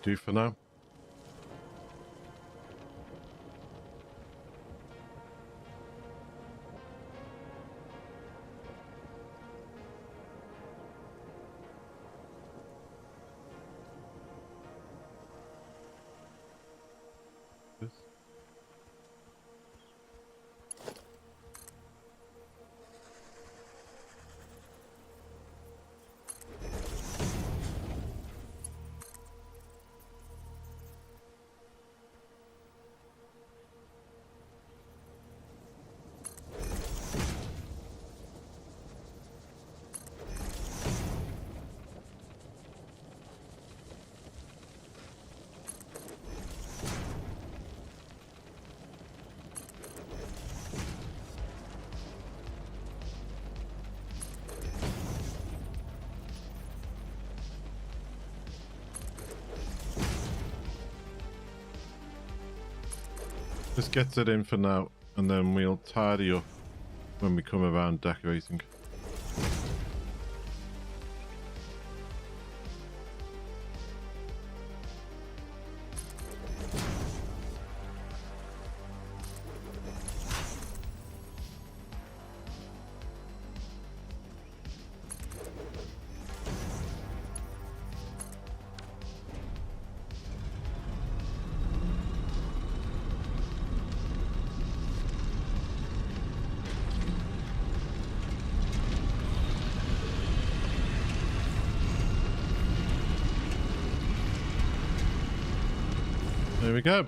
[SPEAKER 1] do for now. This. This gets it in for now, and then we'll tidy up when we come around decorating. There we go.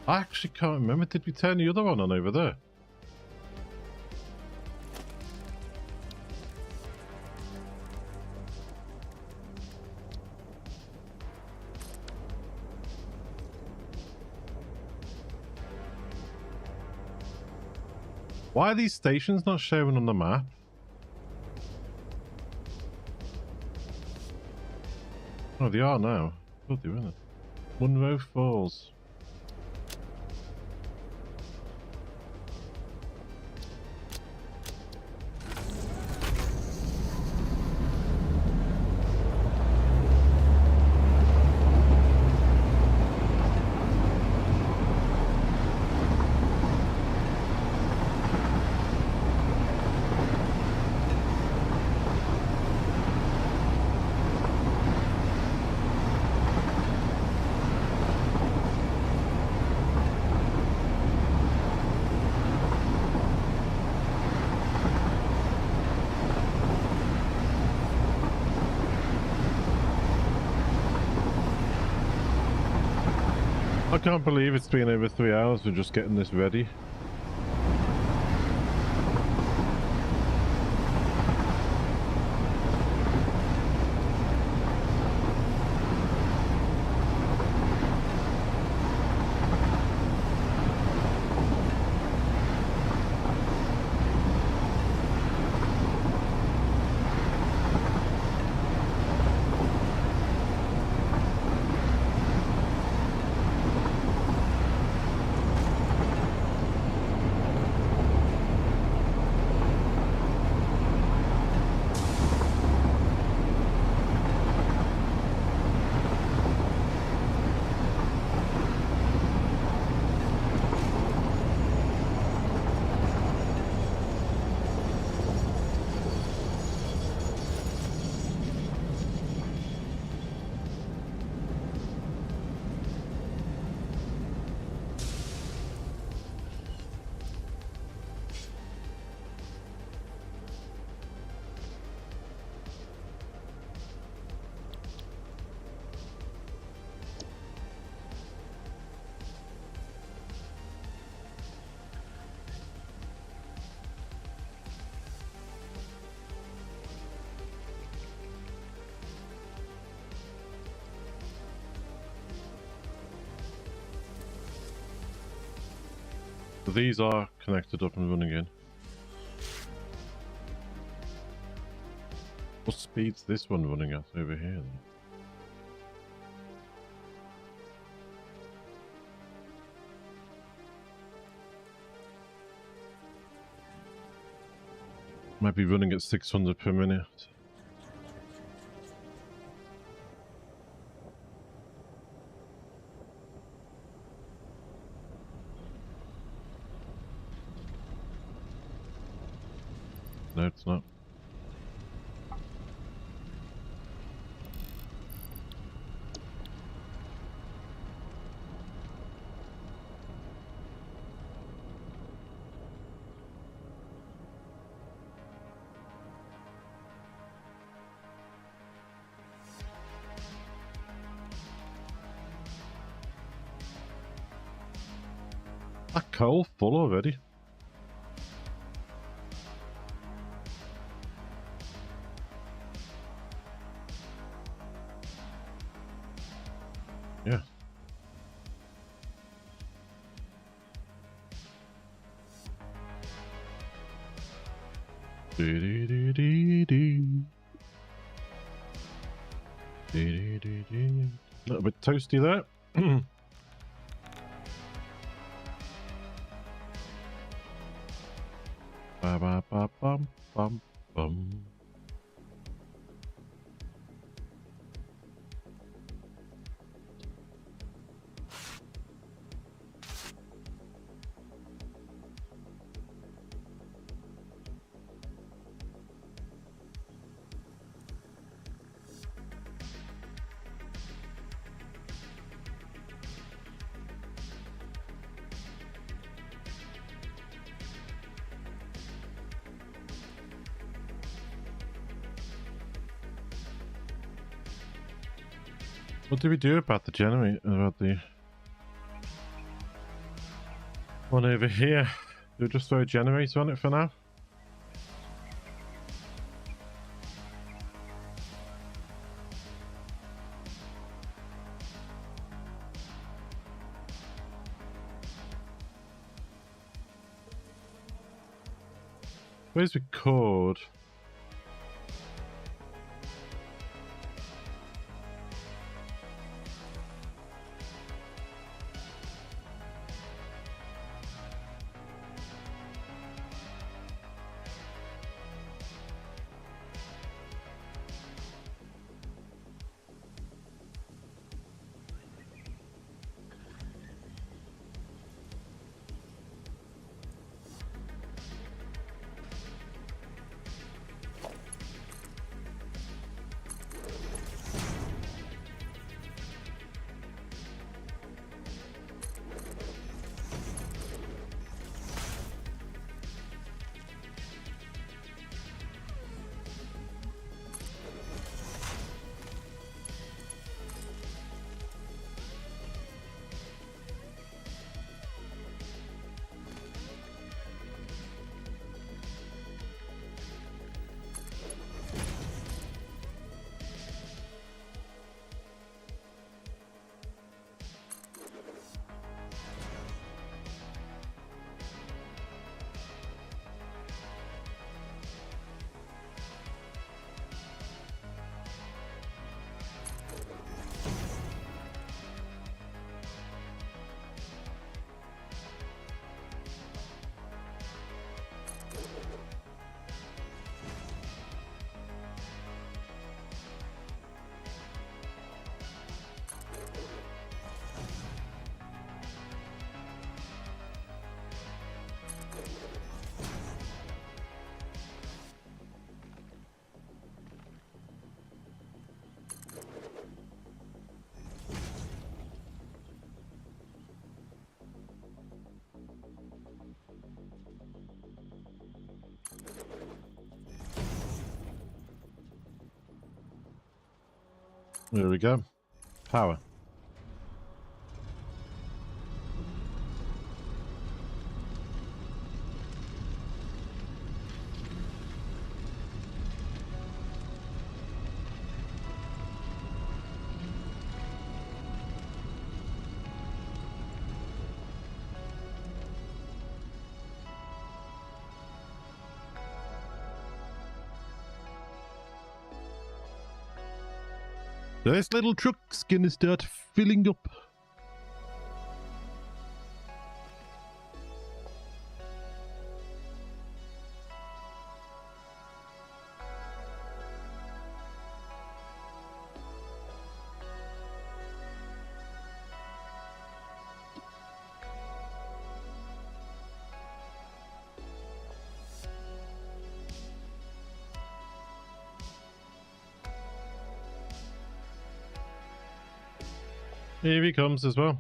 [SPEAKER 1] I actually can't remember. Did we turn the other one on over there? Why are these stations not showing on the map? Oh, they are now. I thought they were, isn't it? Monroe Falls. I can't believe it's been over 3 hours of just getting this ready. These are connected up and running in. What speed's this one running at over here then? Might be running at 600 per minute. No, it's not. That coal full already. Yeah. A little bit toasty there. Ba ba ba bum bum bum. What do we do about the generator? About the one over here? Do we just throw a generator on it for now? Where's the cord? There we go. Power. This little truck's gonna start filling up. Here he comes as well.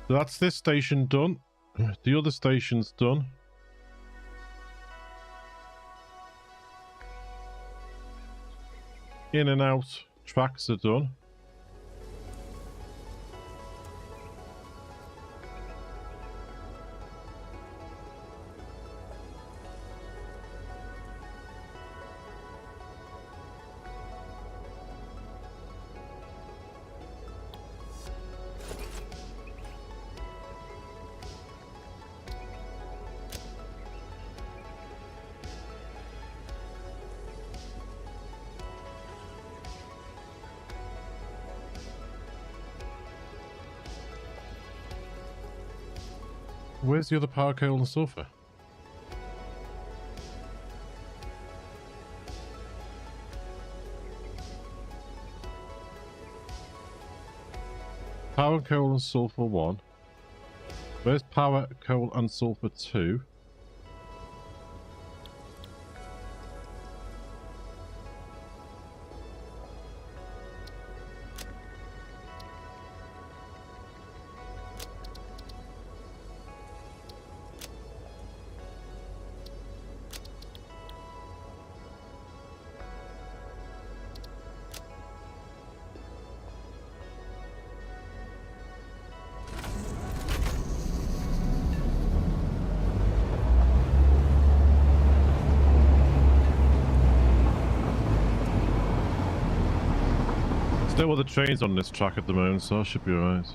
[SPEAKER 1] So that's this station done. The other station's done. In and out tracks are done. Where's the other power cable and sulfur? Power, coal and sulfur 1. Where's power, coal and sulfur 2? Still with the trains on this track at the moment, so I should be alright.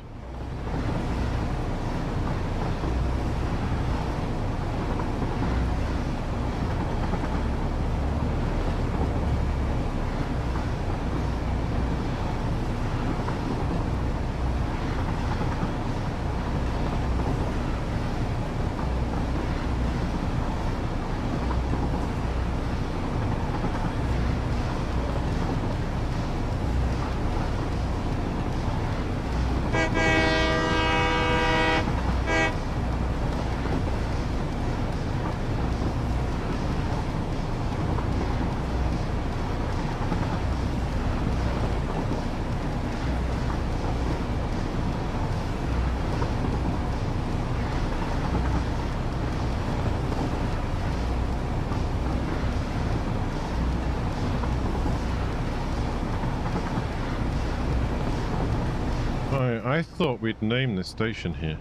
[SPEAKER 1] I thought we'd name this station here.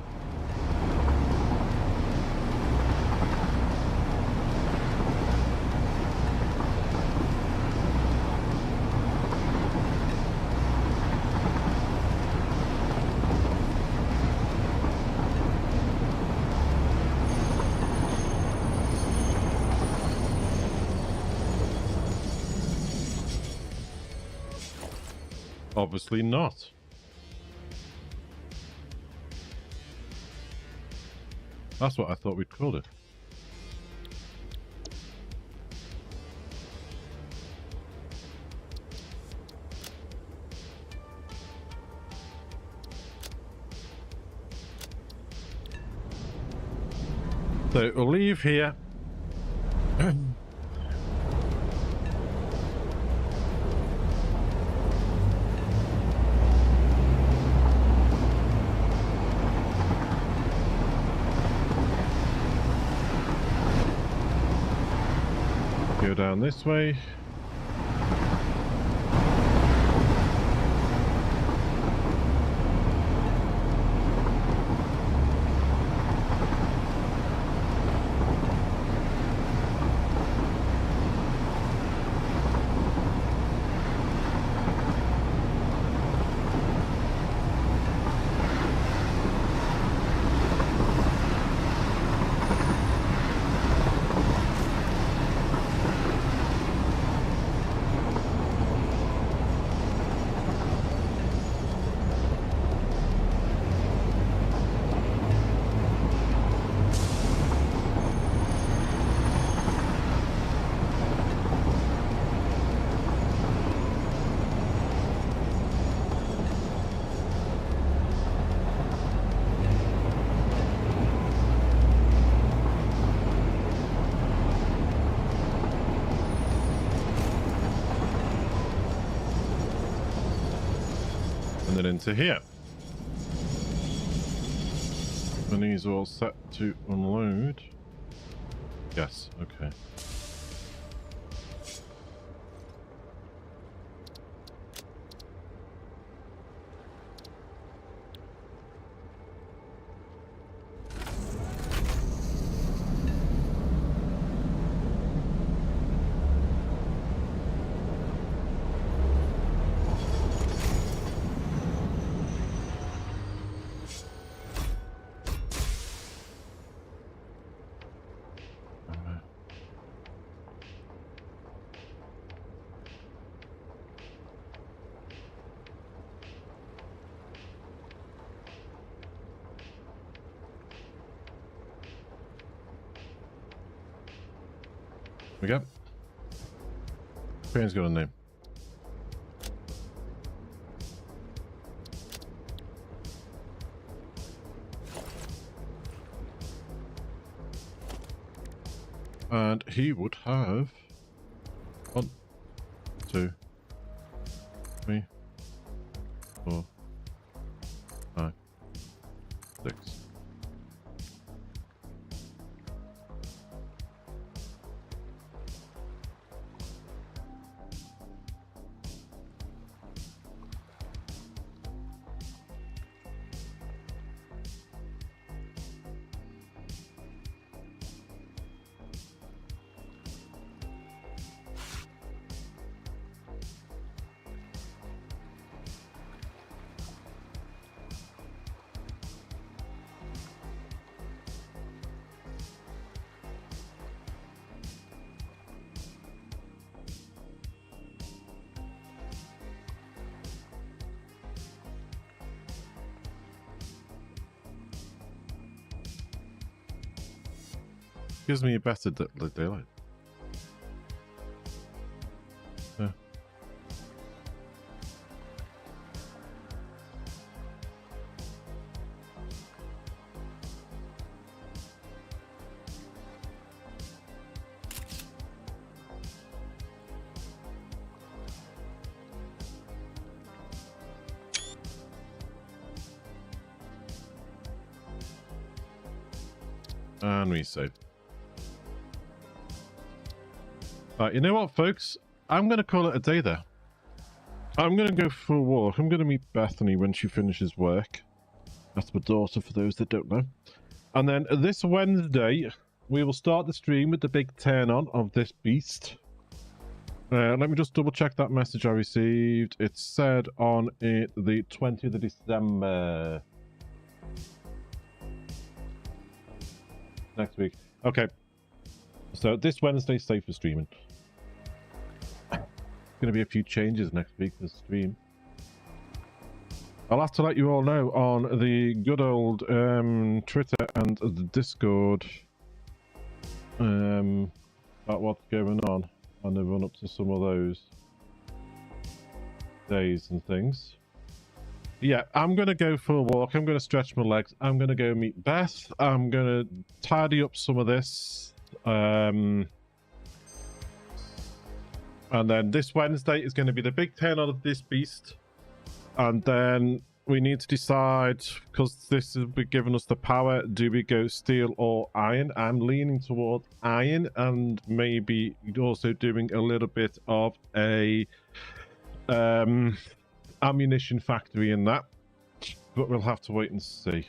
[SPEAKER 1] Obviously not. That's what I thought we'd called it. So we'll leave here. Go down this way. then into here. And these are all set to unload. Yes, okay. We go. Crane's got a name. And he would have 1, 2, 3, 4, 5, 6. Gives me a better daylight. Yeah. And resave. You know what, folks? I'm going to call it a day there. I'm going to go for a walk. I'm going to meet Bethany when she finishes work. That's my daughter, for those that don't know. And then this Wednesday, we will start the stream with the big turn on of this beast. Let me just double check that message I received. It said on it the 20th of December. Next week. Okay. So this Wednesday, safe for streaming. Going to be a few changes next week for the stream. I'll have to let you all know on the good old Twitter and the Discord about what's going on the run up to some of those days and things. Yeah, I'm going to go for a walk. I'm going to stretch my legs. I'm going to go meet Beth. I'm going to tidy up some of this. And then this Wednesday is going to be the big turn on of this beast. And then we need to decide, because this will be giving us the power, do we go steel or iron? I'm leaning towards iron, and maybe also doing a little bit of a ammunition factory in that. But we'll have to wait and see.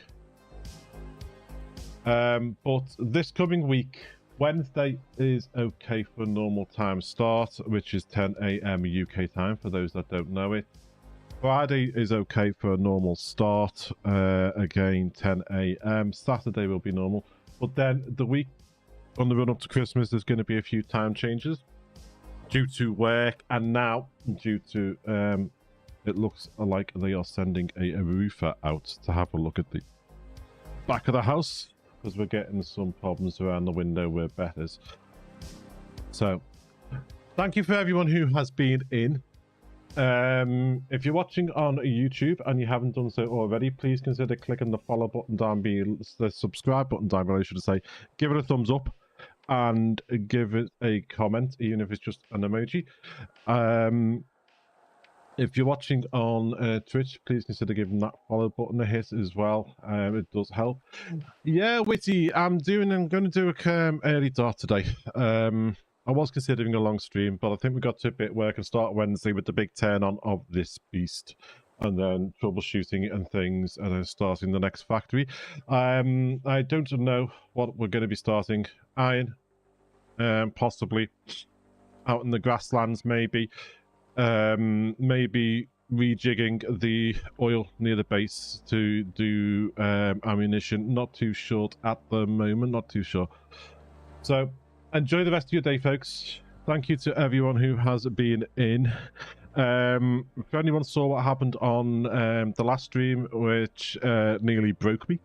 [SPEAKER 1] But this coming week, Wednesday is okay for normal time start, which is 10 AM UK time, for those that don't know it. Friday is okay for a normal start, again 10 AM. Saturday will be normal. But then the week on the run up to Christmas, there's going to be a few time changes due to work, and now due to, it looks like they are sending a roofer out to have a look at the back of the house, because we're getting some problems around the window where Beth is. So, thank you for everyone who has been in. If you're watching on YouTube and you haven't done so already, please consider clicking the follow button down below, the subscribe button down below, I should say. Give it a thumbs up and give it a comment, even if it's just an emoji. If you're watching on Twitch, please consider giving that follow button a hit as well. It does help. Yeah, Witty, I'm going to do a early start today. I was considering a long stream, but I think we got to a bit where I can start Wednesday with the big turn on of this beast, and then troubleshooting and things, and then starting the next factory. I don't know what we're going to be starting. Iron, possibly out in the grasslands, maybe. Maybe rejigging the oil near the base to do ammunition. Not too sure at the moment, not too sure. So enjoy the rest of your day, folks. Thank you to everyone who has been in. If anyone saw what happened on the last stream, which nearly broke me,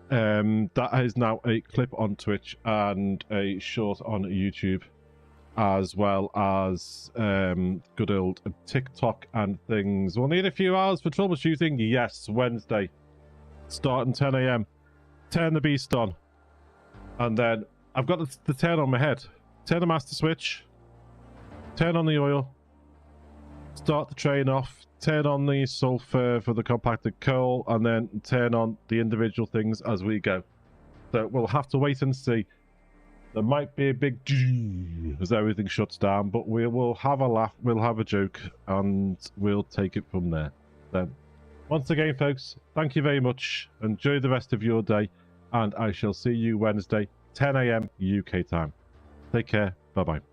[SPEAKER 1] that is now a clip on Twitch and a short on YouTube, as well as good old TikTok and things. We'll need a few hours for troubleshooting. Yes, Wednesday, starting 10 a.m. Turn the beast on, and then I've got the turn on my head. Turn the master switch, turn on the oil, start the train off, turn on the sulfur for the compacted coal, and then turn on the individual things as we go. So we'll have to wait and see. There might be a big as everything shuts down, but we will have a laugh, we'll have a joke, and we'll take it from there. Then, once again, folks, thank you very much. Enjoy the rest of your day, and I shall see you Wednesday, 10 a.m. UK time. Take care. Bye-bye.